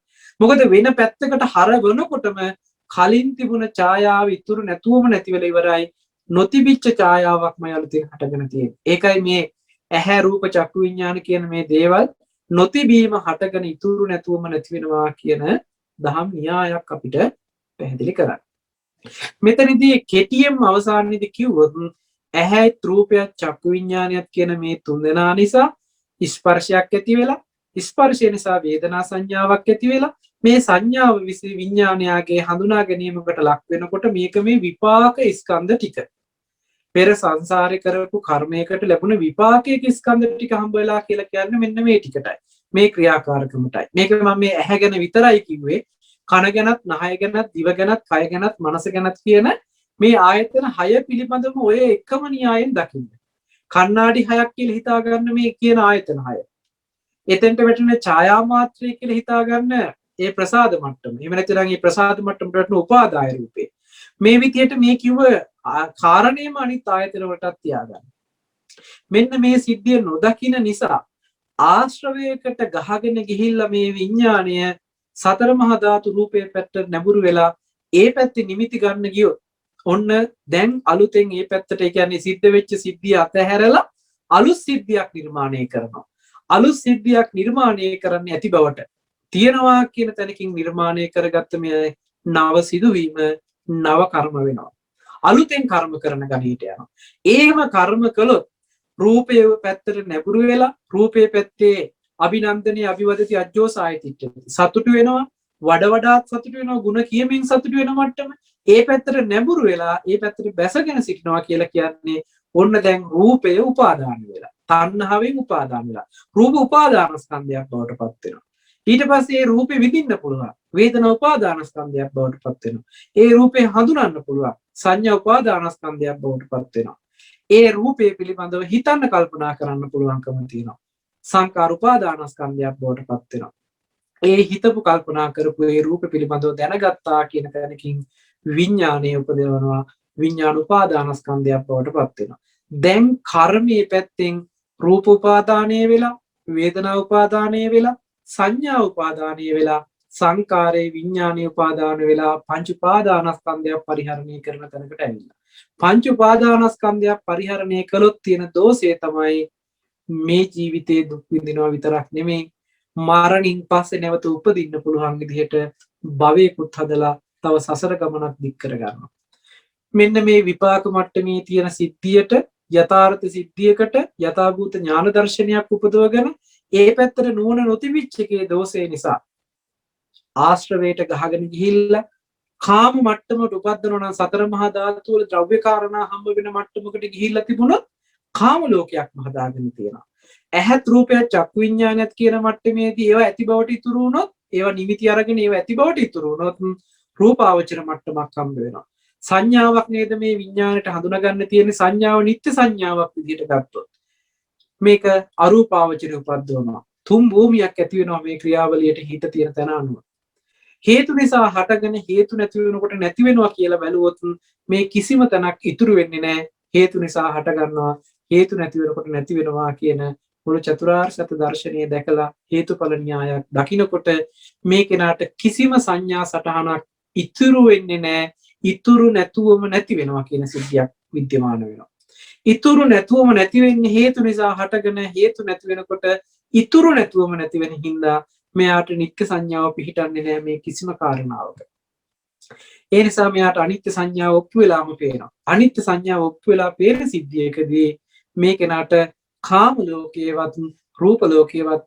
මොකද වෙන පැත්තකට හරවනකොටම කලින් තිබුණ ඡායාව ඉතුරු නැතුවම නැති වෙලා ඉවරයි. නොතිබිච්ච ඡායාවක්මයි අලුතෙන් හටගෙන තියෙන්නේ. ඒකයි මේ ඇහැ රූප චක්කු විඥාන කියන මේ දේවල් නොතිබීම හටගෙන ඉතුරු නැතුවම නැති වෙනවා කියන දහම් න්‍යායක් අපිට පැහැදිලි කරන්න. මෙතනදී කෙටියෙන්ම අවසානයේදී කිව්වොත් ඇහැ රූපයක් චක්කු විඥානයක් කියන මේ තුන් දෙනා නිසා ස්පර්ශයක් ඇති වෙලා ස්පර්ශය නිසා වේදනා සංඥාවක් ඇති වෙලා මේ සංඥාව විසින් විඥානයාගේ හඳුනා ගැනීමකට ලක් වෙනකොට මේක මේ විපාක ස්කන්ධ ටික පෙර සංසාරේ කරපු කර්මයකට ලැබුණ විපාකයේ ස්කන්ධ ටික හම්බ වෙලා කියලා කියන්නේ මෙන්න මේ ටිකටයි මේ ක්‍රියාකාරකමටයි. මේක මම මේ ඇහැ ගැන විතරයි කිව්වේ. කන ගැනත් නහය ගැනත් දිව ගැනත් කය ගැනත් මනස ගැනත් කියන මේ ආයතන 6 පිළිබඳව ඔය එකම න්‍යායෙන් දකින්න. කණ්ණාඩි 6ක් කියලා හිතා ගන්න මේ කියන ආයතන 6. එතෙන්ට වැටෙන ඡායා මාත්‍රය කියලා හිතා ගන්න ඒ ප්‍රසාද මට්ටම. එහෙම නැත්නම් මේ ප්‍රසාද මට්ටමට වැටෙන උපාදාය රූපේ. මේ විදිහට මේ කිව්ව කාරණේම අනිත් ආයතන වලටත් තියාගන්න. මෙන්න මේ සිද්ධිය නොදකින නිසා ආශ්‍රවයකට ගහගෙන ගිහිල්ලා මේ විඥාණය සතර මහා ධාතු රූපේ පැත්තට නැඹුරු වෙලා ඒ පැත්තේ නිමිති ගන්න ගියොත් ඔන්න දැන් අලුතෙන් ඒ පැත්තට ඒ කියන්නේ සිද්ධ වෙච්ච සිද්ධිය අතහැරලා අලුත් සිද්ධියක් නිර්මාණය කරනවා. අලුත් සිද්ධියක් නිර්මාණය කරන්න ඇති බවට තියනවා කියන තැනකින් නිර්මාණය කරගත්ත මේ නව සිදුවීම නව කර්ම වෙනවා. අලුතෙන් කර්ම කරන ගණීට යනවා. එහෙම කර්ම කළොත් රූපේ පැත්තට නැඹුරු වෙලා රූපේ පැත්තේ අභිනන්දනයේ අභිවදති අජ්ජෝසායතිච්ච සතුටු වෙනවා. වඩා වඩාත් සතුටු වෙනවා. ಗುಣ කියමින් සතුටු වෙන මට්ටම ඒ පැත්තට නැඹුරු වෙලා ඒ පැත්තට බැසගෙන සිටිනවා කියලා කියන්නේ ඔන්න දැන් රූපය උපාදාන වෙලා තණ්හාවෙන් උපාදාන වෙලා රූප උපාදාන ස්කන්ධයක් බවට පත් වෙනවා. ඊට පස්සේ ඒ රූපේ විඳින්න පුළුවන් වේදනා උපාදාන ස්කන්ධයක් බවට පත් වෙනවා. ඒ රූපේ හඳුනන්න පුළුවන් සංඥා උපාදාන ස්කන්ධයක් බවට පත් වෙනවා. ඒ රූපේ පිළිබඳව හිතන්න කල්පනා කරන්න පුළුවන්කම තියෙනවා. සංකාර උපාදාන ස්කන්ධයක් බවට පත් වෙනවා. ඒ හිතපු කල්පනා කරපු ඒ රූප පිළිබඳව දැනගත්තා කියන තැනකින් විඥානය උපදවනවා. විඥාන උපාදානස්කන්ධයක් බවට පත් වෙනවා. දැන් කර්මයේ පැත්තෙන් රූප උපාදානය වෙලා වේදනා උපාදානය වෙලා සංඥා උපාදානය වෙලා සංකාරේ විඥානීය උපාදාන වෙලා පංච උපාදානස්කන්ධයක් පරිහරණය කරන තැනකට ඇවිල්ලා. පංච උපාදානස්කන්ධයක් පරිහරණය කළොත් තියෙන දෝෂය තමයි මේ ජීවිතේ දුක් විඳිනවා විතරක් නෙමෙයි මරණින් පස්සේ නැවත උපදින්න පුළුවන් විදිහට භවයකුත් හදලා තව සසර ගමනක් දික් කර ගන්නවා. මෙන්න මේ විපාක මට්ටමේ තියෙන සිද්ධියට යථාර්ථ සිද්ධියකට යථාභූත ඥාන දර්ශනයක් උපදවගෙන ඒ පැත්තට නුවණ නොතිබිච්ච එකේ දෝෂය නිසා ආශ්‍රවයට ගහගෙන ගිහිල්ලා කාම මට්ටමට උපදිනවා නම් සතර මහා ධාතු වල ද්‍රව්‍ය කාරණා හම්බ වෙන මට්ටමකට ගිහිල්ලා තිබුණොත් කාම ලෝකයක්ම හදාගෙන තියෙනවා. ඇහත් රූපයත් චක්කු විඥානයත් කියන මට්ටමේදී ඒවා ඇති බවට ඉතුරු වුණොත් ඒවා නිමිති අරගෙන ඒවා ඇති බවට ඉතුරු වුණොත් රූපාවචර මට්ටමක් හම්බ වෙනවා. සංඥාවක් නේද මේ විඥාණයට හඳුනා ගන්න තියෙන සංඥාව නිත්‍ය සංඥාවක් විදිහට ගත්තොත් මේක අරූපාවචර උපද්දවනවා. තුන් භූමියක් ඇති වෙනවා මේ ක්‍රියාවලියට හිත තියෙන තැන අනුව. හේතු නිසා හටගෙන හේතු නැති වෙනකොට නැති වෙනවා කියලා බැලුවොත් මේ කිසිම තැනක් ඉතුරු වෙන්නේ නැහැ. හේතු නිසා හට ගන්නවා හේතු නැති වෙනකොට නැති වෙනවා කියන මුළු චතුරාර්ය සත්‍ය දර්ශනය දැකලා හේතුඵල න්‍යායක් දකිනකොට මේ කෙනාට කිසිම සංඥා සටහනක් ඉතුරු වෙන්නේ නැහැ. ඉතුරු නැතුවම නැති වෙනවා කියන සිද්ධියක් විද්‍යමාන වෙනවා. ඉතුරු නැතුවම නැති වෙන්නේ හේතු නිසා හටගෙන හේතු නැති වෙනකොට ඉතුරු නැතුවම නැති වෙන හින්දා මෙයාට නිත්‍ය සංඥාව පිහිටන්නේ නැහැ මේ කිසිම කාරණාවක. ඒ නිසා මෙයාට අනිත්‍ය සංඥාව ඔප්පු වෙලාම පේනවා. අනිත්‍ය සංඥාව ඔප්පු වෙලා පේන සිද්ධියකදී මේ කෙනාට කාම ලෝකේවත් රූප ලෝකේවත්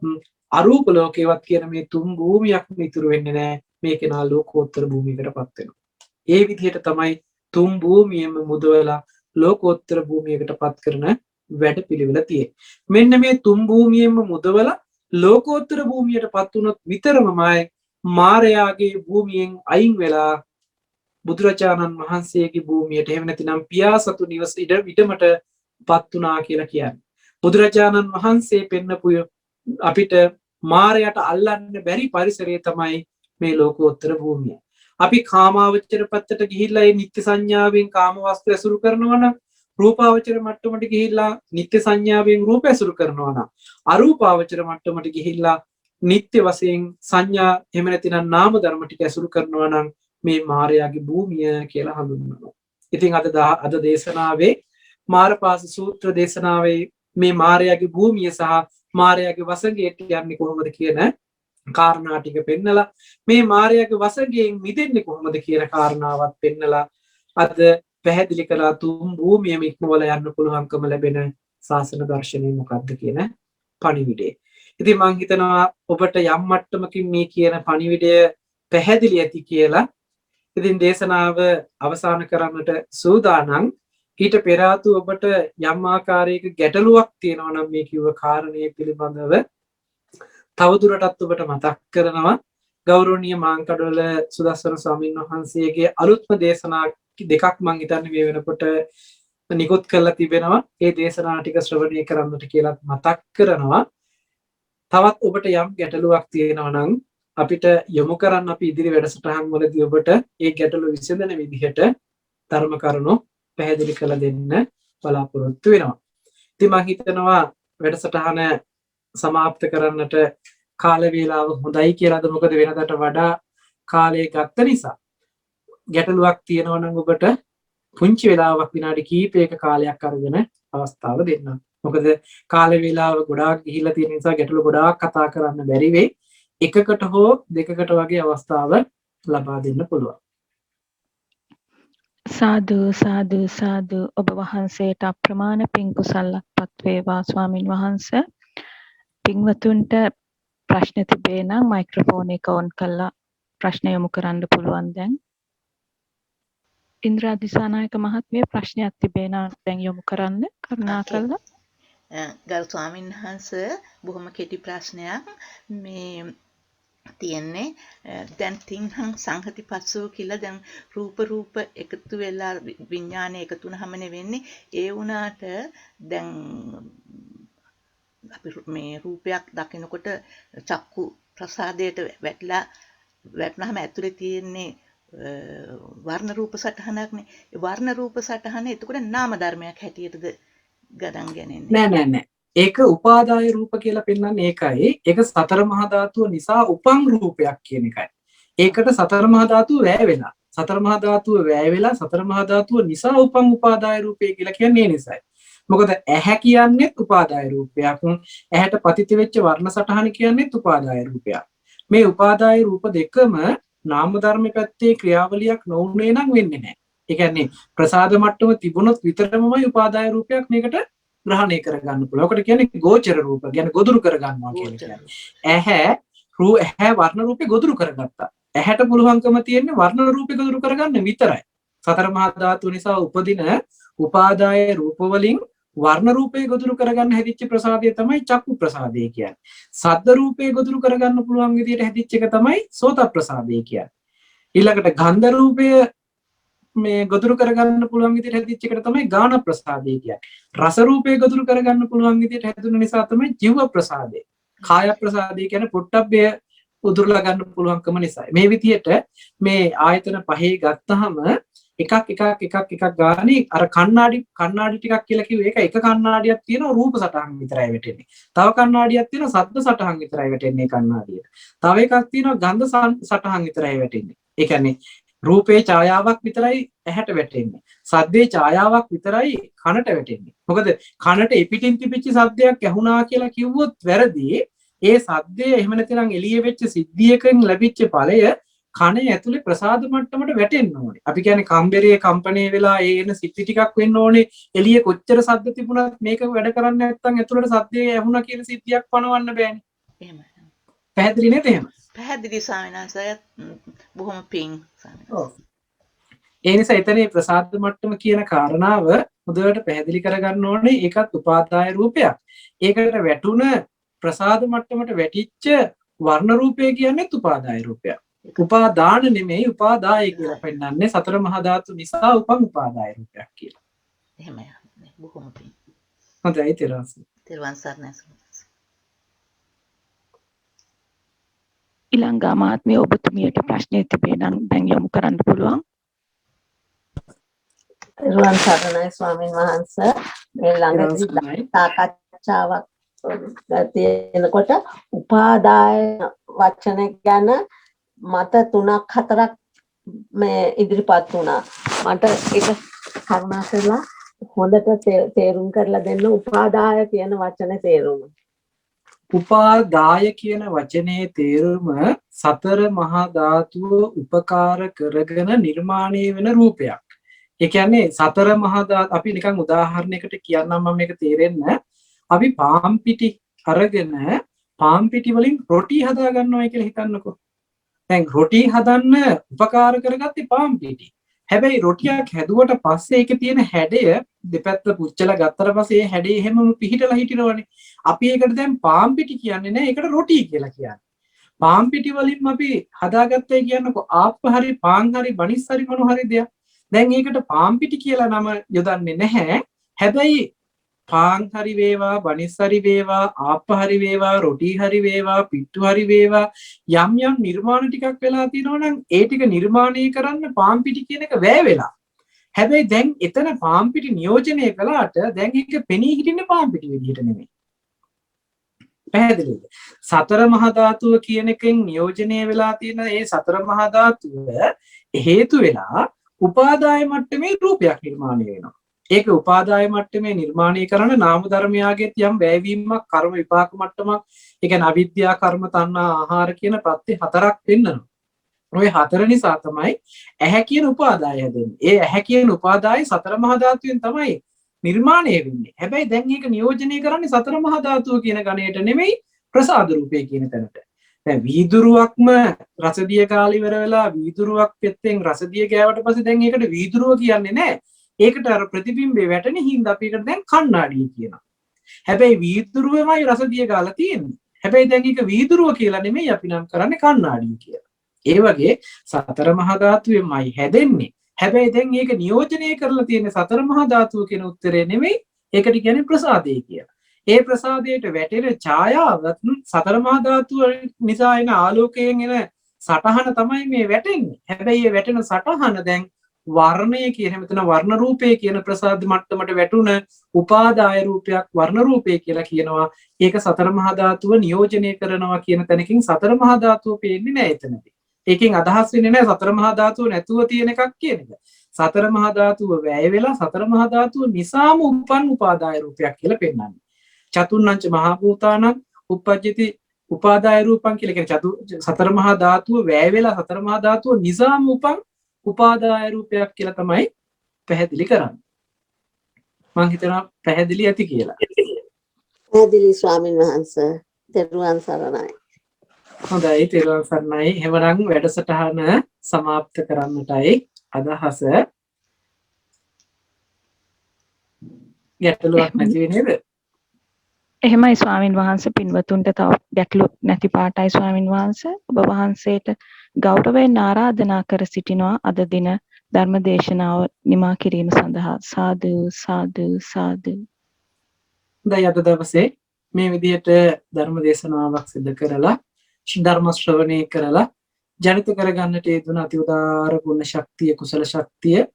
අරූප ලෝකේවත් කියන මේ තුන් භූමියක්ම ඉතුරු වෙන්නේ නැහැ. මේ කෙනා ලෝකෝත්තර භූමියකටපත් වෙනවා. ඒ විදිහට තමයි තුන් භූමියම මුදවලා ලෝකෝත්තර භූමියකට පත් කරන වැඩ පිළිවෙල තියෙන්නේ. මෙන්න මේ තුන් භූමියෙන්ම මුදවලා ලෝකෝත්තර භූමියට පත් වුණොත් විතරමයි මාරයාගේ භූමියෙන් අයින් වෙලා බුදුරජාණන් වහන්සේගේ භූමියට එහෙම නැතිනම් පියාසතු නිවස ඉඩමට පත් වුණා කියලා කියන්නේ. බුදුරජාණන් වහන්සේ පෙන්නපු අපිට මාරයට අල්ලන්න බැරි පරිසරය තමයි මේ ලෝකෝත්තර භූමිය. අපි කාමාවචර පැත්තට ගිහිල්ලා ඒ නිත්‍ය සංඥාවෙන් කාම වස්තු ඇසුරු කරනවා නම් රූපාවචර මට්ටමට ගිහිල්ලා නිත්‍ය සංඥාවෙන් රූප ඇසුරු කරනවා නම් අරූපාවචර මට්ටමට ගිහිල්ලා නිත්‍ය වශයෙන් සංඥා එහෙම නැතිනම් නාම ධර්ම ටික ඇසුරු කරනවා නම් මේ මායාවේ භූමිය කියලා හඳුන්වනවා. ඉතින් අද දේශනාවේ මාරපාස සූත්‍ර දේශනාවේ මේ මායාවේ භූමිය සහ මායාවේ වසඟයට යන්නේ කොහොමද කියන කාරණා ටික පෙන්නලා මේ මායාවේ වසඟයෙන් මිදෙන්නේ කොහොමද කියන කාරණාවත් පෙන්නලා අද පැහැදිලි කළා තුන් භූමියම ඉක්මවල යන්න පුළුවන්කම ලැබෙන ශාසන දර්ශනය මොකක්ද කියන පණිවිඩය. ඉතින් මම හිතනවා ඔබට යම් මට්ටමකින් මේ කියන පණිවිඩය පැහැදිලි ඇති කියලා. ඉතින් දේශනාව අවසන් කරන්නට සූදානම්. ඊට පෙර ආතු ඔබට යම් ආකාරයක ගැටලුවක් තියෙනවා නම් මේ කිව්ව කාරණේ පිළිබඳව තවදුරටත් ඔබට මතක් කරනවා. ගෞරවනීය මාංකඩවල සුදස්සන ස්වාමීන් වහන්සේගේ අලුත්ම දේශනා දෙකක් මම හිතන්නේ මේ වෙනකොට නිකුත් කරලා තිබෙනවා. ඒ දේශනා ටික ශ්‍රවණය කරන්නට කියලා මතක් කරනවා. තවත් ඔබට යම් ගැටලුවක් තියෙනවා නම් අපිට යොමු කරන්න අපි ඉදිරි වැඩසටහන් වලදී ඔබට ඒ ගැටලු විසඳන විදිහට ධර්ම කරුණු පැහැදිලි කරලා දෙන්න බලාපොරොත්තු වෙනවා. ඉතින් මම හිතනවා වැඩසටහන සමාප්ත කරන්නට කාල වේලාව හොඳයි කියලාද මොකද වෙනදට වඩා කාලය ගත්ත නිසා ගැටලුවක් තියෙනවා නම් ඔබට පුංචි වෙලාවක් විනාඩි කිහිපයක කාලයක් අරගෙන අවස්ථාව දෙන්න. මොකද කාල වේලාව ගොඩාක් ගිහිල්ලා තියෙන නිසා ගැටලු ගොඩාක් කතා කරන්න බැරි වෙයි. එකකට හෝ දෙකකට වගේ අවස්ථාව ලබා දෙන්න පුළුවන්. සාදු සාදු සාදු ඔබ වහන්සේට අප්‍රමාණ පින් කුසල්පත් වේවා ස්වාමින් වහන්සේ. පින්වතුන්ට ප්‍රශ්න තිබේ නම් මයික්‍රොෆෝන් එක ඔන් කරලා ප්‍රශ්න යොමු කරන්න පුළුවන් දැන්. ඉන්ද්‍රා දිසානායක මහත්මිය ප්‍රශ්නයක් තිබේ නම් දැන් යොමු කරන්න කරුණාකරලා. ගරු ස්වාමීන් වහන්සේ බොහොම කෙටි ප්‍රශ්නයක් මේ තියෙන්නේ දැන් තින්හං සංහතිපස්සෝ කියලා දැන් රූප එකතු වෙලා විඥානය එකතු වුනහමනේ වෙන්නේ ඒ වුණාට දැන් අපි මේ රූපයක් දකිනකොට චක්කු ප්‍රසාදයට වැටුනහම ඇතුලේ තියෙන්නේ වර්ණ රූප සටහනක්නේ. ඒ වර්ණ රූප සටහන එතකොට නාම ධර්මයක් හැටියටද ගණන් ගන්නේ? නෑ. ඒක උපාදාය රූප කියලා පෙන්වන්නේ ඒකයි. ඒක සතර මහා ධාතුව නිසා උපන් රූපයක් කියන එකයි. ඒකට සතර මහා ධාතුව වැය වෙලා. සතර මහා ධාතුව වැය වෙලා සතර මහා ධාතුව නිසා උපන් උපාදාය රූපය කියලා කියන්නේ ඒ නිසායි. මොකද ඇහැ කියන්නේ උපාදාය රූපයක්. ඇහැට පතිත වෙච්ච වර්ණ සටහන කියන්නේ උපාදාය රූපයක්. මේ උපාදාය රූප දෙකම නාම ධර්ම පැත්තේ ක්‍රියාවලියක් නොවුනේ නම් වෙන්නේ නැහැ. ඒ කියන්නේ ප්‍රසාද මට්ටම තිබුණොත් විතරමයි උපාදාය රූපයක් මේකට ග්‍රහණය කරගන්න පුළුවන්. ඔකට කියන්නේ ගෝචර රූප. කියන්නේ ගොදුරු කරගන්නවා කියන්නේ. ඇහැ වර්ණ රූපේ ගොදුරු කරගත්තා. ඇහැට පුළුවන්කම තියෙන්නේ වර්ණ රූපේ ගොදුරු කරගන්න විතරයි. සතර මහා ධාතු නිසා උපදින උපාදාය රූප වලින් වර්ණ රූපේ ගොදුරු කරගන්න හැදිච්ච ප්‍රසාදය තමයි චක්කු ප්‍රසාදය කියන්නේ. සද්ද රූපේ ගොදුරු කරගන්න පුළුවන් විදිහට හැදිච්ච එක තමයි සෝත ප්‍රසාදය කියන්නේ. ඊළඟට ගන්ධ රූපය මේ ගොදුරු කරගන්න පුළුවන් විදිහට හැදිච්ච එකට තමයි ගාන ප්‍රසාදය කියන්නේ. රස රූපේ ගොදුරු කරගන්න පුළුවන් විදිහට හැදුන නිසා තමයි ජීව ප්‍රසාදය. කාය ප්‍රසාදය කියන්නේ පොට්ටබ්බය උදුරලා ගන්න පුළුවන්කම නිසා. මේ විදිහට මේ ආයතන පහේ ගත්තාම එකක් ගානේ අර කණ්ණාඩි ටිකක් කියලා කිව්වේ ඒක එක කණ්ණාඩියක් තියෙනවා රූප සටහන් විතරයි වැටෙන්නේ. තව කණ්ණාඩියක් තියෙනවා ශබ්ද සටහන් විතරයි වැටෙන්නේ කණ්ණාඩියට. තව එකක් තියෙනවා ගන්ධ සටහන් විතරයි වැටෙන්නේ. ඒ කියන්නේ රූපේ ඡායාවක් විතරයි ඇහැට වැටෙන්නේ. සද්දේ ඡායාවක් විතරයි කනට වැටෙන්නේ. මොකද කනට එපිටින් තිබිච්ච සද්දයක් ඇහුණා කියලා කිව්වොත් වැරදි. ඒ සද්දේ එහෙම නැතිනම් එළියේ වෙච්ච සිද්ධියකින් ලැබිච්ච ඵලය කනේ ඇතුලේ ප්‍රසාද මට්ටමට වැටෙන්න ඕනේ. අපි කියන්නේ කම්බරේ කම්පණය වෙලා ඒ එන සිද්ධි ටිකක් වෙන්න ඕනේ. එළියේ කොච්චර සද්ද තිබුණත් මේක වැඩ කරන්නේ නැත්නම් ඇතුලට සද්දේ ඇහුණා කියන සිද්ධියක් පනවන්න බෑනේ. එහෙමයි. පැහැදිලි නේද එහෙම? පැහැදිලි ස්වාමීන් වහන්සේ බොහොම පිං ස්වාමීන් වහන්සේ. ඒ නිසා එතනේ ප්‍රසාද මට්ටම කියන කාරණාව හොඳට පැහැදිලි කරගන්න ඕනේ. ඒකත් උපාදාය රූපයක්. ඒකට වැටුණ ප්‍රසාද මට්ටමට වැටිච්ච වර්ණ රූපය කියන්නේ උපාදාය රූපයක්. උපාදාන නෙමෙයි උපාදාය කියලා පෙන්නන්නේ සතර මහා ධාතු නිසා උපන් උපාදාය රූපයක් කියලා. එහෙමයි. බොහොම පිං. හොඳයි තෙරුවන් සරණයි. ඊළඟා මාත්මිය ඔබතුමියට ප්‍රශ්නයක් තිබේ නම් දැන් යොමු කරන්න පුළුවන්. තෙරුවන් සරණයි ස්වාමීන් වහන්සේ. මේ ළඟදී සාකච්ඡාවක් තියෙනකොට උපාදාය වචන ගැන මත 3-4ක් මේ ඉදිරිපත් වුණා. මට ඒක කරුණා කරලා හොඳට තේරුම් කරලා දෙන්න උපාදාය කියන වචනේ තේරුම. උපාදාය කියන වචනේ තේරුම සතර මහා ධාතුව උපකාර කරගෙන නිර්මාණය වෙන රූපයක්. ඒ කියන්නේ සතර මහා ධාතු අපි නිකන් උදාහරණයකට කියන්නම් මම මේක තේරෙන්න. අපි පාම් පිටි අරගෙන පාම් පිටි වලින් රොටි හදා ගන්නවා කියලා හිතන්නකෝ. දැන් රොටි හදන්න උපකාර කරගත්තේ පාම් පිටි. හැබැයි රොටියක් හැදුවට පස්සේ ඒකේ තියෙන හැඩය දෙපැත්ත පුච්චලා ගත්තට පස්සේ ඒ හැඩය එහෙමම පිහිටලා හිටිනවනේ. අපි ඒකට දැන් පාම් පිටි කියන්නේ නැහැ. ඒකට රොටි කියලා කියන්නේ. පාම් පිටි වලින් අපි හදාගත්තේ කියන්නකෝ ආප්ප හරි පාන් හරි බනිස් හරි මොන හරි දෙයක්. දැන් ඒකට පාම්පිටි කියලා නම යොදන්නේ නැහැ. හැබැයි පාන් හරි වේවා, බනිස් හරි වේවා, ආප්ප හරි වේවා, රොටි හරි වේවා, පිට්ටු හරි වේවා යම් යම් නිර්මාණ ටිකක් වෙලා තියෙනවා නම් ඒ ටික නිර්මාණය කරන්න පාම්පිටි කියන එක වැය වෙලා. හැබැයි දැන් එතන පාම්පිටි නියෝජනය කළාට දැන් ඒක පෙනී හිටින්නේ පාම්පිටි විදිහට නෙමෙයි. පැහැදිලිද? සතර මහා ධාතුව කියන එකෙන් නියෝජනය වෙලා තියෙන ඒ සතර මහා ධාතුව හේතු වෙලා උපාදාය මට්ටමේ රූපයක් නිර්මාණය වෙනවා. ඒක උපාදාය මට්ටමේ නිර්මාණය කරන නාම ධර්මයාගේ යම් වැයවීමක් කර්ම විපාක මට්ටමක් ඒ කියන්නේ අවිද්‍යා කර්ම තණ්හා ආහාර කියන ප්‍රත්‍ය හතරක් වෙන්නනවා. ඔය හතර නිසා තමයි ඇහැ කියන උපාදාය හැදෙන්නේ. ඒ ඇහැ කියන උපාදාය සතර මහා ධාතුවෙන් තමයි නිර්මාණය වෙන්නේ. හැබැයි දැන් මේක නියෝජනය කරන්නේ සතර මහා ධාතුව කියන ගණයට නෙමෙයි ප්‍රසාද රූපේ කියන තැනට. දැන් වීදුරුවක්ම රසදිය කාලේ ඉවර වෙලා වීදුරුවක් පෙත්තෙන් රසදිය ගෑවට පස්සේ දැන් ඒකට වීදුරුව කියන්නේ නැහැ. ඒකට අර ප්‍රතිබිම්බේ වැටෙන හින්දා අපි ඒකට දැන් කණ්ණාඩිය කියනවා. හැබැයි වීදුරුවමයි රසදිය ගාලා තියෙන්නේ. හැබැයි දැන් ඒක වීදුරුව කියලා නෙමෙයි අපි නම් කරන්නේ කණ්ණාඩිය කියලා. ඒ වගේ සතර මහා ධාතුවෙන්මයි හැදෙන්නේ. හැබැයි දැන් මේක නියෝජනය කරලා තියෙන සතර මහා ධාතුව කියන උත්තරේ නෙමෙයි. ඒකට කියන්නේ ප්‍රසාදේ කියලා. ඒ ප්‍රසාදයට වැටෙන ඡායාවත් සතර මහා ධාතුව නිසා එන ආලෝකයෙන් එන සටහන තමයි මේ වැටෙන්නේ. හැබැයි මේ වැටෙන සටහන දැන් වර්ණය කියන මෙතන වර්ණ රූපය කියන ප්‍රසාද මට්ටමට වැටුණ උපාදාය රූපයක් වර්ණ රූපය කියලා කියනවා. ඒක සතර මහා ධාතුව නියෝජනය කරනවා කියන තැනකින් සතර මහා ධාතුව පේන්නේ නැහැ එතනදී. ඒකෙන් අදහස් වෙන්නේ නැහැ සතර මහා ධාතුව නැතුව තියෙන එකක් කියන එක. සතර මහා ධාතුව වැය වෙලා සතර මහා ධාතුව නිසාම උපන් උපාදාය රූපයක් කියලා පෙන්වන්නේ. චතුර්ණංච මහා භූතානං උපජ්ජති උපාදාය රූපං කියලා කියන්නේ සතර මහා ධාතුව වැය වෙලා සතර මහා ධාතුව නිසාම උපන් උපාදාය රූපයක් කියලා තමයි පැහැදිලි කරන්නේ. මම හිතනවා පැහැදිලි ඇති කියලා. පැහැදිලි ස්වාමින් වහන්සේ. තෙරුවන් සරණයි. හොඳයි තෙරුවන් සරණයි. එහෙමනම් වැඩසටහන સમાપ્ત කරන්නටයි අදහස. ගැටලුවක් නැති වෙන්නේ නේද? එහෙමයි ස්වාමින් වහන්සේ. පින්වතුන්ට තව ගැටලු නැති පාටයි ස්වාමින් වහන්සේ. ඔබ වහන්සේට ගෞරවයෙන් ආරාධනා කර සිටිනවා අද දින ධර්ම දේශනාව නිමා කිරීම සඳහා. සාදු සාදු සාදු. දැන් අද දවසේ මේ විදිහට ධර්ම දේශනාවක් සිදු කරලා ධර්ම ශ්‍රවණය කරලා ජනිත කරගන්නට යෙදුන අති උදාර ගුණ ශක්තිය කුසල ශක්තිය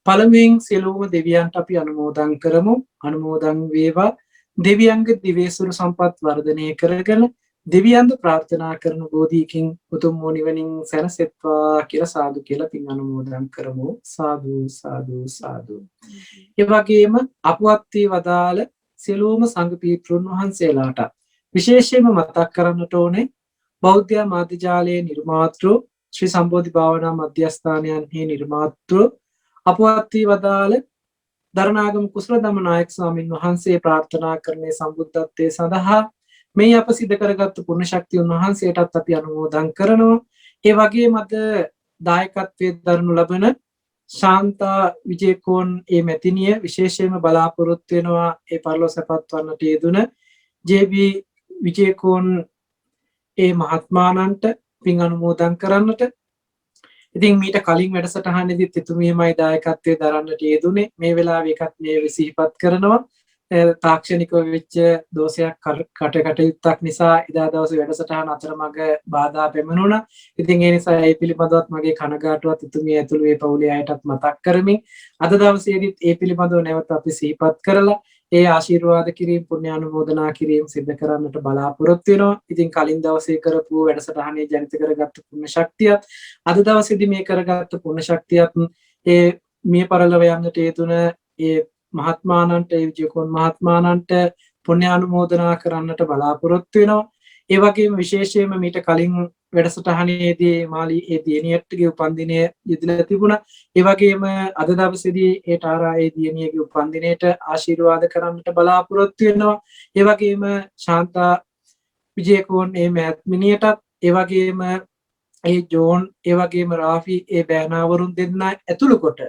පළමුවෙන් සියලුම දෙවියන්ට අපි අනුමෝදන් කරමු. අනුමෝදන් වේවා. දෙවියන්ගේ දිවේසුරු සම්පත් වර්ධනය කරගෙන දෙවියන්ද ප්‍රාර්ථනා කරන බෝධියකින් උතුම් වූ නිවනින් සැනසෙත්වා කියලා සාදු කියලා පින් අනුමෝදන් කරමු. සාදු සාදු සාදු. ඒ වගේම අපවත් වී වදාළ සියලුම සංඝ පීත්‍රුන් වහන්සේලාට විශේෂයෙන්ම මතක් කරන්නට ඕනේ බෞද්ධ මාධ්‍යාලයේ නිර්මාතෘ ශ්‍රී සම්බෝධි භාවනා මධ්‍යස්ථානයන්හි නිර්මාතෘ අපවත් වී වදාළ දරණාගම කුසල ධම්මනායක ස්වාමින් වහන්සේ ප්‍රාර්ථනා කරන්නේ සම්බුද්ධත්වයේ සඳහා මේ අප සිද්ධ කරගත්තු පුණ්‍ය ශක්තිය උන්වහන්සේටත් අපි අනුමෝදන් කරනවා. ඒ වගේම අද දායකත්වයේ දරනු ලබන ශාන්තා විජේකෝන් ඒ මැතිණිය විශේෂයෙන්ම බලාපොරොත්තු වෙනවා ඒ පරලෝසපත් වන්නට යෙදුන ජේ.බී. විජේකෝන් ඒ මහත්මාණන්ට පින් අනුමෝදන් කරන්නට. ඉතින් මීට කලින් වැඩසටහනේදීත් එතුමියමයි දායකත්වයේ දරන්නට යෙදුනේ. මේ වෙලාවේ එකත් මේ සිහිපත් කරනවා. තාක්ෂණිකව වෙච්ච දෝෂයක් කටයුත්තක් නිසා එදා දවසේ වැඩසටහන අතරමඟ බාධා පැමිණුණා. ඉතින් ඒ නිසා ඒ පිළිබඳවත් මගේ කනගාටුවත් එතුමිය ඇතුළු ඒ පවුලේ අයටත් මතක් කරමින් අද දවසේදීත් ඒ පිළිබඳව නැවත අපි සිහිපත් කරලා ඒ ආශිර්වාද කිරීම පුණ්‍යානුමෝදනා කිරීම සිදු කරන්නට බලාපොරොත්තු වෙනවා. ඉතින් කලින් දවසේ කරපු වැඩසටහනේ ජනිත කරගත්තු පුණ්‍ය ශක්තියත් අද දවසේදී මේ කරගත්තු පුණ්‍ය ශක්තියත් ඒ මිය පරලොව යන්නට යෙදුන ඒ මහත්මාණන්ට ඒ විජේකෝන් මහත්මාණන්ට පුණ්‍යානුමෝදනා කරන්නට බලාපොරොත්තු වෙනවා. ඒ වගේම විශේෂයෙන්ම මීට කලින් වැඩසටහනේදී මාලී ඒ දියණියටගේ උපන්දිනය යෙදලා තිබුණා. ඒ වගේම අද දවසේදී ඒ තාරා ඒ දියණියගේ උපන්දිනයට ආශිර්වාද කරන්නට බලාපොරොත්තු වෙනවා. ඒ වගේම ශාන්තා විජේකෝන් ඒ මෑත්මිනියටත් ඒ වගේම ඒ ජෝන් ඒ වගේම රාෆි ඒ බෑනාවරුන් දෙන්න ඇතුළු කොට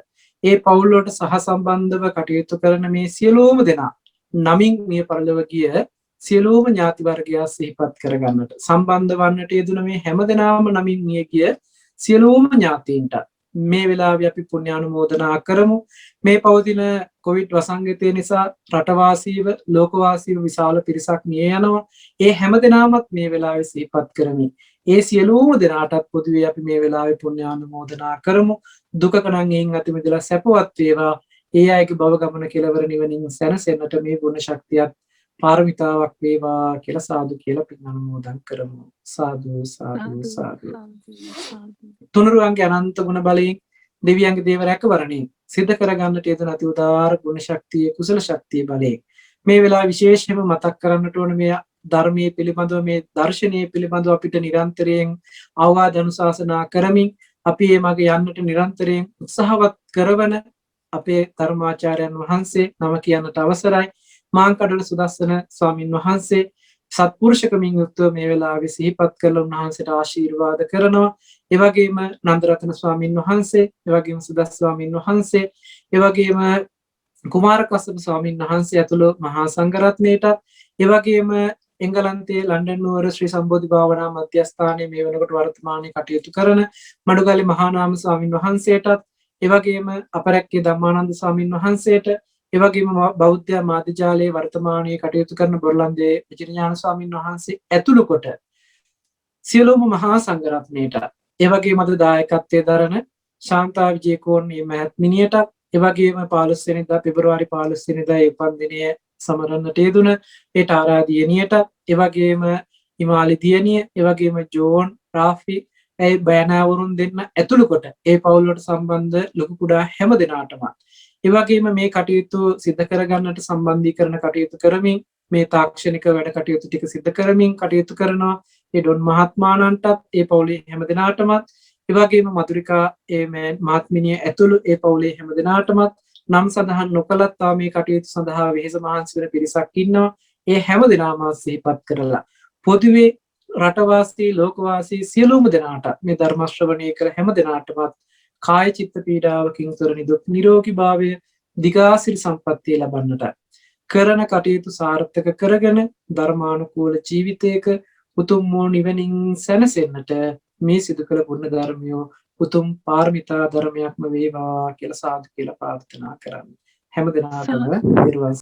ඒ පවුල් වලට සහසම්බන්ධව කටයුතු කරන මේ සියලුම දෙනා නමින් මිය පරලොව ගිය සියලුම ඥාති වර්ගයා සිහිපත් කරගන්නට සම්බන්ධ වන්නට යෙදුන මේ හැම දෙනාම නමින් මිය ගිය සියලුම ඥාතීන්ට මේ වෙලාවේ අපි පුණ්‍යානුමෝදනා කරමු. මේ පවතින කොවිඩ් වසංගතය නිසා රටවාසීව ලෝකවාසීව විශාල පිරිසක් මිය යනවා. ඒ හැමදෙනාමත් මේ වෙලාවේ සිහිපත් කරමි. ඒ සියලුම දෙනාටත් පොදුවේ අපි මේ වෙලාවේ පුණ්‍යානුමෝදනා කරමු. දුකක නම් එයින් අත මිදලා සැපවත් වේවා. ඒ අයගේ භව ගමන කෙලවර නිවනින් සැනසෙන්නට මේ ගුණ ශක්තියත් පාරමිතාවක් වේවා කියලා සාදු කියලා පින් අනුමෝදන් කරමු. සාදු සාදු සාදු. තුනුරුවන්ගේ අනන්ත ගුණ බලයෙන් දෙවියන්ගේ දේව රැකවරණයෙන් සිද්ධ කරගන්නට යෙදෙන අති උදාාර ගුණ ශක්තිය කුසල ශක්තිය බලයෙන් මේ වෙලාව විශේෂයෙන්ම මතක් කරන්නට ඕන මේ ධර්මයේ පිළිබඳව මේ දර්ශනීය පිළිබඳව අපිට නිරන්තරයෙන් අවවාද අනුශාසනා කරමින් අපි මේ මග යන්නට නිරන්තරයෙන් උත්සාහවත් කරවන අපේ ධර්මාචාර්යයන් වහන්සේ නම කියන්නට අවසරයි. මාංකඩොළ සුදස්සන ස්වාමින් වහන්සේ සත්පුරුෂකමින් යුක්තව මේ වෙලාවේ සිහිපත් කරලා උන්වහන්සේට ආශිර්වාද කරනවා. ඒ වගේම නන්දරත්න ස්වාමින් වහන්සේ, ඒ වගේම සුදස් ස්වාමින් වහන්සේ, ඒ වගේම කුමාරකස්සප ස්වාමින් වහන්සේ ඇතුළු මහා සංඝරත්නයට, ඒ වගේම එංගලන්තයේ ලන්ඩන් නුවර ශ්‍රී සම්බෝධි භාවනා මධ්‍යස්ථානයේ මේ වෙනකොට වර්තමානයේ කටයුතු කරන මඩුගල්ලේ මහානාම ස්වාමින් වහන්සේටත්, ඒ වගේම අපරැක්කේ ධම්මානන්ද ස්වාමින් වහන්සේට, ඒ වගේම බෞද්ධ මාධ්‍යාලයේ වර්තමානයේ කටයුතු කරන බොරලන්දේ විජිනඥාන ස්වාමින් වහන්සේ ඇතුළු කොට සියලුම මහා සංඝරත්නයට, ඒ වගේම අද දායකත්වයේ දරන ශාන්තා විජේකෝන් මහත්මිනියට, ඒ වගේම 15 වෙනිදා පෙබරවාරි 15 වෙනිදා උපන්දිනය සමරන්නට යෙදුන ඒ ටාරා දියණියට, ඒ වගේම හිමාලි දියණිය, ඒ වගේම ජෝන් රාෆි ඒ බයනාවරුන් දෙන්න ඇතුළු කොට ඒ පවුල් වලට සම්බන්ධ ලොකු කුඩා හැම දෙනාටම ඒ වගේම මේ කටයුතු සිදු කරගන්නට සම්බන්ධීකරණ කටයුතු කරමින් මේ තාක්ෂණික වැඩ කටයුතු ටික සිදු කරමින් කටයුතු කරනවා ඒ ඩොන් මහත්මාණන්ටත් ඒ පවුලේ හැම දෙනාටම ඒ වගේම මధుරිකා ඒ මහත්මිනිය ඇතුළු ඒ පවුලේ හැම දෙනාටම නම් සඳහන් නොකලත් තා මේ කටයුතු සඳහා වෙහෙස මහන්සි වෙන පිරිසක් ඉන්නවා. ඒ හැම දෙනාම සිහිපත් කරලා පොදුවේ රටවාසී ලෝකවාසී සියලුම දෙනාට මේ ධර්ම ශ්‍රවණය කර හැම දෙනාටමත් කාය චිත්ත පීඩාවකින් තොර නිදුක් නිරෝගී භාවය දිගාසිරි සම්පන්නිය ලබන්නට කරන කටයුතු සාර්ථක කරගෙන ධර්මානුකූල ජීවිතයක උතුම් වූ නිවනින් සැනසෙන්නට මේ සිදු කළ පුණ්‍ය ධර්මියෝ උතුම් පාරමිතා ධර්මයක්ම වේවා කියලා සාදු කියලා ප්‍රාර්ථනා කරන්නේ. හැම දිනකටම